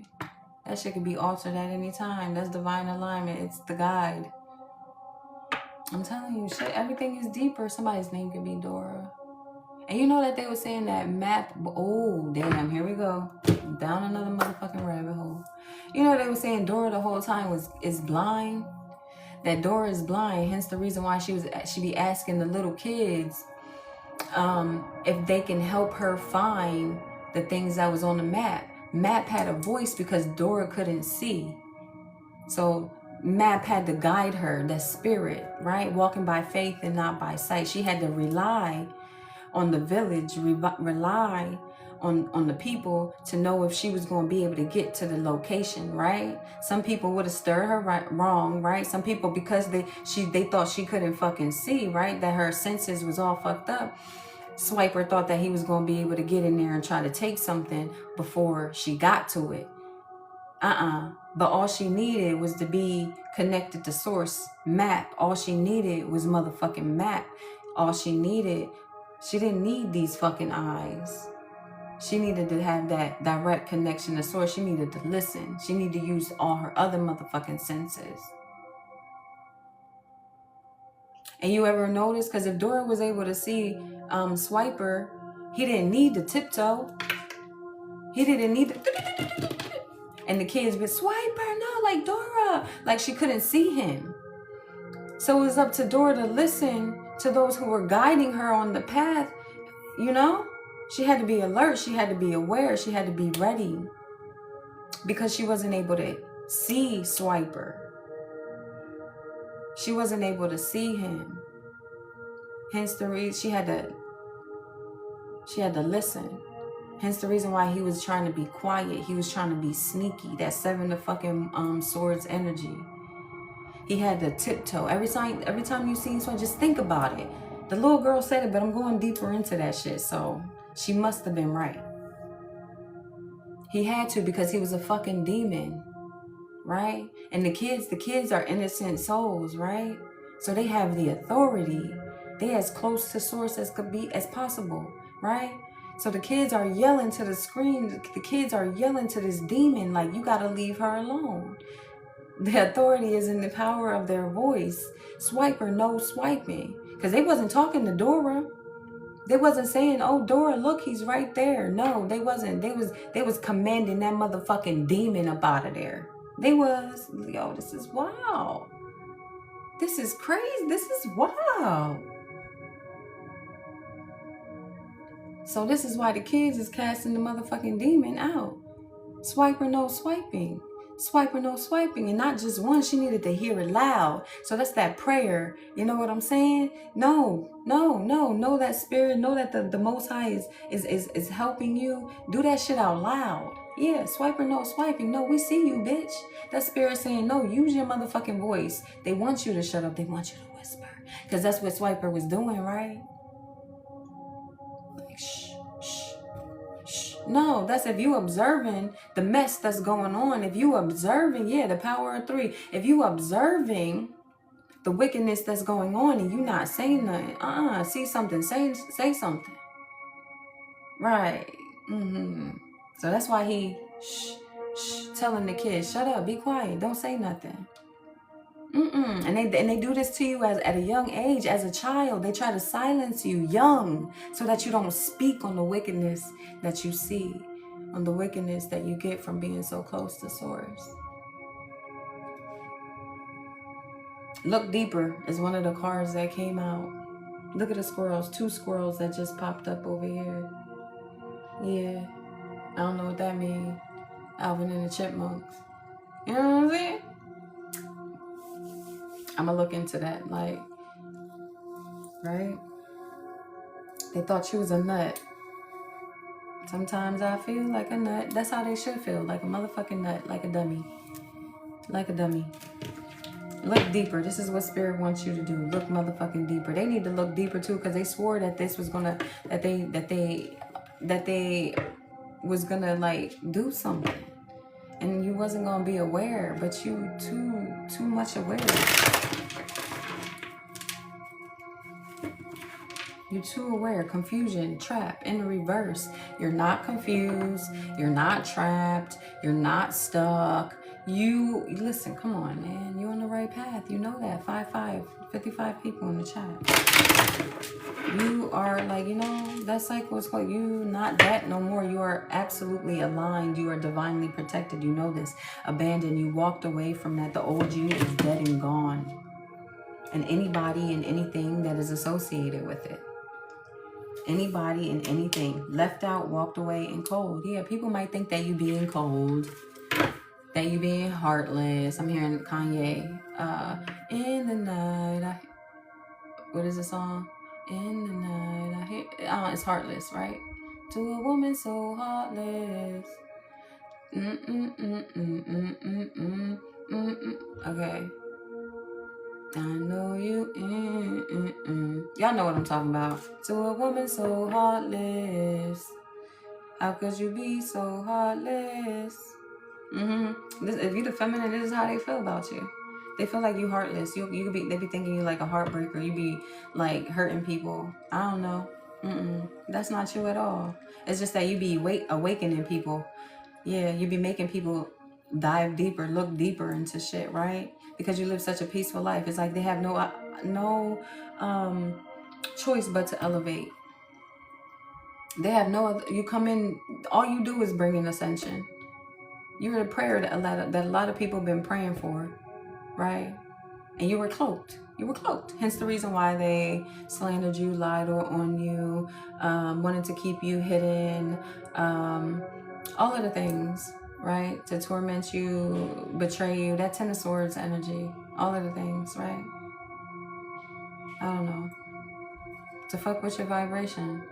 That shit could be altered at any time. That's divine alignment. It's the guide. I'm telling you, shit, everything is deeper. Somebody's name could be Dora. And you know that they were saying that map. Oh, damn, here we go. Down another motherfucking rabbit hole. You know they were saying Dora the whole time is blind. That Dora is blind. Hence the reason why she be asking the little kids if they can help her find the things that was on the map. Map had a voice because Dora couldn't see. So Map had to guide her, that spirit, right? Walking by faith and not by sight. She had to rely on the village, rely on the people to know if she was going to be able to get to the location, right? Some people would have stirred her wrong, right? Some people, because they thought she couldn't fucking see, right? That her senses was all fucked up. Swiper thought that he was going to be able to get in there and try to take something before she got to it. But all she needed was to be connected to source. Map. All she needed was motherfucking map. All she needed, she didn't need these fucking eyes. She needed to have that direct connection to source. She needed to listen. She needed to use all her other motherfucking senses. And you ever notice? Because if Dora was able to see Swiper, he didn't need to tiptoe. He didn't need to... And the kids would, Swiper, no, like Dora. Like she couldn't see him. So it was up to Dora to listen to those who were guiding her on the path, you know? She had to be alert. She had to be aware. She had to be ready. Because she wasn't able to see Swiper. She wasn't able to see him. Hence the reason she had to listen. Hence the reason why he was trying to be quiet. He was trying to be sneaky. That 7 of fucking swords energy. He had to tiptoe. Every time you see someone, just think about it. The little girl said it, but I'm going deeper into that shit. So she must have been right. He had to, because he was a fucking demon. Right? And the kids are innocent souls, right? So they have the authority. They're as close to source as could be as possible, right? So the kids are yelling to the screen. The kids are yelling to this demon like, you gotta leave her alone. The authority is in the power of their voice. Swiper, no swiping. Because they wasn't talking to Dora. They wasn't saying, oh, Dora, look, he's right there. No, they wasn't. They was commanding that motherfucking demon up out of there. They was, yo, this is wild. This is crazy. This is wild. So this is why the kids is casting the motherfucking demon out. Swiper, no swiping. Swiper, no swiping. And not just one, she needed to hear it loud. So that's that prayer. You know what I'm saying? No. Know that spirit. Know that the Most High is helping you. Do that shit out loud. Yeah, swiper, no swiping. No, we see you, bitch. That spirit saying, no, use your motherfucking voice. They want you to shut up. They want you to whisper. Because that's what Swiper was doing, right? Like, shh. No, that's if you observing the mess that's going on. If you observing, yeah, the power of 3. If you observing the wickedness that's going on and you not saying nothing, see something, say something. Right. So that's why he telling the kids, shut up, be quiet, don't say nothing. And they do this to you at a young age, as a child. They try to silence you young so that you don't speak on the wickedness that you see, on the wickedness that you get from being so close to source. Look Deeper is one of the cards that came out. Look at the squirrels, 2 squirrels that just popped up over here. Yeah, I don't know what that means. Alvin and the Chipmunks. You know what I'm saying? I'm gonna look into that, like, right? They thought you was a nut. Sometimes I feel like a nut. That's how they should feel, like a motherfucking nut, like a dummy. Like a dummy. Look deeper. This is what Spirit wants you to do. Look motherfucking deeper. They need to look deeper too, because they swore that this was gonna, that they was gonna like do something, and you wasn't gonna be aware, but you too much aware. You're too aware. Confusion, trap, in the reverse. You're not confused. You're not trapped. You're not stuck. You, listen, come on, man. You're on the right path. You know that. 55 people in the chat. You are like, you know, that cycle is called, you not that no more. You are absolutely aligned. You are divinely protected. You know this. Abandoned. You walked away from that. The old you is dead and gone. And anybody and anything that is associated with it. Anybody and anything left out, walked away, and cold. Yeah, people might think that you being cold, that you being heartless. I'm hearing Kanye. In the night, what is the song? In the night, I hear. It's heartless, right? To a woman so heartless. Okay. I know you. Y'all know what I'm talking about. To a woman so heartless. How could you be so heartless? If you the feminine, this is how they feel about you. They feel like you heartless. You could be. They be thinking you like a heartbreaker. You be like hurting people. I don't know. That's not you at all. It's just that you be awakening people. Yeah, you be making people dive deeper, look deeper into shit, right? Because you live such a peaceful life. It's like they have no choice but to elevate. They have no other. You come in, all you do is bring in ascension. You're the prayer that a lot of people have been praying for, right? And you were cloaked. You were cloaked. Hence the reason why they slandered you, lied on you, wanted to keep you hidden, all of the things, right? To torment you, betray you. That Ten of Swords energy. All of the things, right? I don't know. To fuck with your vibration.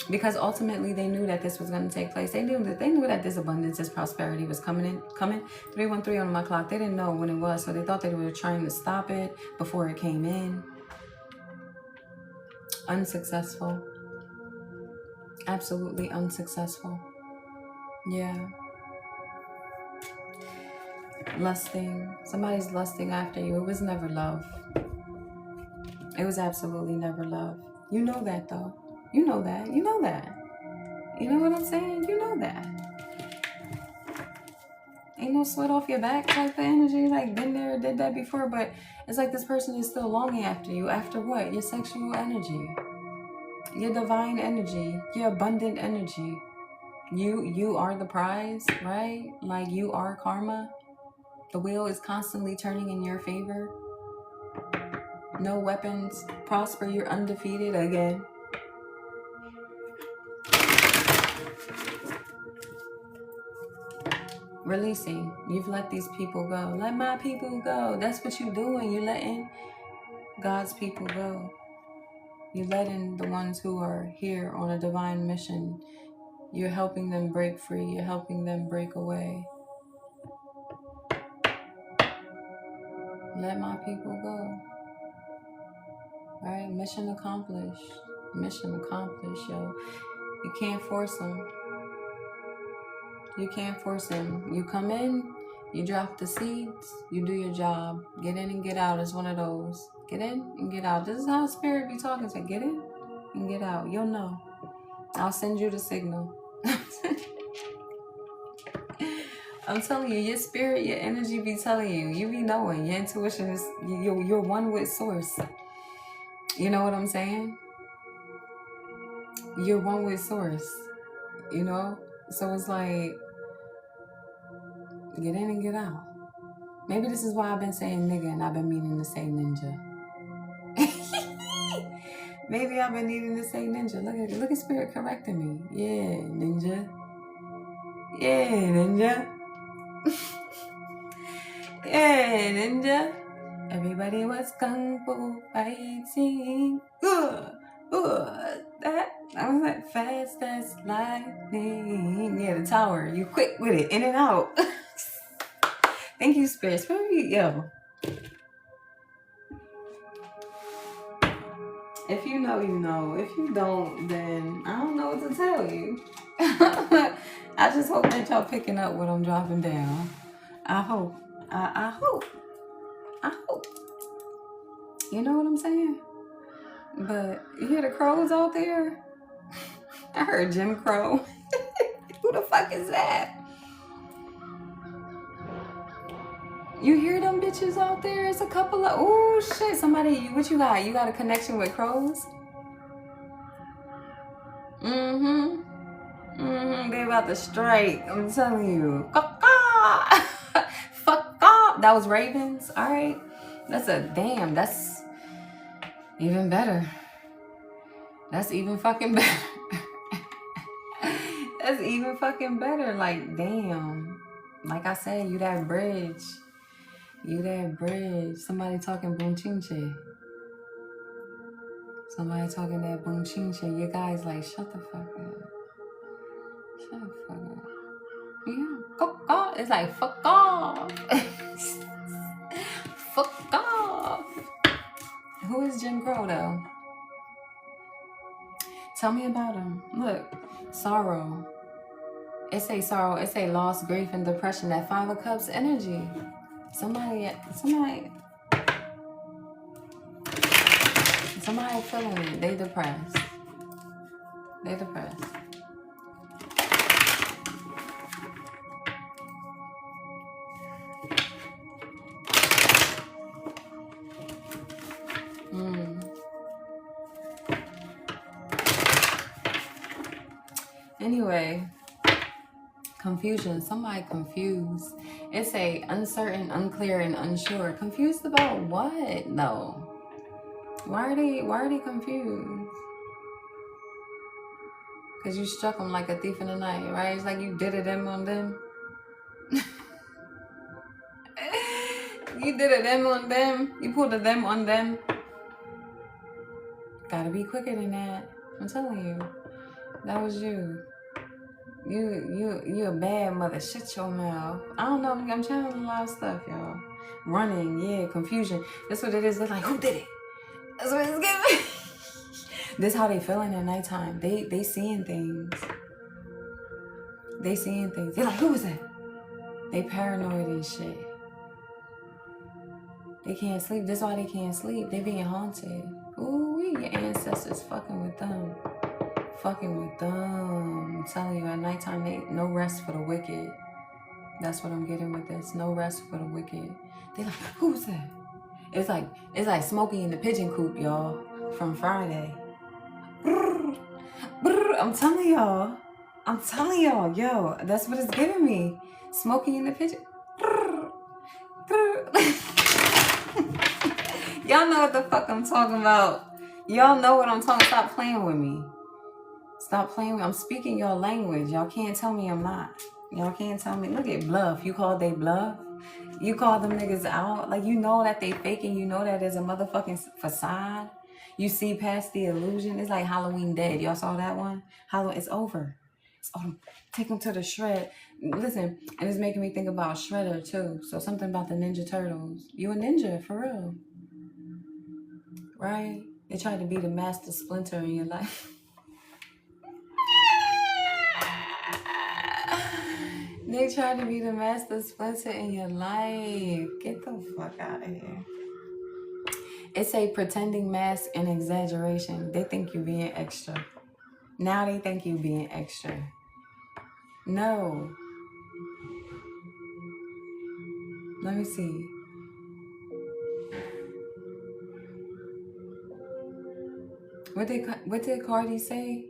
Because ultimately they knew that this was going to take place. They knew that this abundance, this prosperity was coming. 313 on my clock. They didn't know when it was, so they thought they were trying to stop it before it came in. Unsuccessful. Absolutely unsuccessful. Yeah. Lusting. Somebody's lusting after you. It was never love. It was absolutely never love. You know that though. You know that. You know that. You know what I'm saying? You know that. Ain't no sweat off your back type of energy. Like, been there, did that before. But it's like this person is still longing after you. After what? Your sexual energy. Your divine energy. Your abundant energy. You are the prize, right? Like, you are karma. The wheel is constantly turning in your favor. No weapons prosper. You're undefeated again. Releasing. You've let these people go. Let my people go. That's what you're doing. You're letting God's people go. You're letting the ones who are here on a divine mission. You're helping them break free. You're helping them break away. Let my people go. Right? Mission accomplished. Mission accomplished, yo. You can't force them. You can't force them. You come in, you drop the seeds, you do your job. Get in and get out is one of those. Get in and get out. This is how Spirit be talking to. Get in and get out. You'll know. I'll send you the signal. I'm telling you, your spirit, your energy be telling you. You be knowing. Your intuition is, you're one with source. You know what I'm saying? You're one with source. You know? So it's like, get in and get out. Maybe this is why I've been saying nigga and I've been meaning to say ninja. Maybe I've been needing to say ninja. Look at Spirit correcting me. Yeah, ninja. Yeah, ninja. Yeah, ninja. Everybody was kung fu fighting. I was like, fast as lightning. Yeah, the tower. You quick with it, in and out. Thank you, Spirit. Spirit, yo. If you know, you know. If you don't, then I don't know what to tell you. I just hope that y'all picking up what I'm dropping down. I hope. I hope. I hope. You know what I'm saying? But you hear the crows out there? I heard Jim Crow. Who the fuck is that? You hear them bitches out there? It's a couple of... Oh, shit. Somebody... What you got? You got a connection with crows? Mm-hmm. Mm-hmm. They about to strike. I'm telling you. Fuck off. That was ravens? All right. That's a... Damn. That's even better. That's even fucking better. That's even fucking better. Like, damn. Like I said, you that bridge. You that bridge. Somebody talking boom chinche. Somebody talking that boom chinche. Your guy's like, shut the fuck up. Shut the fuck up. Yeah. Fuck off. It's like, fuck off. Fuck off. Who is Jim Crow though? Tell me about him. Look, sorrow. It say sorrow. It say loss, grief, and depression. That 5 of Cups energy. Somebody feeling it. They depressed. They depressed. Anyway, confusion. Somebody confused. It's a uncertain, unclear, and unsure. Confused about what? No. Why are they confused? Because you struck them like a thief in the night, right? It's like you did it them on them. You did it them on them. You pulled a them on them. Gotta be quicker than that. I'm telling you. That was you. You a bad mother. Shut your mouth. I don't know. I'm channeling a lot of stuff, y'all. Running, yeah, confusion. That's what it is. They're like, who did it? That's what it's giving. This how they feeling at nighttime. They seeing things. They seeing things. They're like, who was that? They paranoid and shit. They can't sleep. That's why they can't sleep. They being haunted. Ooh, your ancestors fucking with them. Fucking with them. I'm telling you, at nighttime, no rest for the wicked. That's what I'm getting with this. No rest for the wicked. They're like, who's that? It's like Smokey in the pigeon coop, y'all, from Friday. I'm telling y'all, yo, that's what it's giving me. Smokey in the pigeon. Y'all know what the fuck I'm talking about. Y'all know what I'm talking. Stop playing with me. Stop playing with me. I'm speaking your language. Y'all can't tell me I'm not. Y'all can't tell me. Look at bluff. You called they bluff? You call them niggas out? Like, you know that they faking. You know that there's a motherfucking facade. You see past the illusion. It's like Halloween Dead. Y'all saw that one? Halloween. It's over. It's over. Take them to the shred. Listen, and it's making me think about Shredder too. So something about the Ninja Turtles. You a ninja, for real. Right? They tried to be the master Splinter in your life. They tried to be the master Splinter in your life. Get the fuck out of here. It's a pretending mask and exaggeration. They think you being extra. Now they think you being extra. No. Let me see. What did Cardi say?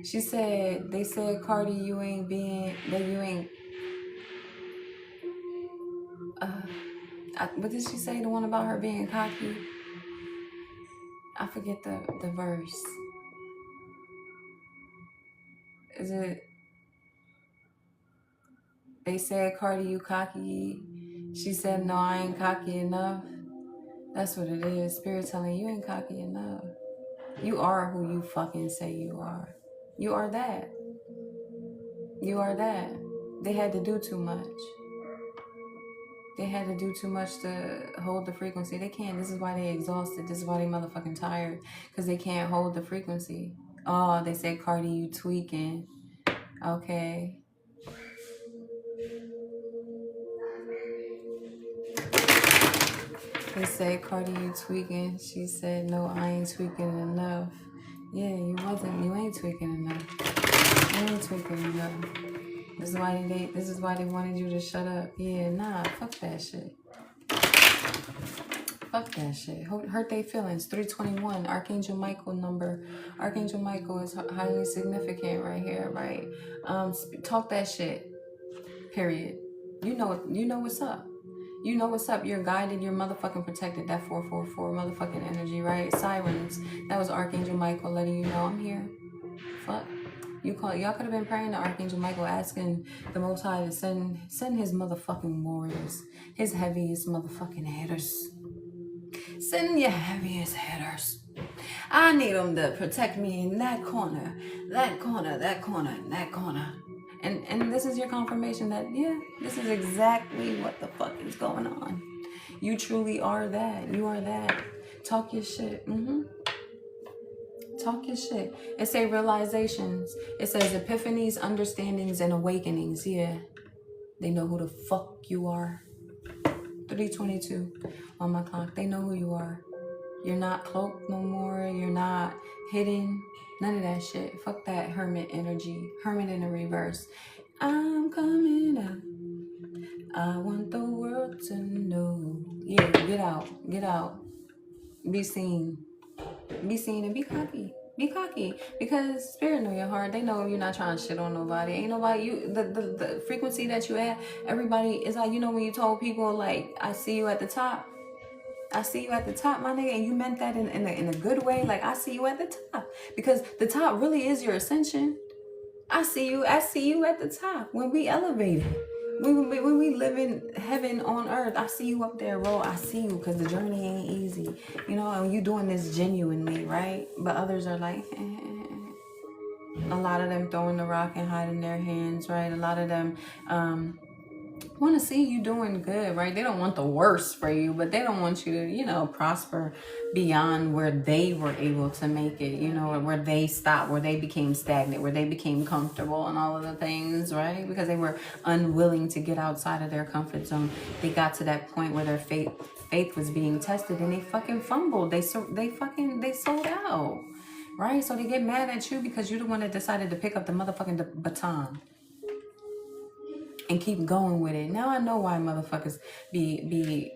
She said, they said, Cardi, you ain't being, that you ain't, what did she say? The one about her being cocky? I forget the verse. Is it, they said, Cardi, you cocky? She said, no, I ain't cocky enough. That's what it is. Spirit telling you ain't cocky enough. You are who you fucking say you are. You are that. You are that. They had to do too much. They had to do too much to hold the frequency. They can't. This is why they exhausted. This is why they motherfucking tired. Because they can't hold the frequency. Oh, they say, Cardi, you tweaking. Okay. They say, Cardi, you tweaking. She said, no, I ain't tweaking enough. Yeah, you wasn't. You ain't tweaking enough. You ain't tweaking enough. This is why they wanted you to shut up. Yeah, nah, fuck that shit. Fuck that shit. Hurt their feelings. 321, Archangel Michael number. Archangel Michael is highly significant right here, right? Talk that shit. Period. You know what's up. You know what's up. You're guided. You're motherfucking protected. That 444 motherfucking energy, right? Sirens. That was Archangel Michael letting you know I'm here. Fuck. Y'all could have been praying to Archangel Michael, asking the Most High to send his motherfucking warriors, his heaviest motherfucking hitters. Send your heaviest hitters. I need them to protect me in that corner, that corner, that corner, that corner. And this is your confirmation that, yeah, this is exactly what the fuck is going on. You truly are that. You are that. Talk your shit. Talk your shit. It say realizations. It says epiphanies, understandings, and awakenings. Yeah. They know who the fuck you are. 3:22 on my clock. They know who you are. You're not cloaked no more. You're not hidden. None of that shit. Fuck that hermit energy. Hermit in the reverse. I'm coming out. I want the world to know. Yeah, get out. Get out. Be seen. Be seen and be cocky. Be cocky. Because spirit know your heart. They know you're not trying to shit on nobody. Ain't nobody, the frequency that you at, everybody is like, when you told people like, I see you at the top. I see you at the top, my nigga, and you meant that in a good way. Like, I see you at the top. Because the top really is your ascension. I see you at the top. When we elevate it. When we live in heaven on earth, I see you up there, bro. I see you because the journey ain't easy. And you doing this genuinely, right? But others are like, a lot of them throwing the rock and hiding their hands, right? A lot of them want to see you doing good, right? They don't want the worst for you, but they don't want you to, prosper beyond where they were able to make it, where they stopped, where they became stagnant, where they became comfortable and all of the things, right? Because they were unwilling to get outside of their comfort zone. They got to that point where their faith was being tested and they fucking fumbled. They sold out, right? So they get mad at you because you're the one that decided to pick up the motherfucking baton and keep going with it. Now I know why motherfuckers be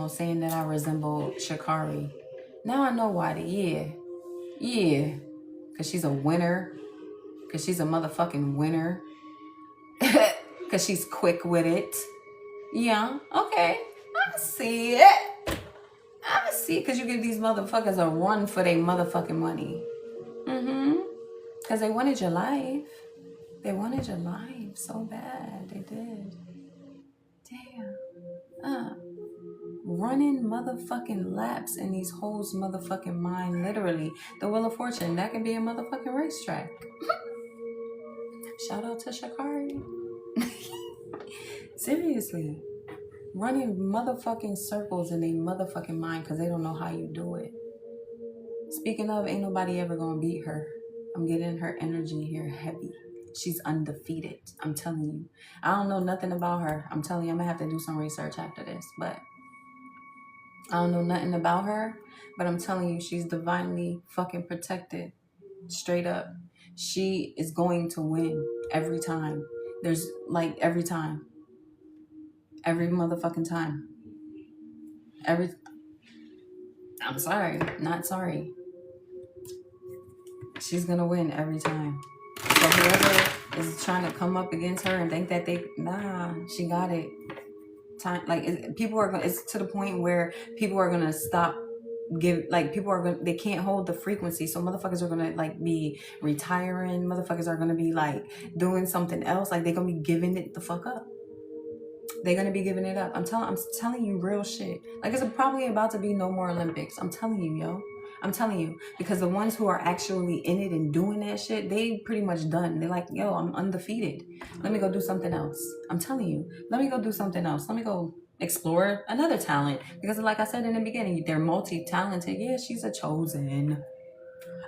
saying that I resemble Sha'Carri. Now I know why. Yeah. Because she's a winner. Because she's a motherfucking winner. Because she's quick with it. Yeah, okay. I see it. Because you give these motherfuckers a run for their motherfucking money. Because they wanted your life. They wanted your life so bad. They did. Damn. Running motherfucking laps in these hoes' motherfucking mind. Literally. The Wheel of Fortune. That could be a motherfucking racetrack. Shout out to Sha'Carri. Seriously. Running motherfucking circles in their motherfucking mind because they don't know how you do it. Speaking of, ain't nobody ever gonna beat her. I'm getting her energy here heavy. She's undefeated. I'm telling you. I don't know nothing about her. I'm telling you, I'm going to have to do some research after this. But I don't know nothing about her. But I'm telling you, she's divinely fucking protected. Straight up. She is going to win every time. There's like every time. Every motherfucking time. I'm sorry. Not sorry. She's going to win every time. So whoever is trying to come up against her and think that she got it. It's to the point where people are gonna stop they can't hold the frequency. So motherfuckers are gonna be retiring. Motherfuckers are gonna be doing something else. They're gonna be giving it the fuck up. They're gonna be giving it up. I'm telling you real shit. It's probably about to be no more Olympics. I'm telling you, yo. I'm telling you, because the ones who are actually in it and doing that shit, they pretty much done. They're like, yo, I'm undefeated. Let me go do something else. I'm telling you, let me go do something else. Let me go explore another talent. Because like I said in the beginning, they're multi-talented. Yeah, she's a chosen.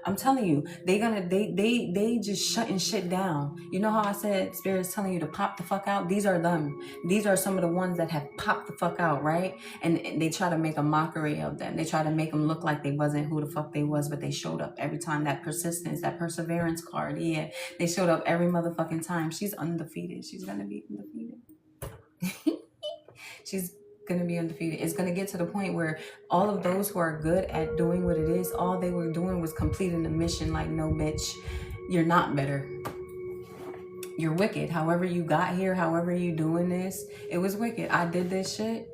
I'm telling you, they just shutting shit down. You know how I said Spirit's telling you to pop the fuck out? These are them. These are some of the ones that have popped the fuck out, right? And they try to make a mockery of them. They try to make them look like they wasn't who the fuck they was, but they showed up every time. That persistence, that perseverance card, yeah. They showed up every motherfucking time. She's undefeated. She's gonna be undefeated. She's gonna be undefeated. It's gonna get to the point where all of those who are good at doing what it is, all they were doing was completing the mission. Like, no, bitch, you're not better. You're wicked. However you got here, however you doing this, it was wicked. I did this shit,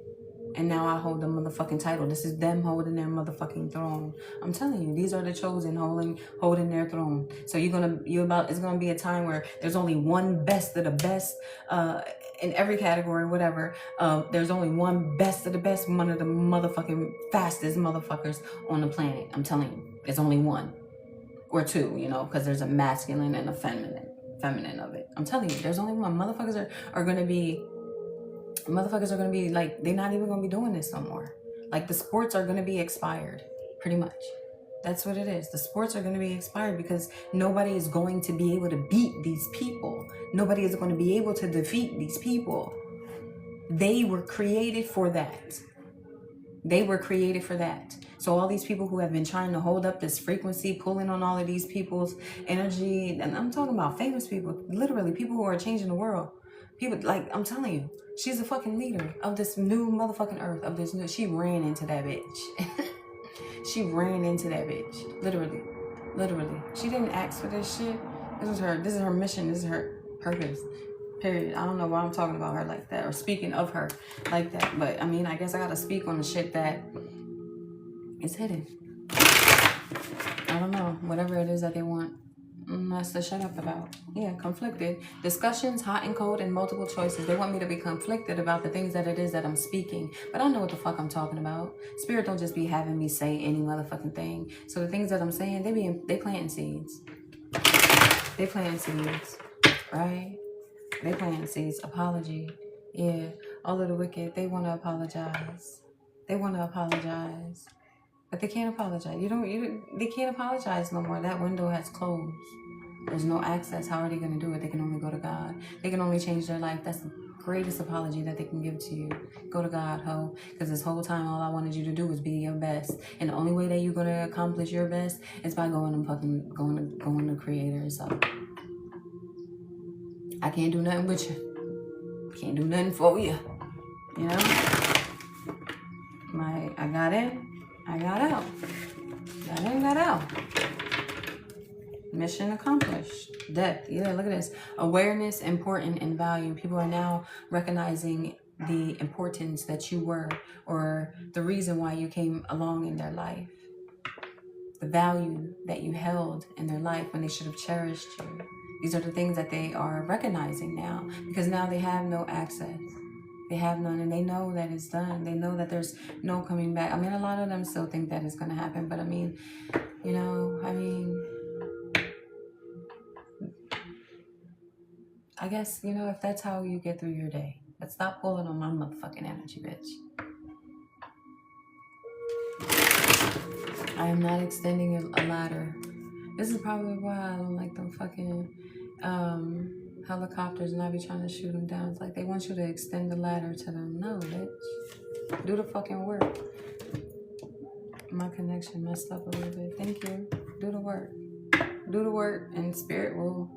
and now I hold the motherfucking title. This is them holding their motherfucking throne. I'm telling you, these are the chosen holding their throne. So it's gonna be a time where there's only one best of the best, in every category, whatever. There's only one best of the best, one of the motherfucking fastest motherfuckers on the planet. I'm telling you, there's only one or two, you know, because there's a masculine and a feminine of it. I'm telling you, there's only one. Motherfuckers are gonna be like, they're not even gonna be doing this no more. Like, the sports are gonna be expired, pretty much. That's what it is. The sports are going to be expired because nobody is going to be able to beat these people. Nobody is going to be able to defeat these people. They were created for that. They were created for that. So all these people who have been trying to hold up this frequency, pulling on all of these people's energy, and I'm talking about famous people, literally people who are changing the world. People, like, I'm telling you, she's a fucking leader of this new motherfucking earth, of this new, she ran into that bitch. She ran into that bitch. Literally. She didn't ask for this shit. This is her mission. This is her purpose. Period. I don't know why I'm talking about her like that or speaking of her like that. But I mean, I guess I gotta speak on the shit that is hidden. I don't know. Whatever it is that they want us to shut up about. Yeah, conflicted. Discussions, hot and cold, and multiple choices. They want me to be conflicted about the things that it is that I'm speaking. But I know what the fuck I'm talking about. Spirit don't just be having me say any motherfucking thing. So the things that I'm saying, they planting seeds. They planting seeds. Right? They planting seeds. Apology. Yeah. All of the wicked, they want to apologize. But they can't apologize. They can't apologize no more. That window has closed. There's no access. How are they going to do it? They can only go to God. They can only change their life. That's the greatest apology that they can give to you. Go to God, ho. Because this whole time, all I wanted you to do was be your best. And the only way that you're going to accomplish your best is by going to Creator. So I can't do nothing with you. Can't do nothing for you. You know? I got in. I got out. Got in, got out. Mission accomplished. Depth. Yeah, look at this. Awareness, important, and value. People are now recognizing the importance that you were, or the reason why you came along in their life. The value that you held in their life when they should have cherished you. These are the things that they are recognizing now, because now they have no access. They have none, and they know that it's done. They know that there's no coming back. I mean, a lot of them still think that it's going to happen, but I mean, I guess, if that's how you get through your day. But stop pulling on my motherfucking energy, bitch. I am not extending a ladder. This is probably why I don't like them fucking, helicopters, and I be trying to shoot them down. It's like they want you to extend the ladder to them. No, bitch. Do the fucking work. My connection messed up a little bit. Thank you. Do the work. Do the work, and Spirit will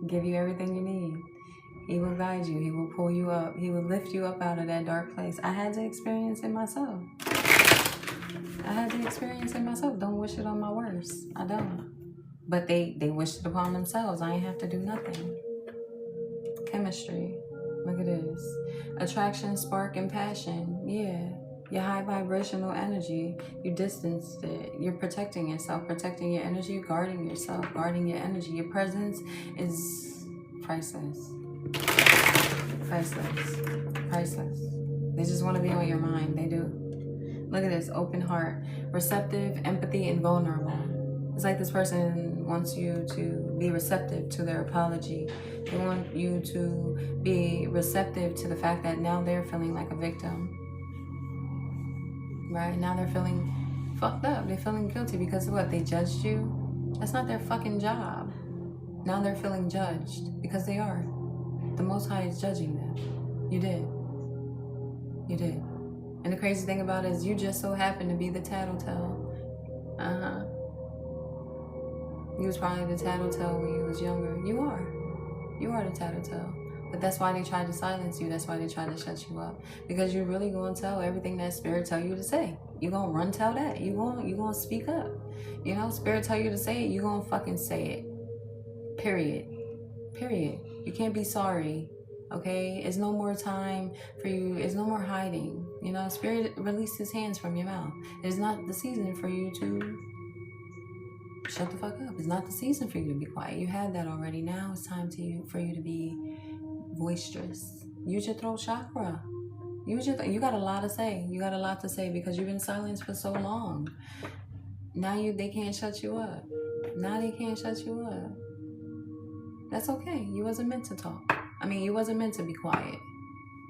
give you everything you need. He will guide you. He will pull you up. He will lift you up out of that dark place. I had to experience it myself. Don't wish it on my worst. I don't. But they wished it upon themselves. I ain't have to do nothing. Chemistry. Look at this. Attraction, spark, and passion. Yeah. Your high vibrational energy. You distanced it. You're protecting yourself, protecting your energy, guarding yourself, guarding your energy. Your presence is priceless. Priceless. Priceless. They just want to be on your mind. They do. Look at this, open heart, receptive, empathy, and vulnerable. It's like this person wants you to be receptive to their apology. They want you to be receptive to the fact that now they're feeling like a victim. Right? Now they're feeling fucked up. They're feeling guilty because of what? They judged you? That's not their fucking job. Now they're feeling judged because they are. The Most High is judging them. You did. You did. And the crazy thing about it is you just so happen to be the tattletale. You was probably the tattletale when you was younger. You are. You are the tattletale. But that's why they tried to silence you. That's why they tried to shut you up. Because you're really going to tell everything that Spirit tell you to say. You're going to run tell that. You're going to speak up. You know, Spirit tell you to say it. You're going to fucking say it. Period. Period. You can't be sorry. Okay? It's no more time for you. It's no more hiding. You know, Spirit released his hands from your mouth. It's not the season for you to shut the fuck up. It's not the season for you to be quiet. You had that already. Now it's time for you to be boisterous. Use your throat chakra. You got a lot to say. You got a lot to say because you've been silenced for so long. Now they can't shut you up. Now they can't shut you up. That's okay. You wasn't meant to talk. I mean, you wasn't meant to be quiet.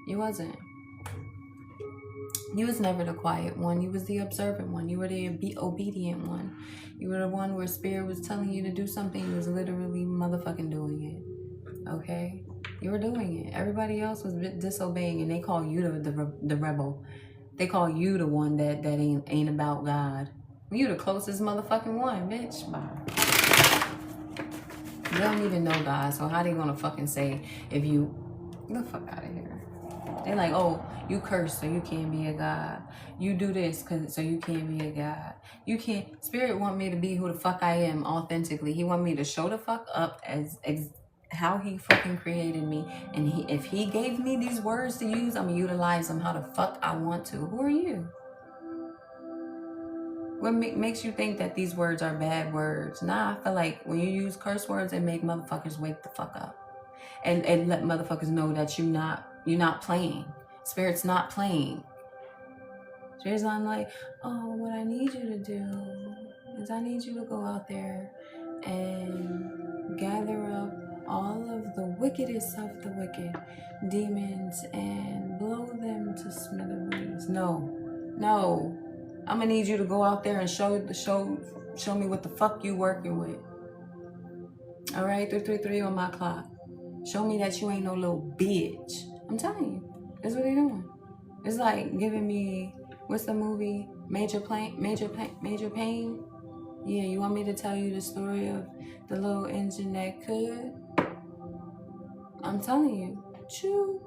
You wasn't. You was never the quiet one. You was the observant one. You were the obedient one. You were the one where Spirit was telling you to do something. You was literally motherfucking doing it. Okay? You were doing it. Everybody else was disobeying, and they call you the rebel. They call you the one that ain't about God. You the closest motherfucking one, bitch. Bye. They don't even know God, so how they gonna fucking say if you... Get the fuck out of here. They're like, oh, you curse so you can't be a God. You do this so you can't be a God. You can't... Spirit want me to be who the fuck I am authentically. He want me to show the fuck up as how he fucking created me. And if he gave me these words to use, I'm gonna utilize them how the fuck I want to. Who are you? What makes you think that these words are bad words? Nah, I feel like when you use curse words, it make motherfuckers wake the fuck up. And let motherfuckers know that you're not playing. Spirit's not playing. Spirit's not like, oh, what I need you to do is I need you to go out there and gather up all of the wickedest of the wicked demons and blow them to smithereens. No. I'm gonna need you to go out there and show me what the fuck you working with. All right, 333 on my clock. Show me that you ain't no little bitch. I'm telling you, that's what they doing. It's like giving me, what's the movie? Major Pain. Yeah, you want me to tell you the story of the little engine that could? I'm telling you, choo.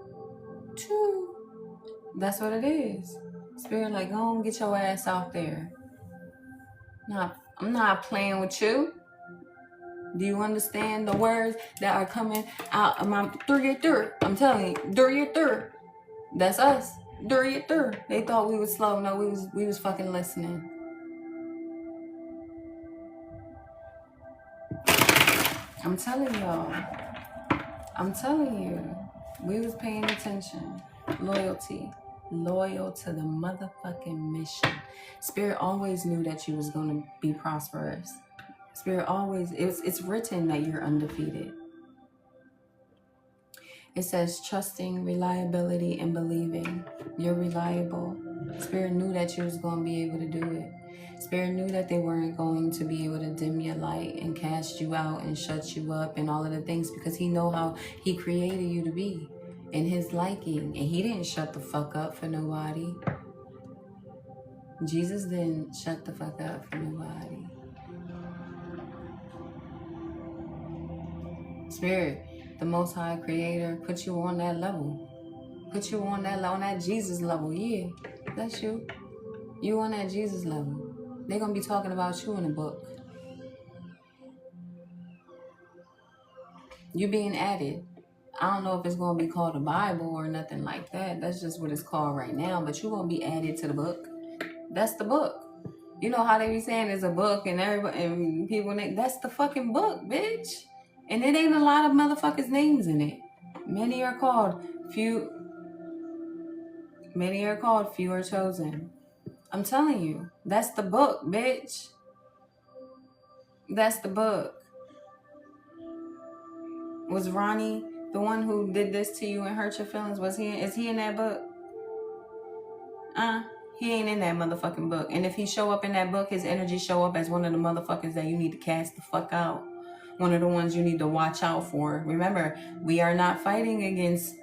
That's what it is. Spirit like, go on, get your ass out there. I'm not playing with you. Do you understand the words that are coming out of my through? I'm telling you, through. That's us. Through. They thought we was slow. No, we was fucking listening. I'm telling y'all. I'm telling you. We was paying attention. Loyalty. Loyal to the motherfucking mission. Spirit always knew that you was going to be prosperous. Spirit always, it's written that you're undefeated. It says trusting, reliability, and believing. You're reliable. Spirit knew that you was going to be able to do it. Spirit knew that they weren't going to be able to dim your light and cast you out and shut you up and all of the things because he know how he created you to be in his liking. And he didn't shut the fuck up for nobody. Jesus didn't shut the fuck up for nobody. Spirit, the Most High Creator, put you on that level. Put you on that Jesus level. Yeah, that's you. You on that Jesus level. They're going to be talking about you in the book. You being added. I don't know if it's going to be called the Bible or nothing like that. That's just what it's called right now. But you're going to be added to the book. That's the book. You know how they be saying it's a book and everybody and people, that's the fucking book, bitch. And it ain't a lot of motherfuckers' names in it. Many are called, few are chosen. I'm telling you, that's the book, bitch. That's the book. Was Ronnie the one who did this to you and hurt your feelings? Is he in that book? He ain't in that motherfucking book. And if he show up in that book, his energy show up as one of the motherfuckers that you need to cast the fuck out. One of the ones you need to watch out for. Remember, we are not fighting against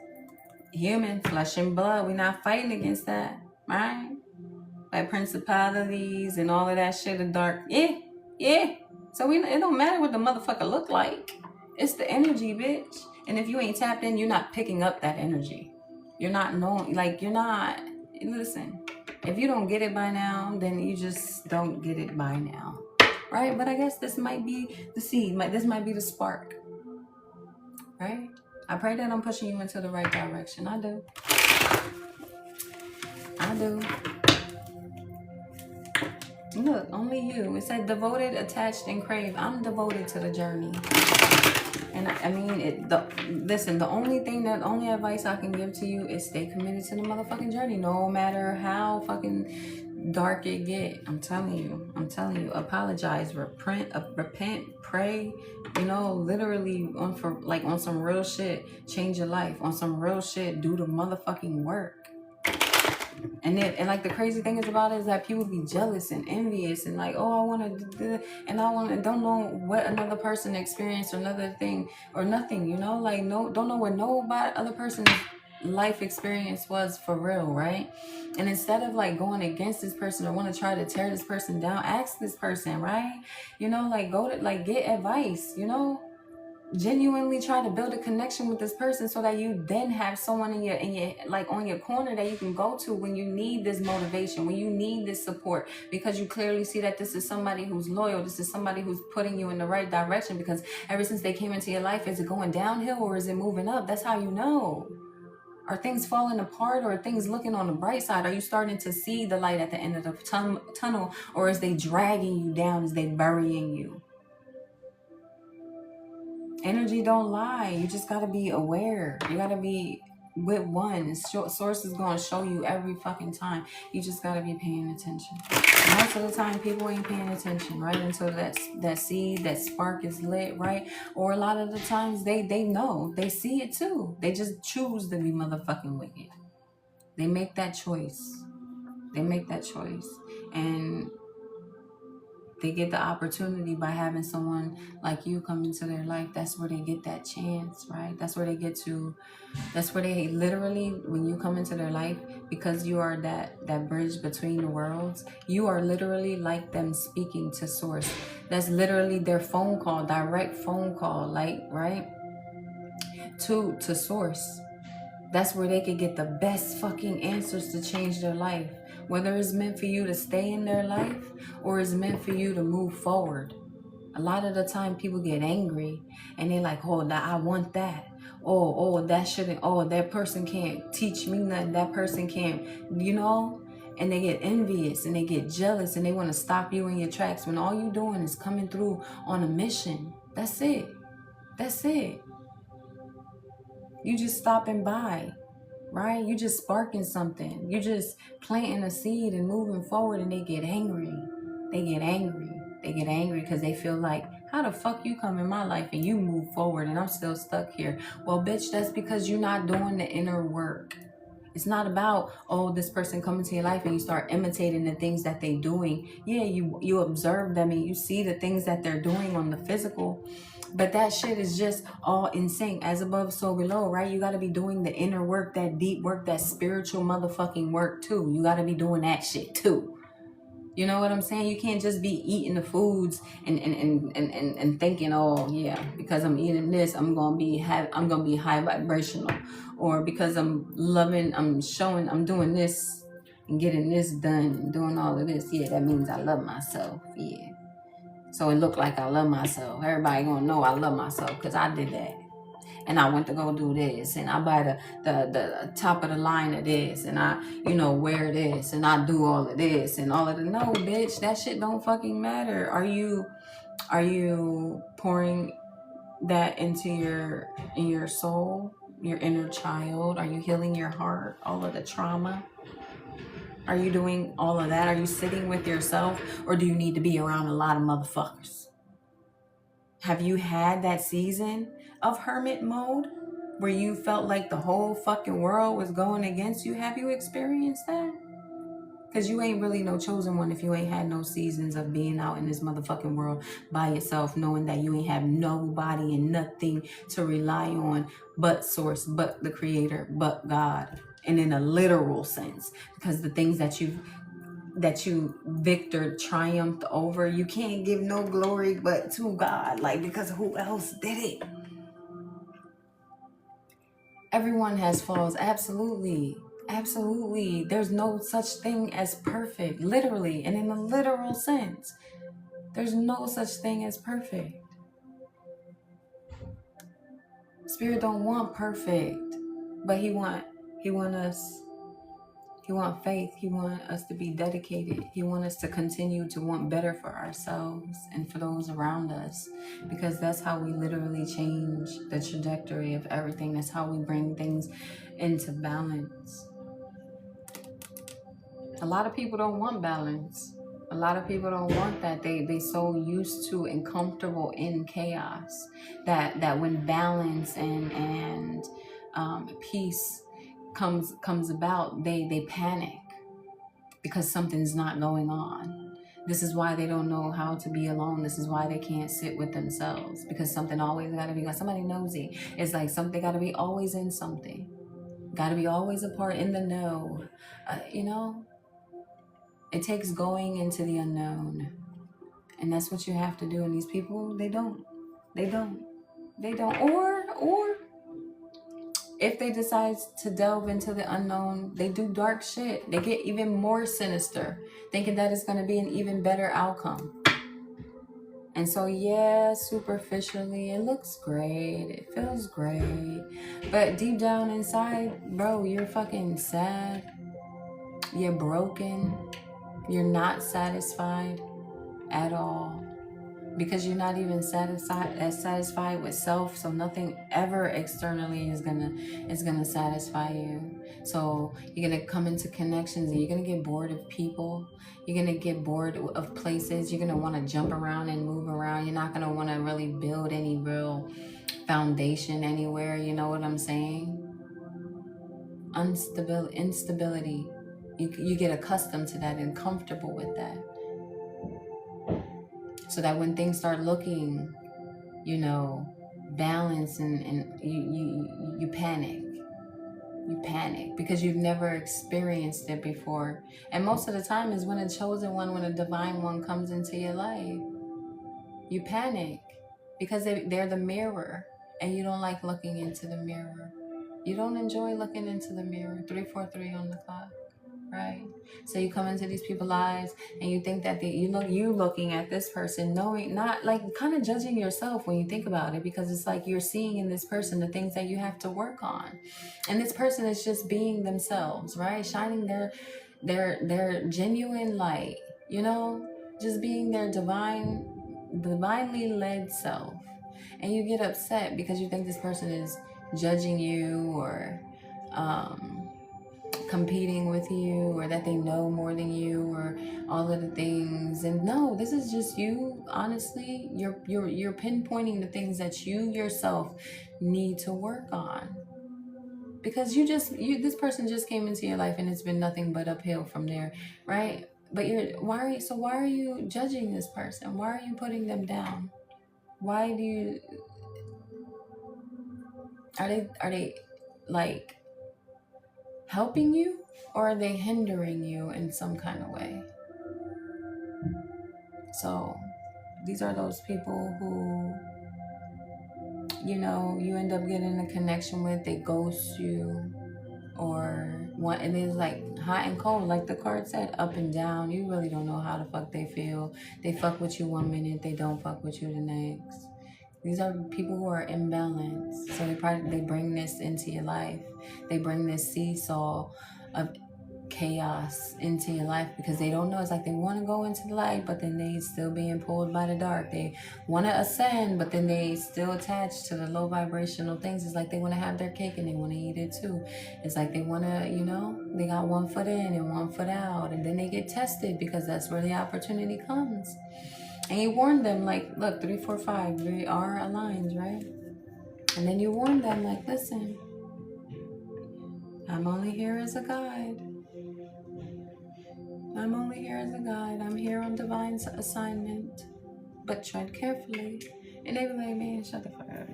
human flesh and blood. We're not fighting against that, right? Like principalities and all of that shit of dark. Yeah. So it don't matter what the motherfucker look like. It's the energy, bitch. And if you ain't tapped in, you're not picking up that energy. You're not knowing, like you're not, listen, if you don't get it by now, then you just don't get it by now. Right? But I guess this might be the seed. This might be the spark. Right? I pray that I'm pushing you into the right direction. I do. Look, only you. It said devoted, attached, and crave. I'm devoted to the journey. And I mean, the only advice I can give to you is stay committed to the motherfucking journey, no matter how fucking dark it get. I'm telling you. Apologize, repent, pray. You know, literally on some real shit. Change your life on some real shit. Do the motherfucking work. And like the crazy thing about it is that people be jealous and envious and like, oh, I want to do it, and don't know what another person experienced or another thing or nothing, you know, like don't know what nobody other person's life experience was for real, right? And instead of like going against this person or want to try to tear this person down, ask this person, right? You know, like go to like get advice, you know. Genuinely try to build a connection with this person so that you then have someone in your like on your corner that you can go to when you need this motivation, when you need this support, because you clearly see that this is somebody who's loyal, this is somebody who's putting you in the right direction. Because ever since they came into your life, is it going downhill or is it moving up? That's how you know. Are things falling apart, or are things looking on the bright side? Are you starting to see the light at the end of the tunnel, or is they dragging you down, is they burying you? Energy don't lie. You just got to be aware. You got to be with one. Source is going to show you every fucking time. You just got to be paying attention. Most of the time, people ain't paying attention, right? Until that seed, that spark is lit, right? Or a lot of the times, they know. They see it too. They just choose to be motherfucking wicked. They make that choice. And they get the opportunity by having someone like you come into their life. That's where they get that chance, right? That's where they literally, when you come into their life, because you are that bridge between the worlds, you are literally like them speaking to source. That's literally their phone call, direct phone call, like, right? To source. That's where they could get the best fucking answers to change their life. Whether it's meant for you to stay in their life or it's meant for you to move forward. A lot of the time people get angry and they're like, oh, I want that. Oh, that shouldn't, oh, that person can't teach me nothing. That person can't, you know? And they get envious and they get jealous and they want to stop you in your tracks when all you're doing is coming through on a mission. That's it. You just stopping by. Right? You just sparking something. You just planting a seed and moving forward, and they get angry. They get angry because they feel like, how the fuck you come in my life and you move forward and I'm still stuck here? Well, bitch, that's because you're not doing the inner work. It's not about, oh, this person coming to your life and you start imitating the things that they're doing. Yeah, you observe them and you see the things that they're doing on the physical. But that shit is just all in sync. As above, so below, right? You got to be doing the inner work, that deep work, that spiritual motherfucking work too. You got to be doing that shit too. You know what I'm saying? You can't just be eating the foods and thinking, oh yeah, because I'm eating this, I'm gonna be high vibrational, or because I'm doing this and getting this done and doing all of this. Yeah, that means I love myself. Yeah. So it looked like I love myself. Everybody gonna know I love myself because I did that. And I went to go do this, and I buy the top of the line of this, and I, wear this, and I do all of this, and all of the, no, bitch, that shit don't fucking matter. Are you pouring that into your soul, your inner child? Are you healing your heart, all of the trauma? Are you doing all of that? Are you sitting with yourself, or do you need to be around a lot of motherfuckers? Have you had that season of hermit mode where you felt like the whole fucking world was going against you? Have you experienced that? Because you ain't really no chosen one if you ain't had no seasons of being out in this motherfucking world by yourself, knowing that you ain't have nobody and nothing to rely on but source, but the creator, but God. And in a literal sense, because the things that you victor triumphed over, you can't give no glory but to God, like, because who else did it? Everyone has flaws, absolutely. There's no such thing as perfect, literally, and in a literal sense. There's no such thing as perfect. Spirit don't want perfect, but he want faith. He want us to be dedicated. He want us to continue to want better for ourselves and for those around us, because that's how we literally change the trajectory of everything. That's how we bring things into balance. A lot of people don't want balance. A lot of people don't want that. They so used to and comfortable in chaos that when balance and peace comes about, they panic because something's not going on. This is why they don't know how to be alone. This is why they can't sit with themselves, because something always got to be, somebody nosy. It's like something got to be always in something. Got to be always a part in the know. It takes going into the unknown. And that's what you have to do. And these people, they don't. Or if they decide to delve into the unknown, they do dark shit. They get even more sinister, thinking that it's going to be an even better outcome. And so, yeah, superficially, it looks great. It feels great. But deep down inside, bro, you're fucking sad. You're broken. You're not satisfied at all, because you're not even satisfied with self. So nothing ever externally is gonna satisfy you. So you're gonna come into connections and you're gonna get bored of people. You're gonna get bored of places. You're gonna want to jump around and move around. You're not gonna want to really build any real foundation anywhere. You know what I'm saying? Instability. You get accustomed to that and comfortable with that. So that when things start looking, balanced, and you panic. You panic because you've never experienced it before. And most of the time is when a chosen one, when a divine one comes into your life. You panic because they're the mirror, and you don't like looking into the mirror. You don't enjoy looking into the mirror. 343 on the clock. Right? So you come into these people's lives and you think that you looking at this person, knowing, not like kind of judging yourself when you think about it, because it's like you're seeing in this person the things that you have to work on. And this person is just being themselves, right? Shining their genuine light, just being their divinely led self. And you get upset because you think this person is judging you or competing with you, or that they know more than you, or all of the things. And no, this is just you. Honestly, you're pinpointing the things that you yourself need to work on, because this person just came into your life and it's been nothing but uphill from there, right? But why are you judging this person? Why are you putting them down? Why do you are they like helping you, or are they hindering you in some kind of way? So these are those people who, you end up getting a connection with. They ghost you, or it is like hot and cold, like the card said, up and down. You really don't know how the fuck they feel. They fuck with you one minute, they don't fuck with you the next. These are people who are imbalanced. So they bring this into your life. They bring this seesaw of chaos into your life because they don't know. It's like they want to go into the light, but then they still being pulled by the dark. They want to ascend, but then they still attached to the low vibrational things. It's like they want to have their cake and they want to eat it too. It's like they want to, you know, they got one foot in and one foot out, and then they get tested because that's where the opportunity comes. And you warn them like, look, 3, 4, 5, we are aligned, right? And then you warn them like, listen, I'm only here as a guide. I'm only here as a guide. I'm here on divine assignment. But tread carefully. And they be like, man, shut the fuck up.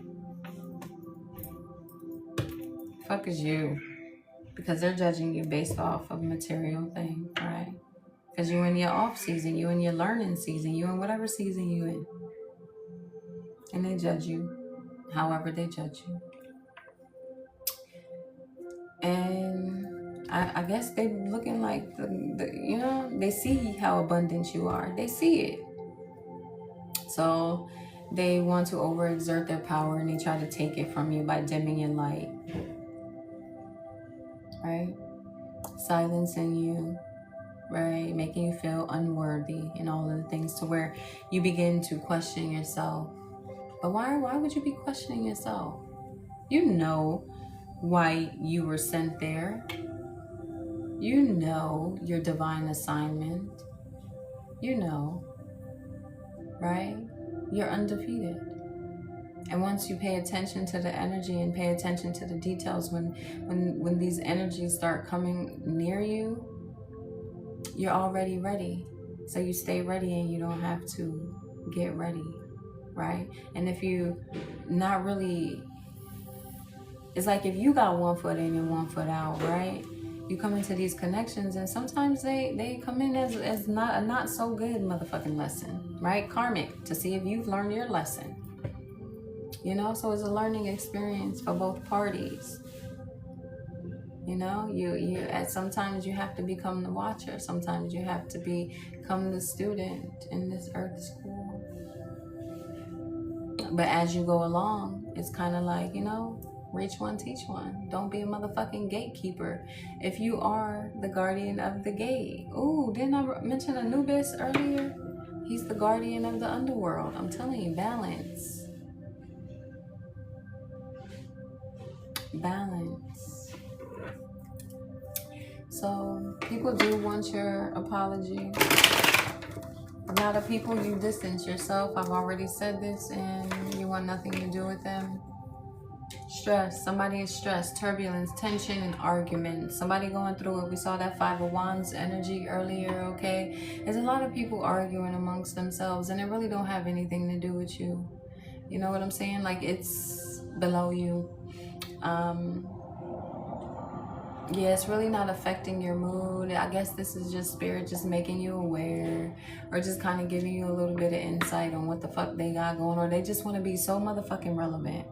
Fuck is you. Because they're judging you based off of material thing, right? Because you in your off season, you in your learning season, you in whatever season you in. And they judge you however they judge you. And I guess they looking like, you know, they see how abundant you are. They see it. So they want to overexert their power and they try to take it from you by dimming your light. Right? Silencing you. Right? Making you feel unworthy and all of the things to where you begin to question yourself. But why would you be questioning yourself? You know why you were sent there. You know your divine assignment. You know, right? You're undefeated. And once you pay attention to the energy and pay attention to the details, when these energies start coming near you, you're already ready. So you stay ready and you don't have to get ready, right? And if you not really, it's like if you got one foot in and one foot out, right? You come into these connections and sometimes they come in as not a not so good motherfucking lesson, right? Karmic, to see if you've learned your lesson. You know, so it's a learning experience for both parties. You know, you at sometimes you have to become the watcher. Sometimes you have to become the student in this earth school. But as you go along, it's kind of like, you know, reach one, teach one. Don't be a motherfucking gatekeeper if you are the guardian of the gate. Ooh, didn't I mention Anubis earlier? He's the guardian of the underworld. I'm telling you, balance. Balance. So people do want your apology. A lot of people, you distance yourself. I've already said this, and you want nothing to do with them. Stress. Somebody is stressed. Turbulence, tension, and argument. Somebody going through it. We saw that 5 of Wands energy earlier, okay? There's a lot of people arguing amongst themselves, and it really don't have anything to do with you. You know what I'm saying? Like, it's below you. Yeah, it's really not affecting your mood. I guess this is just spirit just making you aware, or just kind of giving you a little bit of insight on what the fuck they got going, or they just want to be so motherfucking relevant.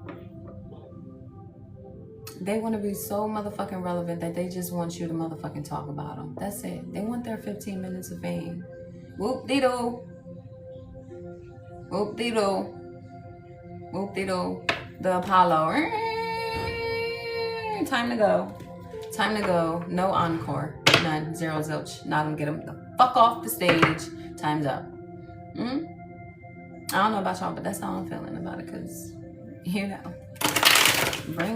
They want to be so motherfucking relevant that they just want you to motherfucking talk about them. That's it. They want their 15 minutes of fame. Whoop-de-doo. Whoop-de-doo. Whoop-de-doo. The Apollo. Time to go. Time to go. No encore. None. Zero zilch. Not gonna get them the fuck off the stage. Time's up. I don't know about y'all, but that's how I'm feeling about it. Cause, you know,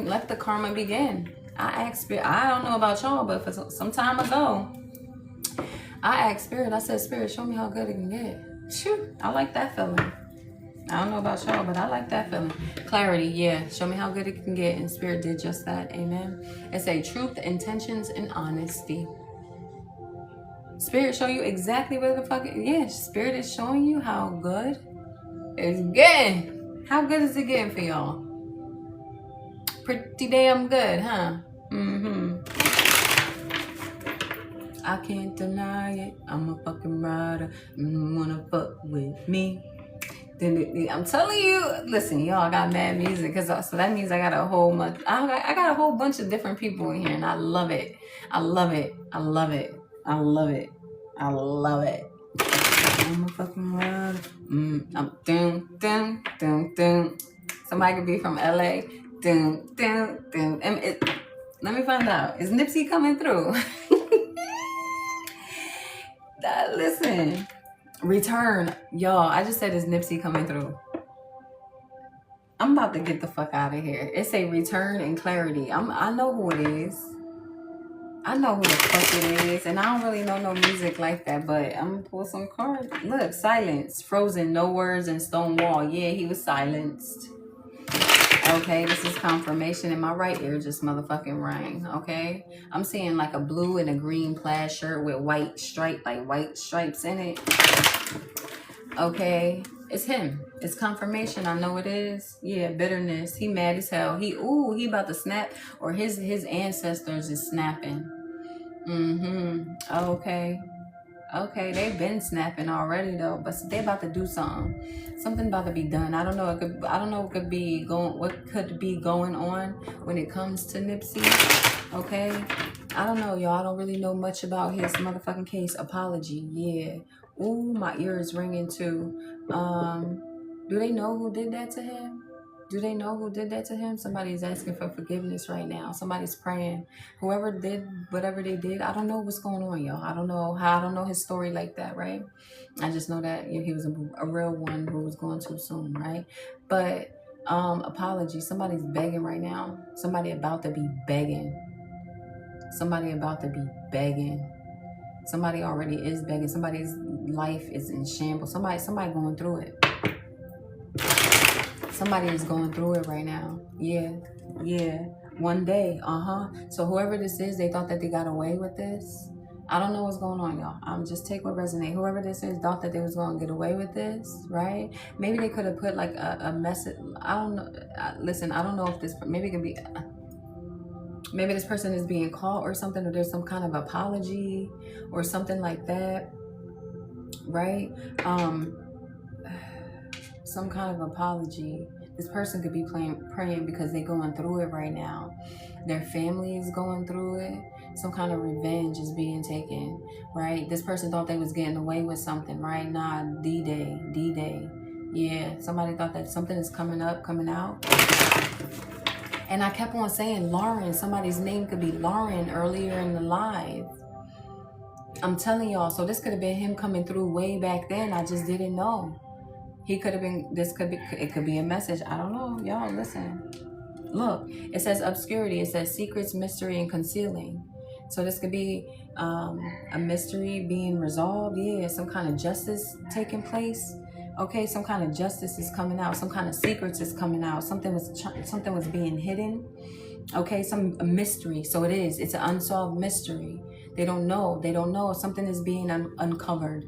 let the karma begin. I asked Spirit. I don't know about y'all, but for some time ago, I asked Spirit. I said, Spirit, show me how good it can get. Shoot, I like that feeling. I don't know about y'all, but I like that feeling. Clarity, yeah. Show me how good it can get. And Spirit did just that. Amen. It's a truth, intentions, and honesty. Spirit show you exactly where the fuck it is. Yeah, Spirit is showing you how good it's getting. How good is it getting for y'all? Pretty damn good, huh? I can't deny it. I'm a fucking rider. Wanna fuck with me. I'm telling you, listen, y'all, I got mad music, so that means I got a whole bunch of different people in here, and I love it. I love it. I love it. I love it. I love it. I'm a fucking rider. I'm dun. Somebody could be from LA. Dun. Let me find out. Is Nipsey coming through? Listen. Return. Y'all, I just said it's Nipsey coming through. I'm about to get the fuck out of here. It's a return and clarity. I know who it is. I know who the fuck it is. And I don't really know no music like that, but I'm gonna pull some cards. Look, silence. Frozen, no words, and stone wall. Yeah, he was silenced. Okay, this is confirmation, and my right ear just motherfucking rang. Okay, I'm seeing like a blue and a green plaid shirt with white stripes in it. Okay, it's him. It's confirmation. I know it is. Yeah, bitterness. He mad as hell. He about to snap, or his ancestors is snapping. Okay. Okay, they've been snapping already though, but they about to do something. Something about to be done. I don't know. What could be going on when it comes to Nipsey. Okay, I don't know, y'all. I don't really know much about his motherfucking case. Apology. Yeah. Ooh, my ear is ringing too. Do they know who did that to him? Do they know who did that to him? Somebody's asking for forgiveness right now. Somebody's praying. Whoever did whatever they did, I don't know what's going on, y'all. I don't know his story like that, right? I just know that he was a real one who was going too soon, right? But apology. Somebody's begging right now. Somebody about to be begging. Somebody about to be begging. Somebody already is begging. Somebody's life is in shambles. Somebody going through it. Somebody is going through it right now. Yeah. One day. So whoever this is, they thought that they got away with this. I don't know what's going on, y'all. Just take what resonates. Whoever this is thought that they was going to get away with this, right? Maybe they could have put like a message. I don't know. Listen, I don't know if this, maybe it could be, maybe this person is being caught or something, or there's some kind of apology or something like that, right? Some kind of apology. This person could be praying because they're going through it right now. Their family is going through it. Some kind of revenge is being taken, right? This person thought they was getting away with something, right? Nah, D-Day. Yeah, somebody thought that something is coming out. And I kept on saying Lauren. Somebody's name could be Lauren earlier in the live. I'm telling y'all, so this could have been him coming through way back then. I just didn't know. He could have been, it could be a message. I don't know. Y'all, listen. Look, it says obscurity. It says secrets, mystery, and concealing. So this could be a mystery being resolved. Yeah, some kind of justice taking place. Okay, some kind of justice is coming out. Some kind of secrets is coming out. Something was being hidden. Okay, some mystery. So it is. It's an unsolved mystery. They don't know. Something is being uncovered.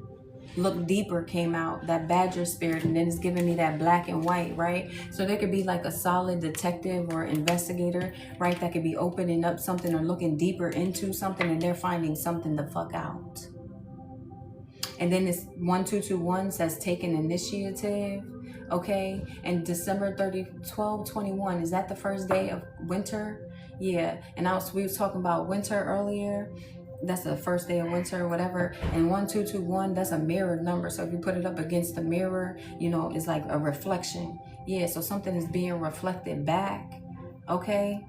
Look Deeper came out, that badger spirit, and then it's giving me that black and white, right? So there could be like a solid detective or investigator, right, that could be opening up something or looking deeper into something, and they're finding something the fuck out. And then this 1221 says take an initiative, okay? And December 12/21, is that the first day of winter? Yeah, and we was talking about winter earlier. That's the first day of winter or whatever. And 1221, that's a mirrored number. So if you put it up against the mirror, it's like a reflection. Yeah, so something is being reflected back. Okay.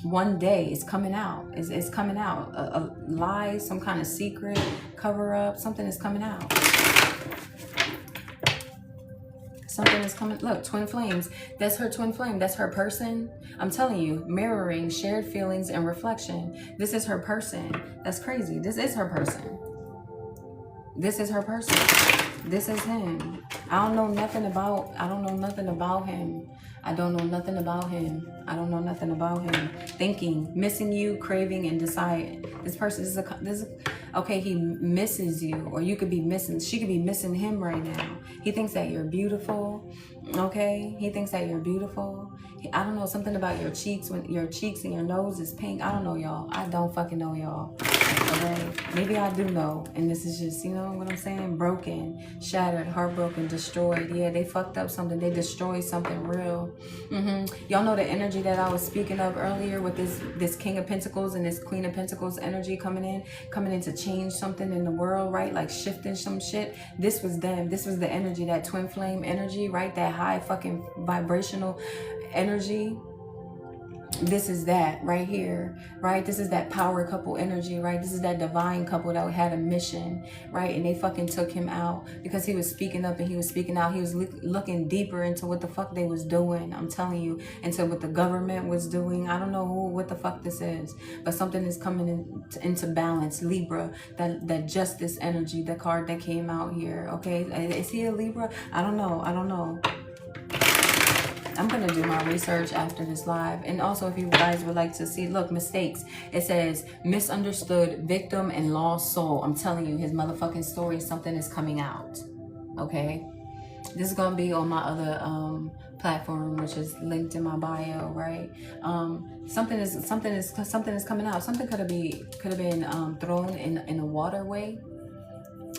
One day it's coming out. It's coming out. A lie, some kind of secret, cover up, something is coming out. Something is coming. Look, twin flames. That's her twin flame. That's her person. I'm telling you, mirroring, shared feelings, and reflection. This is her person. That's crazy. This is her person. This is her person. This is him. I don't know nothing about him. I don't know nothing about him. Thinking, missing you, craving, and desiring. This person is okay, he misses you, or you could be missing, she could be missing him right now. He thinks that you're beautiful, okay? He thinks that you're beautiful. I don't know, something about your cheeks, when your cheeks and your nose is pink. I don't know, y'all. I don't fucking know, y'all. Okay? Maybe I do know, and this is just, you know what I'm saying? Broken, shattered, heartbroken, destroyed. Yeah, they fucked up something. They destroyed something real. Y'all know the energy that I was speaking of earlier with this King of Pentacles and this Queen of Pentacles energy coming in to change something in the world, right? Like shifting some shit. This was them. This was the energy, that twin flame energy, right? That high fucking vibrational energy. This is that right here, right? This is that power couple energy, right? This is that divine couple that had a mission, right? And they fucking took him out because he was speaking up and he was speaking out. He was looking deeper into what the fuck they was doing. I'm telling you, into what the government was doing. I don't know what the fuck this is, but something is coming into balance. Libra, that justice energy, the card that came out here. Okay, is he a Libra? I don't know. I'm going to do my research after this live. And also, if you guys would like to see, look, mistakes. It says misunderstood victim and lost soul. I'm telling you, his motherfucking story, something is coming out. Okay? This is going to be on my other platform, which is linked in my bio, right? Something is coming out. Something could have been thrown in a waterway.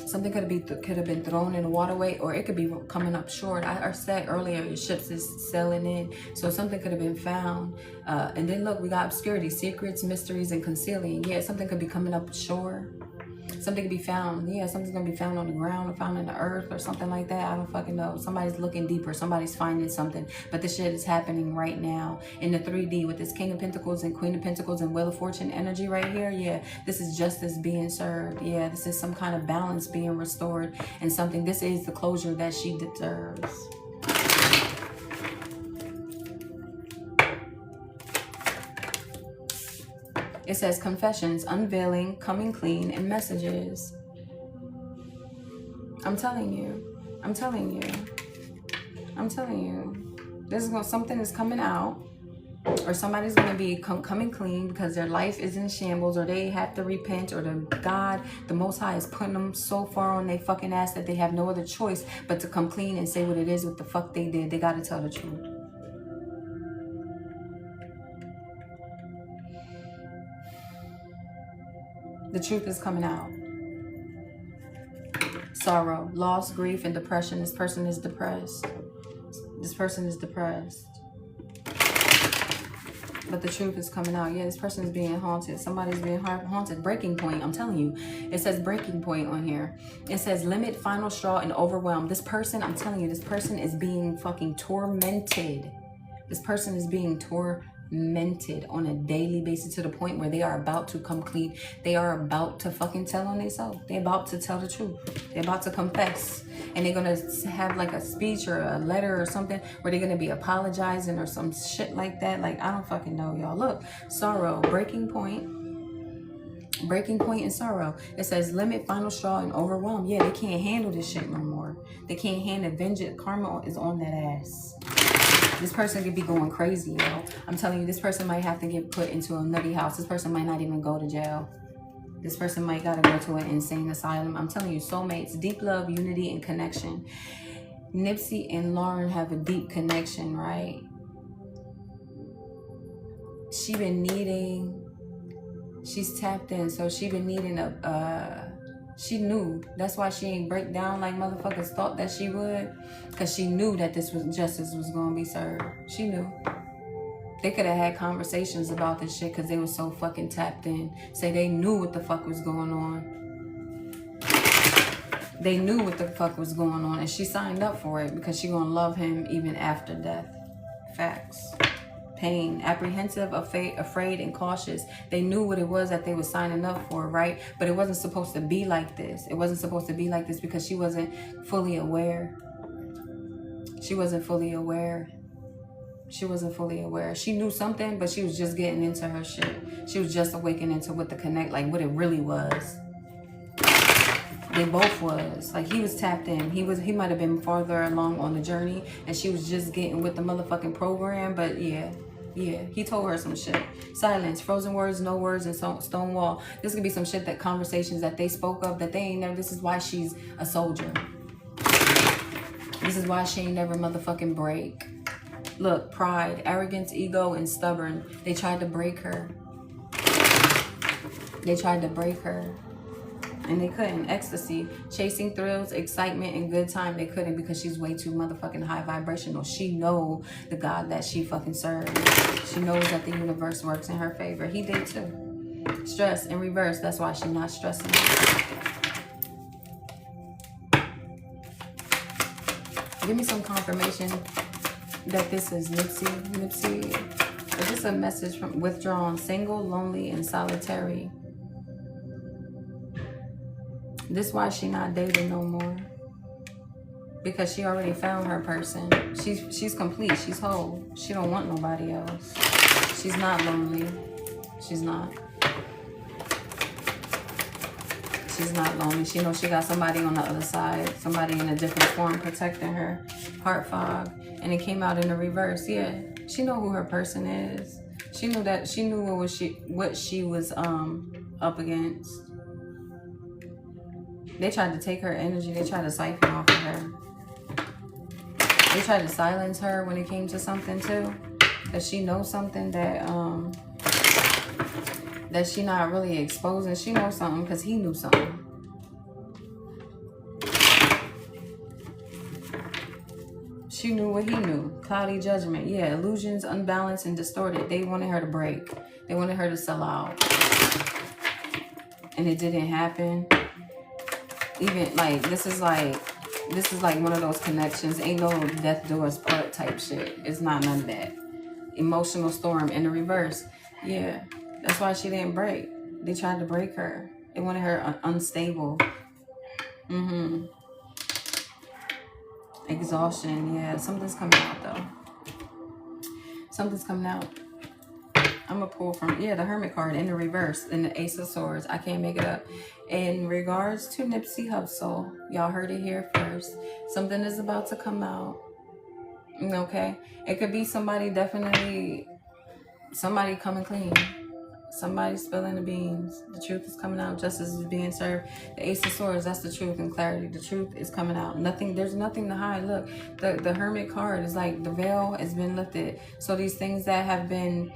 Something could have been thrown in the waterway, or it could be coming up short. I said earlier, your ships is sailing in, so something could have been found. And then look, we got obscurity, secrets, mysteries, and concealing. Yeah, something could be coming up shore. Something could be found. Yeah, something's gonna be found on the ground or found in the earth or something like that. I don't fucking know. Somebody's looking deeper. Somebody's finding something. But this shit is happening right now in the 3D with this King of Pentacles and Queen of Pentacles and Wheel of Fortune energy right here. Yeah, this is justice being served. Yeah, this is some kind of balance being restored and something. This is the closure that she deserves. It says confessions, unveiling, coming clean, and messages. I'm telling you. Something is coming out, or somebody's gonna be coming clean because their life is in shambles, or they have to repent, or the Most High is putting them so far on their fucking ass that they have no other choice but to come clean and say what it is, what the fuck they did. They gotta tell the truth. The truth is coming out. Sorrow, loss, grief, and depression. This person is depressed. But the truth is coming out. Yeah, this person is being haunted. Somebody's being haunted. Breaking point. I'm telling you. It says breaking point on here. It says limit, final straw, and overwhelm. This person, I'm telling you, this person is being fucking tormented. This person is being tormented on a daily basis to the point where they are about to come clean. They are about to fucking tell on themselves. They're about to tell the truth. They're about to confess. And they're going to have like a speech or a letter or something where they're going to be apologizing or some shit like that. Like, I don't fucking know, y'all. Look, sorrow, breaking point and sorrow. It says limit, final straw, and overwhelm. Yeah, they can't handle this shit no more. They can't handle vengeance. Karma is on that ass. This person could be going crazy, yo. I'm telling you, this person might have to get put into a nutty house. This person might not even go to jail. This person might gotta go to an insane asylum. I'm telling you, soulmates, deep love, unity, and connection. Nipsey and Lauren have a deep connection, right? She's tapped in, so she been needing she knew. That's why she ain't break down like motherfuckers thought that she would. Because she knew that justice was going to be served. She knew. They could have had conversations about this shit because they were so fucking tapped in. Say they knew what the fuck was going on. They knew what the fuck was going on. And she signed up for it because she going to love him even after death. Facts. Pain, apprehensive, afraid, and cautious. They knew what it was that they were signing up for, right? But it wasn't supposed to be like this. It wasn't supposed to be like this because she wasn't fully aware. She wasn't fully aware. She knew something, but she was just getting into her shit. She was just awakening to what the connect, like what it really was. They both was. Like, he was tapped in. He might have been farther along on the journey, and she was just getting with the motherfucking program, but yeah. Yeah, he told her some shit. Silence, frozen words, no words, and stonewall. This could be some shit that conversations that they spoke of that they ain't never. This is why she's a soldier. This is why she ain't never motherfucking break. Look, pride, arrogance, ego, and stubborn. They tried to break her. And they couldn't. Ecstasy, chasing thrills, excitement, and good time. They couldn't because she's way too motherfucking high vibrational. She know the God that she fucking serves. She knows that the universe works in her favor. He did too. Stress in reverse. That's why she's not stressing. Give me some confirmation that this is Nipsey. Is this a message from withdrawn, single, lonely, and solitary? This why she not dating no more. Because she already found her person. She's complete. She's whole. She don't want nobody else. She's not lonely. She's not. She's not lonely. She knows she got somebody on the other side. Somebody in a different form protecting her. Heart fog. And it came out in the reverse. Yeah. She know who her person is. She knew that. She knew what she was up against. They tried to take her energy. They tried to siphon off of her. They tried to silence her when it came to something too. That she knows something that that she not really exposing. She knows something because he knew something. She knew what he knew. Cloudy judgment. Yeah, illusions, unbalanced, and distorted. They wanted her to break. They wanted her to sell out. And it didn't happen. Even like this is like one of those connections. Ain't no death do us part type shit. It's not none of that. Emotional storm in the reverse. Yeah. That's why she didn't break. They tried to break her. They wanted her unstable. Exhaustion. Yeah. Something's coming out though. Something's coming out. I'm going to pull from, the Hermit card in the reverse, in the Ace of Swords. I can't make it up. In regards to Nipsey Hussle, y'all heard it here first. Something is about to come out. Okay? It could be somebody somebody coming clean. Somebody spilling the beans. The truth is coming out. Justice is being served. The Ace of Swords, that's the truth and clarity. The truth is coming out. There's nothing to hide. Look, the Hermit card is like the veil has been lifted. So these things that have been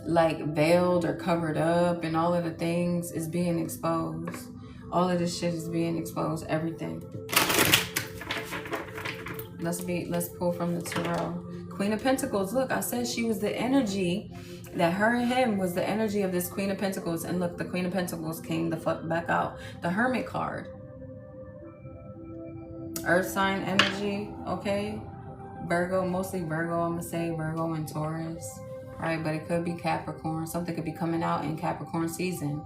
like veiled or covered up and all of the things is being exposed. All of this shit is being exposed. Everything. Let's pull from the tarot. Queen of Pentacles. Look, I said she was the energy, that her and him was the energy of this Queen of Pentacles. And look, the Queen of Pentacles came the fuck back out. The Hermit card. Earth sign energy. Okay. Virgo, mostly Virgo. I'm gonna say Virgo and Taurus. Right, but it could be Capricorn. Something could be coming out in Capricorn season.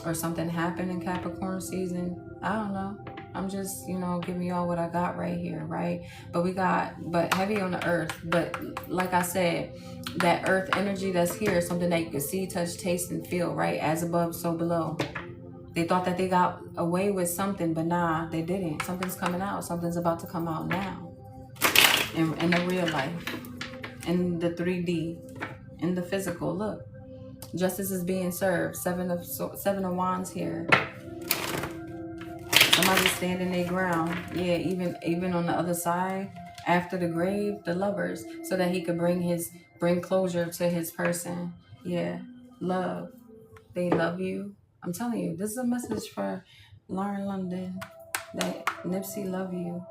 Or something happened in Capricorn season. I don't know. I'm just, giving y'all what I got right here, right? But heavy on the earth. But like I said, that earth energy that's here is something that you can see, touch, taste, and feel, right? As above, so below. They thought that they got away with something, but nah, they didn't. Something's coming out. Something's about to come out now. In the real life. In the 3D. In the physical. Look. Justice is being served. Seven of Wands here. Somebody's standing their ground. Yeah, even on the other side. After the grave, the Lovers. So that he could bring closure to his person. Yeah. Love. They love you. I'm telling you, this is a message for Lauren London. That Nipsey love you.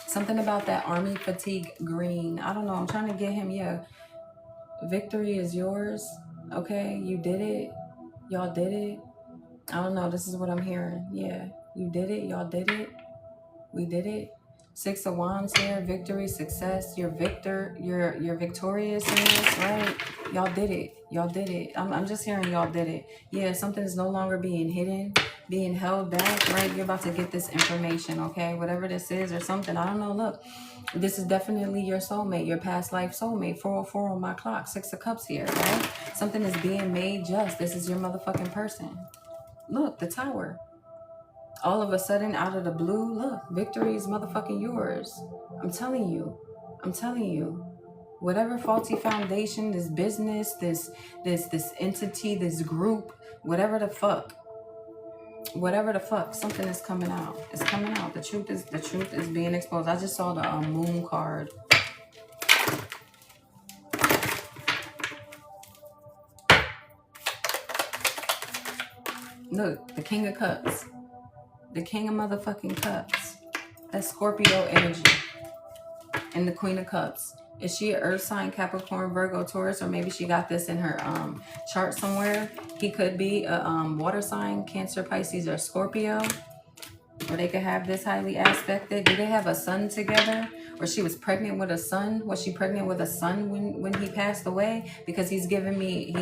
Something about that army fatigue green. I don't know. I'm trying to get him. Yeah. Victory is yours. Okay. You did it. Y'all did it. I don't know. This is what I'm hearing. Yeah. You did it. Y'all did it. We did it. 6 of Wands here. Victory, success. You're victorious in this, right? Y'all did it. Y'all did it. I'm just hearing y'all did it. Yeah, something is no longer being hidden, being held back, right? You're about to get this information, okay? Whatever this is or something. I don't know. Look, this is definitely your soulmate, your past life soulmate. 404 on my clock. 6 of Cups here, right? Something is being made just. This is your motherfucking person. Look, the Tower. All of a sudden, out of the blue, look, victory is motherfucking yours. I'm telling you. Whatever faulty foundation, this business, this entity, this group, whatever the fuck, something is coming out. It's coming out. The truth is being exposed. I just saw the Moon card. Look, the King of Cups. The King of motherfucking Cups. That's Scorpio energy. And the Queen of Cups. Is she an earth sign, Capricorn, Virgo, Taurus? Or maybe she got this in her chart somewhere. He could be a water sign, Cancer, Pisces, or Scorpio. Or they could have this highly aspected. Do they have a sun together? or she was pregnant with a son. Was she pregnant with a son when he passed away? Because he's giving me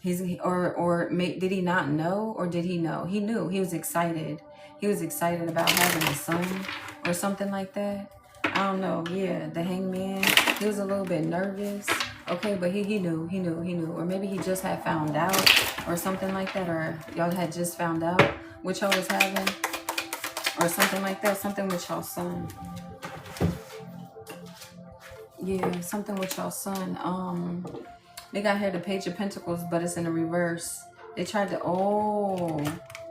did he not know, or did he know? He knew. He was excited. He was excited about having a son or something like that. I don't know. Yeah, the hangman. He was a little bit nervous. Okay, but he knew. Or maybe he just had found out or something like that. Or y'all had just found out what y'all was having or something like that. Something with y'all son. Yeah, something with y'all son. They got here the Page of Pentacles, but it's in the reverse. They tried to,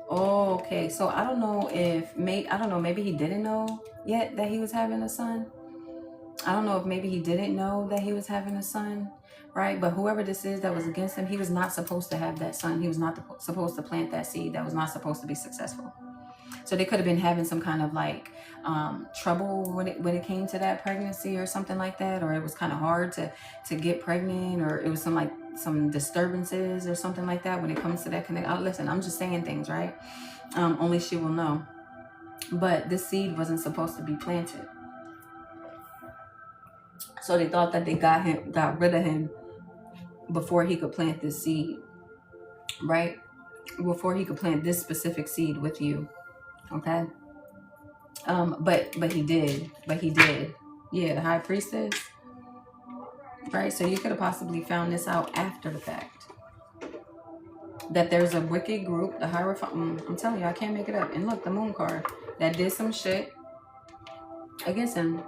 okay. So I don't know maybe he didn't know yet that he was having a son. I don't know if maybe he didn't know that he was having a son, right? But whoever this is that was against him, he was not supposed to have that son. He was not supposed to plant that seed. That was not supposed to be successful. So they could have been having some kind of like trouble when it came to that pregnancy or something like that, or it was kind of hard to get pregnant, or it was some disturbances or something like that when it comes to that connect. Oh, listen, I'm just saying things, right? Only she will know. But this seed wasn't supposed to be planted. So they thought that they got rid of him before he could plant this seed, right? Before he could plant this specific seed with you. Okay. But he did. Yeah, the High Priestess. Right? So you could have possibly found this out after the fact. That there's a wicked group, the Hierophant. I'm telling you, I can't make it up. And look, the Moon card that did some shit against him.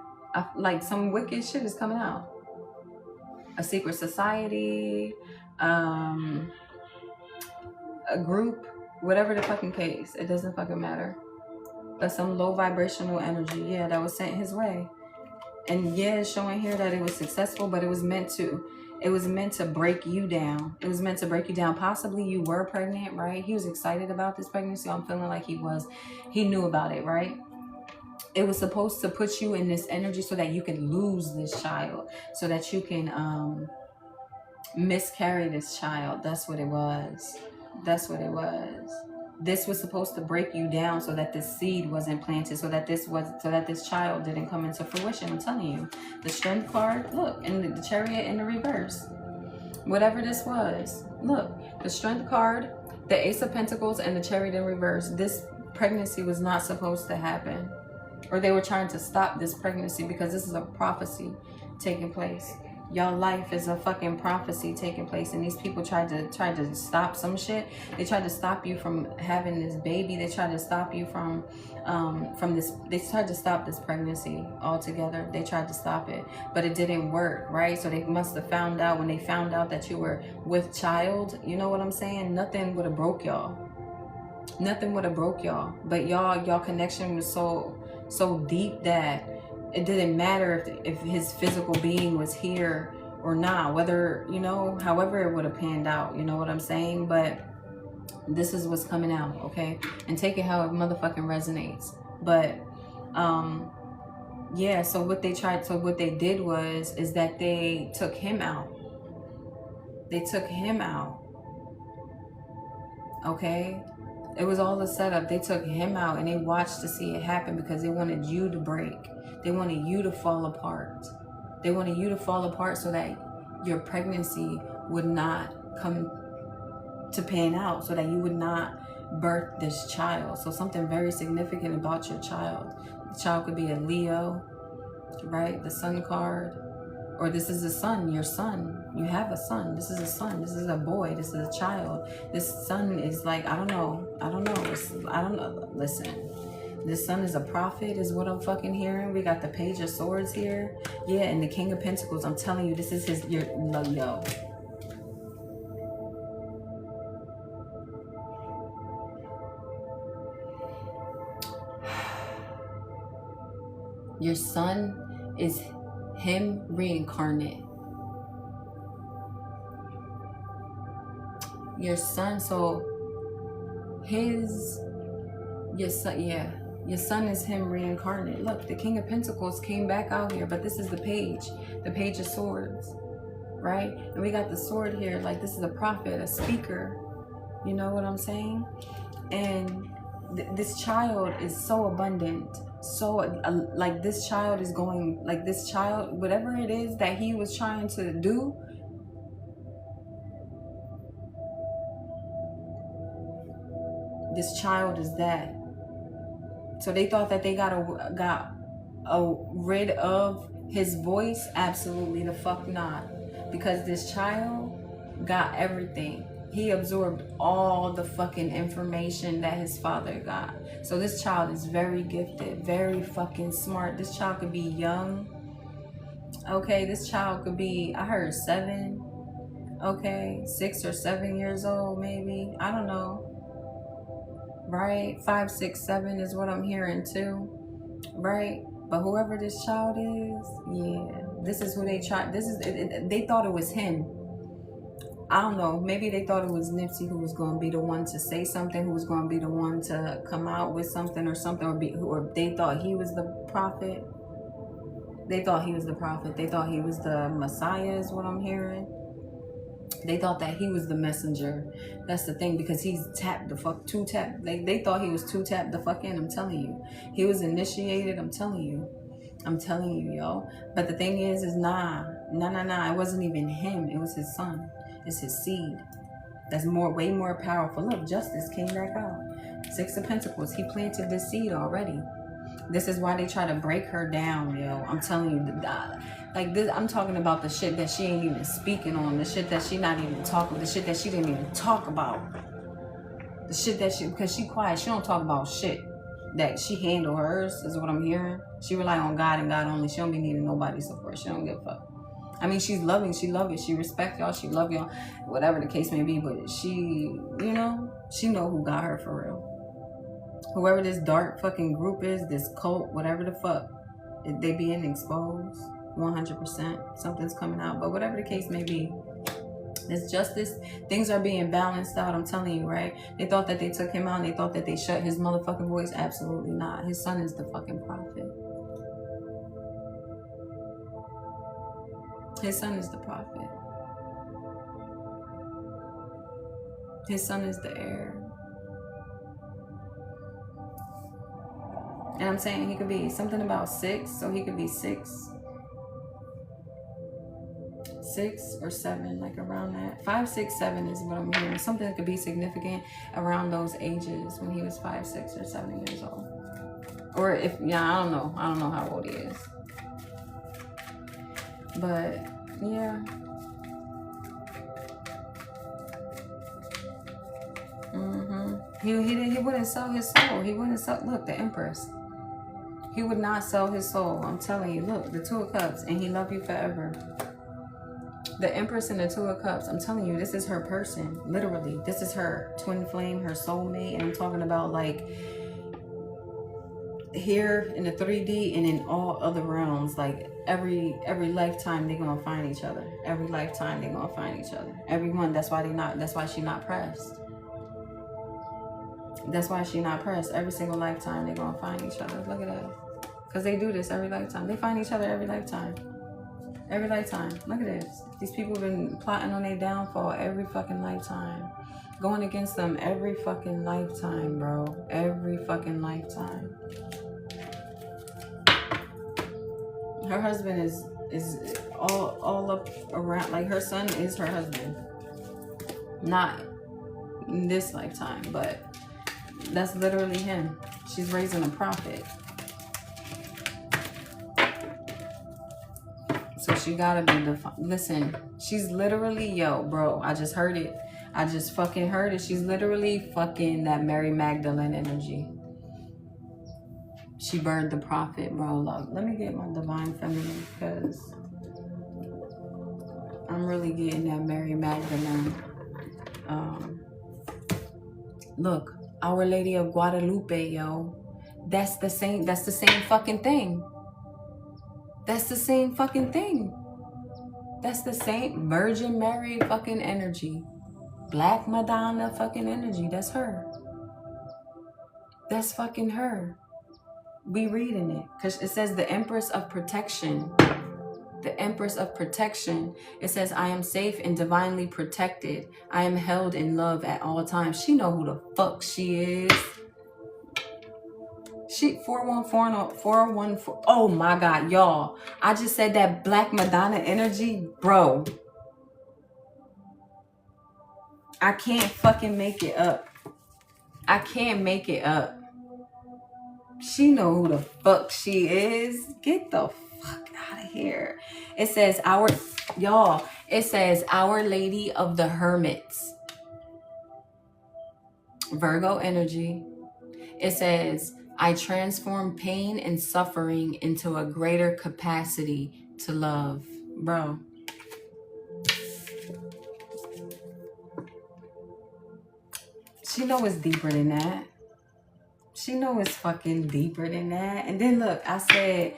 Like some wicked shit is coming out. A secret society, a group, whatever the fucking case. It doesn't fucking matter. But some low vibrational energy, yeah, that was sent his way. And yeah, it's showing here that it was successful, but it was meant to break you down. It was meant to break you down. Possibly you were pregnant, right? He was excited about this pregnancy. I'm feeling like he knew about it, right? It was supposed to put you in this energy so that you can lose this child, so that you can miscarry this child. That's what it was. This was supposed to break you down so that this seed wasn't planted, so that this child didn't come into fruition. I'm telling you, the Strength card, look, and the Chariot in the reverse. Whatever this was, look, the Strength card, the Ace of Pentacles, and the Chariot in reverse. This pregnancy was not supposed to happen, or they were trying to stop this pregnancy because this is a prophecy taking place. Y'all life is a fucking prophecy taking place, and these people tried to stop some shit. They tried to stop you from having this baby. They tried to stop you from this. They tried to stop this pregnancy altogether. They tried to stop it, but it didn't work, right? So they must have found out, when they found out that you were with child. You know what I'm saying? Nothing would have broke y'all. Nothing would have broke y'all. But y'all connection was so deep that it didn't matter if his physical being was here or not, whether, you know, however it would have panned out, you know what I'm saying? But this is what's coming out, okay? And take it how it motherfucking resonates. But yeah, so what they did is that they took him out. Okay? It was all a setup. They took him out and they watched to see it happen because they wanted you to break. They wanted you to fall apart. They wanted you to fall apart so that your pregnancy would not come to pan out, so that you would not birth this child. So something very significant about your child. The child could be a Leo, right? The Sun card. Or this is a son, your son. You have a son. This is a son. This is a boy. This is a child. This son is like, I don't know. Listen. This son is a prophet, is what I'm fucking hearing. We got the Page of Swords here. Yeah, and the King of Pentacles. I'm telling you, this is yo. Your son is him reincarnate. Your son, so your son, yeah. Your son is him reincarnate. Look, the King of Pentacles came back out here, but this is the Page of Swords, right? And we got the sword here, like this is a prophet, a speaker. You know what I'm saying? And this child is so abundant, So like this child is going, like this child, whatever it is that he was trying to do, this child is that. So they thought that they got rid of his voice. Absolutely the fuck not. Because this child got everything. He absorbed all the fucking information that his father got. So this child is very gifted, very fucking smart. This child could be young. Okay, this child could be, I heard 7. Okay, 6 or 7 years old maybe. I don't know. Right? 5, 6, 7 is what I'm hearing too. Right? But whoever this child is, yeah, this is who they tried. This is they thought it was him. I don't know. Maybe they thought it was Nipsey who was going to be the one to say something, who was going to be the one to come out with something or something, or they thought he was the prophet. They thought he was the prophet. They thought he was the Messiah, is what I'm hearing. They thought that he was the messenger. That's the thing, because he's tapped the fuck, 2-tap. They thought he was 2-tap the fuck in. I'm telling you, he was initiated. I'm telling you, yo. But the thing is nah. It wasn't even him. It was his son. It's his seed. That's way more powerful. Look, justice came back out. 6 of Pentacles. He planted this seed already. This is why they try to break her down, yo. I'm telling you, like this. I'm talking about the shit that she ain't even speaking on. The shit that she not even talking. The shit that she didn't even talk about. The shit that because she quiet. She don't talk about shit. That she handle hers is what I'm hearing. She rely on God and God only. She don't be needing nobody's support. She don't give a fuck. I mean, she's loving. She love it. She respect y'all. She love y'all. Whatever the case may be. But she, you know, she know who got her for real. Whoever this dark fucking group is, this cult, whatever the fuck, they being exposed 100%. Something's coming out. But whatever the case may be, it's justice. Things are being balanced out. I'm telling you, right? They thought that they took him out and they thought that they shut his motherfucking voice. Absolutely not. His son is the fucking prophet. His son is the prophet. His son is the heir. And I'm saying he could be something about 6. So he could be 6 or 7, like around that. 5, 6, 7 is what I'm hearing. Something that could be significant around those ages when he was 5, 6, or 7 years old. Or if, yeah, I don't know how old he is. But yeah. He wouldn't sell his soul. He wouldn't sell. Look, the Empress. He would not sell his soul. I'm telling you. Look, the 2 of Cups, and he loved you forever. The Empress and the 2 of Cups. I'm telling you, this is her person. Literally, this is her twin flame, her soulmate, and I'm talking about like here in the 3D and in all other realms. Like every lifetime they're gonna find each other. Every lifetime they're gonna find each other. Everyone. That's why she's not pressed. That's why she's not pressed. Every single lifetime they're gonna find each other. Look at that. Because they do this every lifetime. They find each other every lifetime. Every lifetime. Look at this. These people have been plotting on their downfall every fucking lifetime. Going against them every fucking lifetime, bro. Every fucking lifetime. Her husband is all up around. Like her son is her husband. Not in this lifetime, but that's literally him. She's raising a prophet. So she gotta be listen, she's literally, yo, bro, I just heard it. I just fucking heard it. She's literally fucking that Mary Magdalene energy. She burned the prophet, bro. Look, let me get my divine feminine because I'm really getting that Mary Magdalene. Look, Our Lady of Guadalupe, yo. That's the same fucking thing. That's the same fucking thing. That's the same Virgin Mary fucking energy. Black Madonna fucking energy. That's her. That's fucking her. We reading it. Because it says the Empress of Protection. The Empress of Protection. It says, I am safe and divinely protected. I am held in love at all times. She know who the fuck she is. She 414 414. Oh my God, y'all. I just said that Black Madonna energy, bro. I can't fucking make it up. I can't make it up. She know who the fuck she is. Get the fuck out of here. It says y'all, it says Our Lady of the Hermits. Virgo energy. It says, I transform pain and suffering into a greater capacity to love. Bro. She know it's deeper than that. She know it's fucking deeper than that. And then look, I said,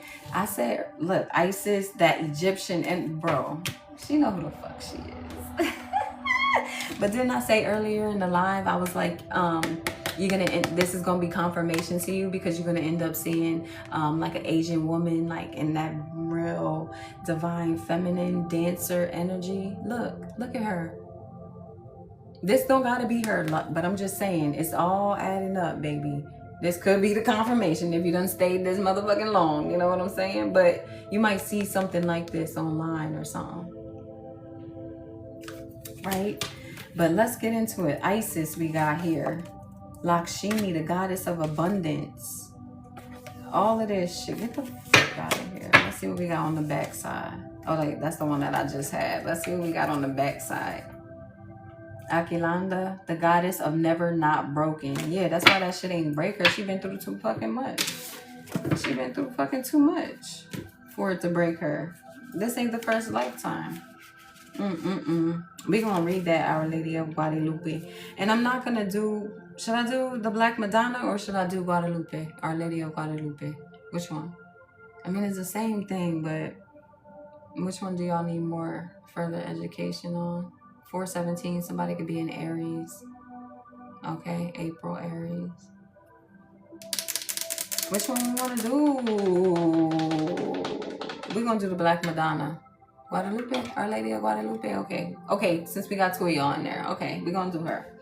look, Isis, that Egyptian, and bro, she know who the fuck she is. But didn't I say earlier in the live, I was like, this is gonna be confirmation to you, because you're gonna end up seeing like an Asian woman, like in that real divine feminine dancer energy. Look at her. This don't gotta be her, but I'm just saying, it's all adding up, baby. This could be the confirmation if you done stayed this motherfucking long, you know what I'm saying? But you might see something like this online or something, right? But let's get into it. Isis we got here. Lakshmi, the goddess of abundance. All of this shit. Get the fuck out of here. Let's see what we got on the back side. Oh, that's the one that I just had. Let's see what we got on the back side. Akilanda, the goddess of never not broken. Yeah, that's why that shit ain't break her. She been through too fucking much. She been through fucking too much for it to break her. This ain't the first lifetime. We gonna read that Our Lady of Guadalupe. And I'm not gonna do, should I do the Black Madonna or should I do Guadalupe? Our Lady of Guadalupe. Which one? I mean, it's the same thing, but which one do y'all need more further education on? 417, somebody could be in Aries. Okay, April, Aries. Which one we want to do? We're going to do the Black Madonna. Guadalupe? Our Lady of Guadalupe? Okay, since we got two of y'all in there. Okay, we're going to do her.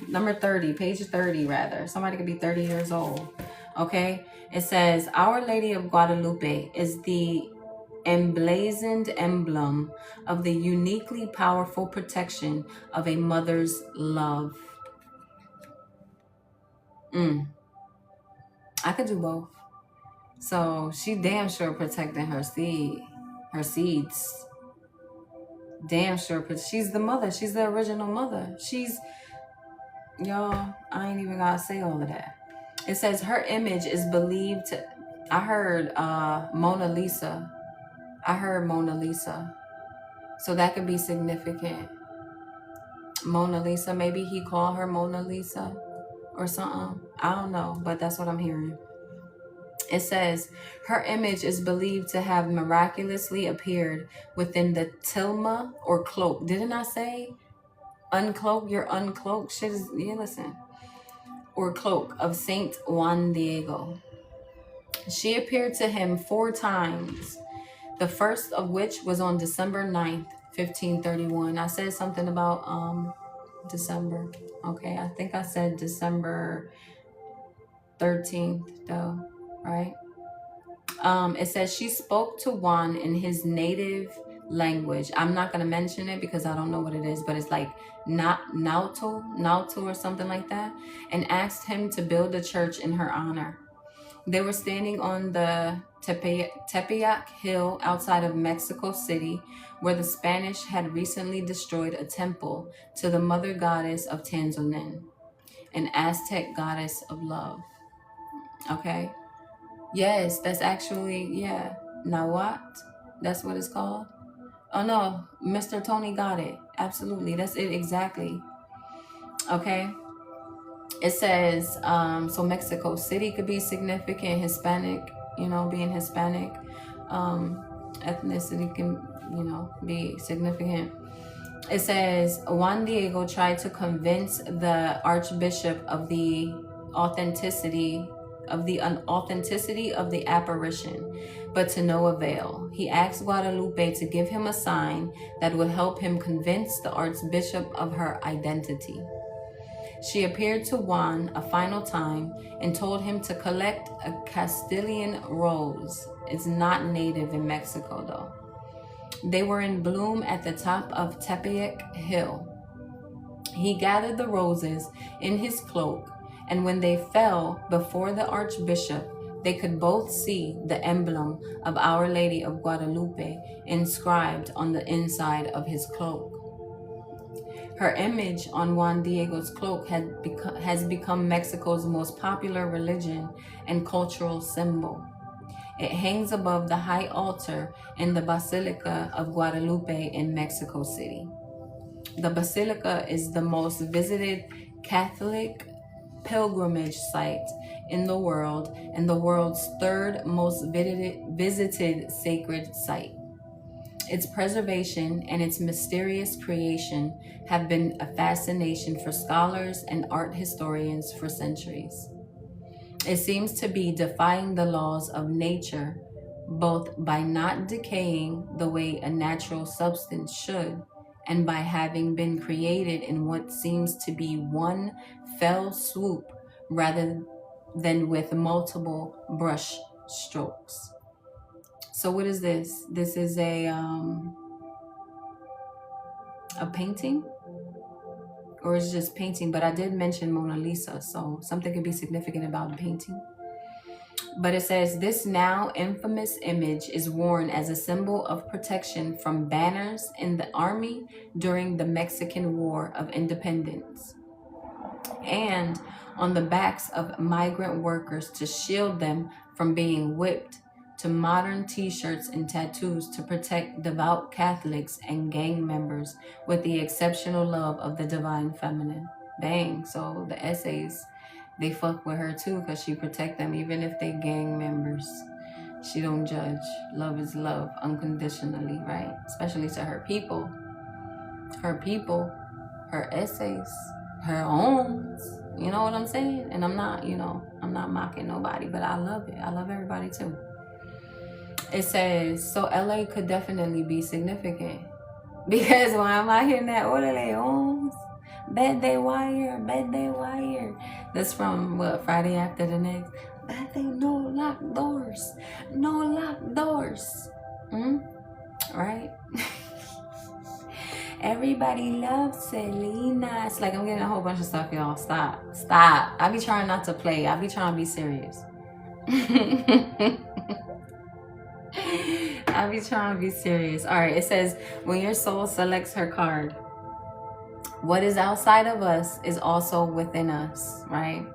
Number 30, page 30 rather. Somebody could be 30 years old. Okay, it says, Our Lady of Guadalupe is the emblazoned emblem of the uniquely powerful protection of a mother's love. I could do both. So she damn sure protecting her seeds. Damn sure, but she's the mother. She's the original mother. Y'all, I ain't even gotta say all of that. It says her image is believed to, I heard Mona Lisa. So that could be significant. Mona Lisa, maybe he called her Mona Lisa or something. I don't know, but that's what I'm hearing. It says her image is believed to have miraculously appeared within the tilma or cloak. Didn't I say uncloak? Your uncloak shit is, yeah, listen. Or cloak of Saint Juan Diego. She appeared to him 4 times. The first of which was on December 9th, 1531. I said something about December. Okay, I think I said December 13th though, right? It says she spoke to Juan in his native language. I'm not going to mention it because I don't know what it is, but it's like Nautu or something like that, and asked him to build a church in her honor. They were standing on the Tepeyac Hill outside of Mexico City, where the Spanish had recently destroyed a temple to the mother goddess of Tanzanin, an Aztec goddess of love. Okay. Yes, that's actually, yeah, Nahuatl. That's what it's called. Oh no, Mr. Tony got it. Absolutely, that's it exactly. Okay. It says, so Mexico City could be significant. Hispanic, being Hispanic, ethnicity can, be significant. It says Juan Diego tried to convince the Archbishop of the authenticity of the apparition, but to no avail. He asked Guadalupe to give him a sign that would help him convince the Archbishop of her identity. She appeared to Juan a final time and told him to collect a Castilian rose. It's not native in Mexico though. They were in bloom at the top of Tepeyac Hill. He gathered the roses in his cloak, and when they fell before the archbishop, they could both see the emblem of Our Lady of Guadalupe inscribed on the inside of his cloak. Her image on Juan Diego's cloak has become Mexico's most popular religion and cultural symbol. It hangs above the high altar in the Basilica of Guadalupe in Mexico City. The Basilica is the most visited Catholic pilgrimage site in the world and the world's third most visited sacred site. Its preservation and its mysterious creation have been a fascination for scholars and art historians for centuries. It seems to be defying the laws of nature, both by not decaying the way a natural substance should, and by having been created in what seems to be one fell swoop rather than with multiple brush strokes. So what is this? This is a painting? Or it's just painting, but I did mention Mona Lisa, so something could be significant about the painting. But it says, this now infamous image is worn as a symbol of protection from banners in the army during the Mexican War of Independence, and on the backs of migrant workers to shield them from being whipped, to modern t-shirts and tattoos to protect devout Catholics and gang members with the exceptional love of the divine feminine. Dang, so the essays, they fuck with her too because she protect them even if they gang members. She don't judge. Love is love unconditionally, right? Especially to her people. Her people, her essays, her own. You know what I'm saying? And I'm not, I'm not mocking nobody, but I love it. I love everybody too. It says, so LA could definitely be significant. Because why am I hearing that? Orale homes? Bed they wire, bed they wire. That's from what, Friday After the Next? Bed they no locked doors. No locked doors. Right? Everybody loves Selena. It's like I'm getting a whole bunch of stuff, y'all. Stop. I be trying not to play. I be trying to be serious. I be trying to be serious. All right, it says, when your soul selects her card, what is outside of us is also within us, right?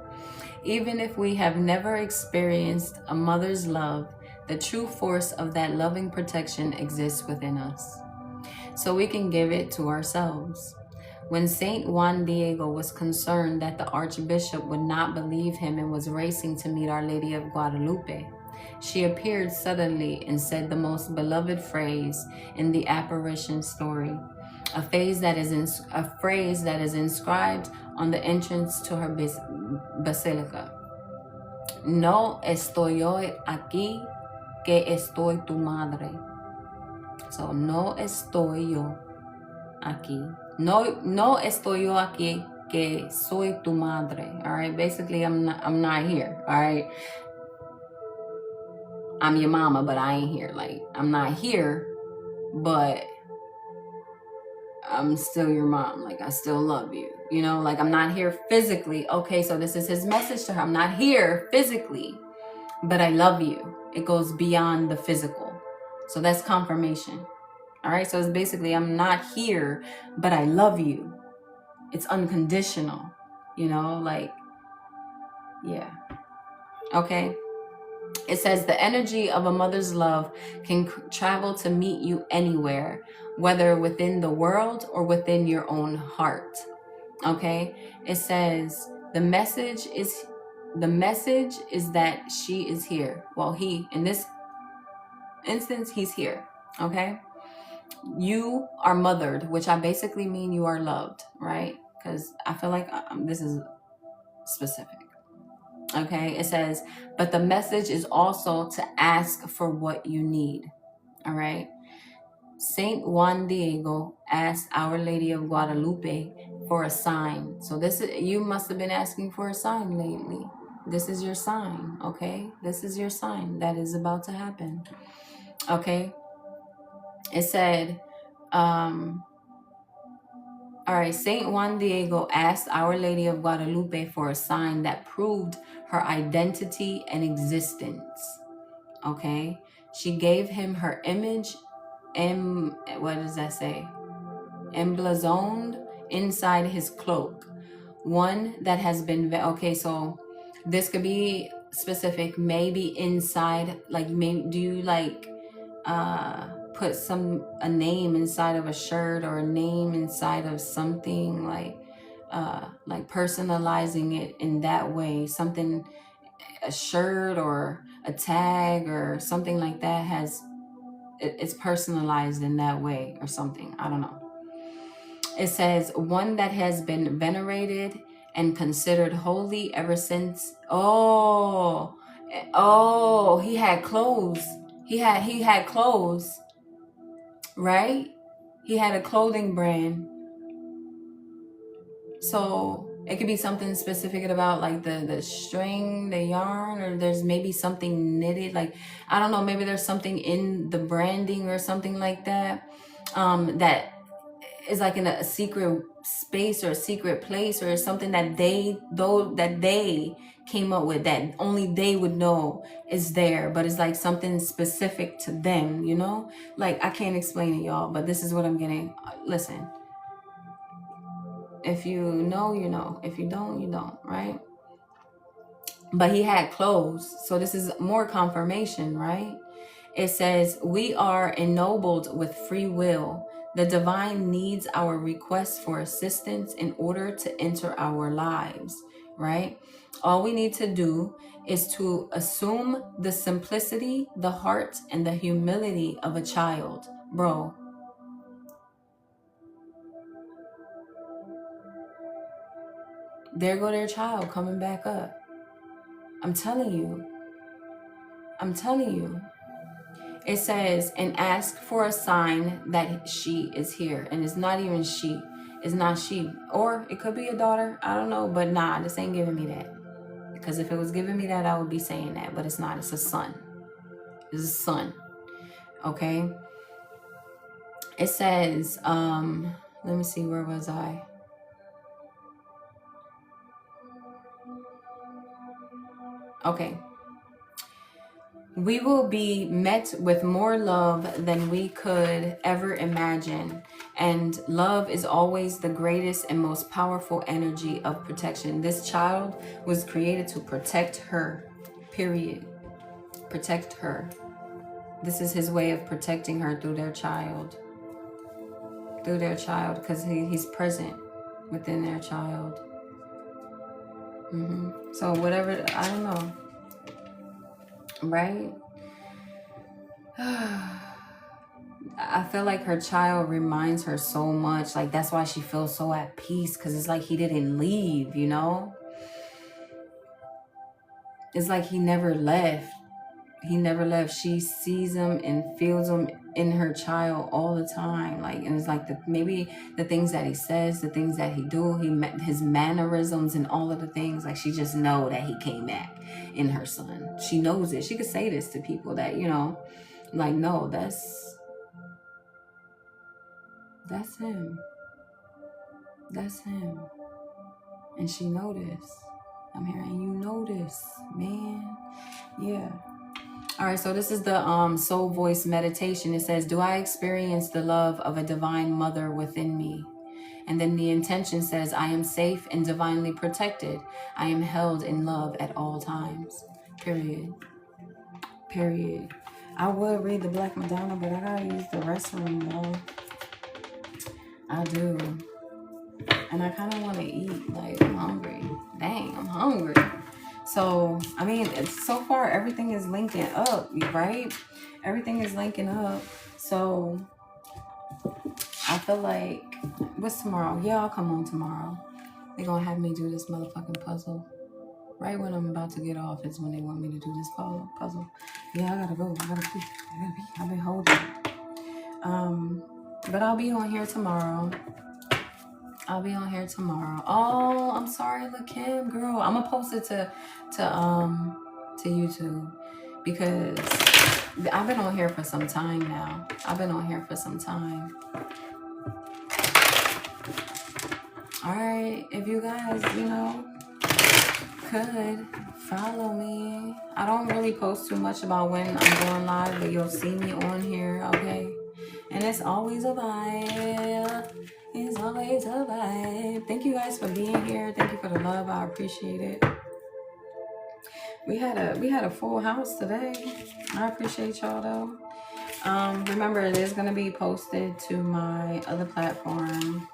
Even if we have never experienced a mother's love, the true force of that loving protection exists within us. So we can give it to ourselves. When Saint Juan Diego was concerned that the Archbishop would not believe him and was racing to meet Our Lady of Guadalupe, she appeared suddenly and said the most beloved phrase in the apparition story, a phrase that is inscribed on the entrance to her basilica. No estoy yo aquí, que estoy tu madre. So, no estoy yo aquí. No estoy yo aquí, que soy tu madre. All right, basically, I'm not here. All right. I'm your mama, but I ain't here. Like, I'm not here, but I'm still your mom. Like, I still love you. You know, like, I'm not here physically. Okay, so this is his message to her. I'm not here physically, but I love you. It goes beyond the physical. So that's confirmation. All right, so it's basically, I'm not here, but I love you. It's unconditional, like, yeah. Okay. It says the energy of a mother's love can travel to meet you anywhere, whether within the world or within your own heart. Okay? It says the message is that she is here. Well, he, in this instance, he's here. Okay? You are mothered, which I basically mean you are loved, right? Because I feel like this is specific. Okay, it says, but the message is also to ask for what you need. All right. Saint Juan Diego asked Our Lady of Guadalupe for a sign. So this is, you must have been asking for a sign lately. This is your sign, okay? This is your sign that is about to happen, okay? It said, all right, Saint Juan Diego asked Our Lady of Guadalupe for a sign that proved her identity and existence, okay? She gave him her image, what does that say? Emblazoned inside his cloak. One that has been, okay, so this could be specific, maybe inside, like, maybe, do you like put a name inside of a shirt or a name inside of something, like personalizing it in that way, something, a shirt or a tag or something like that it's personalized in that way or something, I don't know. It says, one that has been venerated and considered holy ever since. Oh, he had clothes. He had clothes, right? He had a clothing brand. So it could be something specific about like the string, the yarn, or there's maybe something knitted. Like, I don't know, maybe there's something in the branding or something like that. That is like in a secret space or a secret place, or something that they came up with that only they would know is there, but it's like something specific to them, you know? Like, I can't explain it, y'all, but this is what I'm getting. Listen, if you know, you know. If you don't, you don't, right? But he had clothes, so this is more confirmation, right? It says, we are ennobled with free will. The divine needs our requests for assistance in order to enter our lives, right? All we need to do is to assume the simplicity, the heart, and the humility of a child. Bro, there go their child coming back up. I'm telling you. It says, and ask for a sign that she is here. And it's not even she. It's not she. Or it could be a daughter. I don't know. But nah, this ain't giving me that. Because if it was giving me that, I would be saying that. But it's not. It's a son. It's a son. Okay? It says, let me see, where was I? Okay. We will be met with more love than we could ever imagine. And love is always the greatest and most powerful energy of protection. This child was created to protect her, period. Protect her. This is his way of protecting her through their child. Through their child, because he's present within their child. So whatever, I don't know. Right? I feel like her child reminds her so much. Like, that's why she feels so at peace, because it's like he didn't leave, you know? It's like he never left. He never left. She sees him and feels him in her child all the time. Like, and it's like maybe the things that he says, the things that he do, his mannerisms and all of the things. Like, she just know that he came back in her son. She knows it. She could say this to people that, you know, like, no, that's him. That's him. And she know this. I'm hearing you know this, man. Yeah. All right, so this is the soul voice meditation. It says, do I experience the love of a divine mother within me? And then the intention says, I am safe and divinely protected. I am held in love at all times. Period. Period. I would read the Black Madonna, but I gotta use the restroom, though. I do. And I kind of want to eat. Like, I'm hungry. Dang, I'm hungry. So, I mean, so far, everything is linking up, right? Everything is linking up. So, I feel like, what's tomorrow? Yeah, I'll come on tomorrow. They're going to have me do this motherfucking puzzle. Right when I'm about to get off is when they want me to do this puzzle. Yeah, I gotta go. I gotta pee. I've been holding it. But I'll be on here tomorrow. I'll be on here tomorrow. Oh, I'm sorry, LaKim, girl. I'm gonna post it to YouTube because I've been on here for some time now. All right, if you guys, could follow me. I don't really post too much about when I'm going live, but you'll see me on here, okay? And it's always a vibe. It's always a vibe. Thank you guys for being here. Thank you for the love. I appreciate it. We had a full house today. I appreciate y'all though. Remember, it is gonna be posted to my other platform.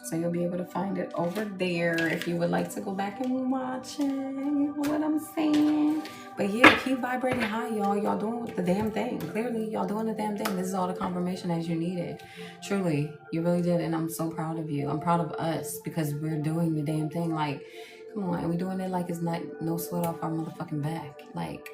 So you'll be able to find it over there if you would like to go back and watch it. You know what I'm saying? But yeah, keep vibrating high, y'all. Y'all doing the damn thing. Clearly, y'all doing the damn thing. This is all the confirmation that you needed. Truly, you really did. And I'm so proud of you. I'm proud of us because we're doing the damn thing. Like, come on. And we're doing it like it's not no sweat off our motherfucking back. Like...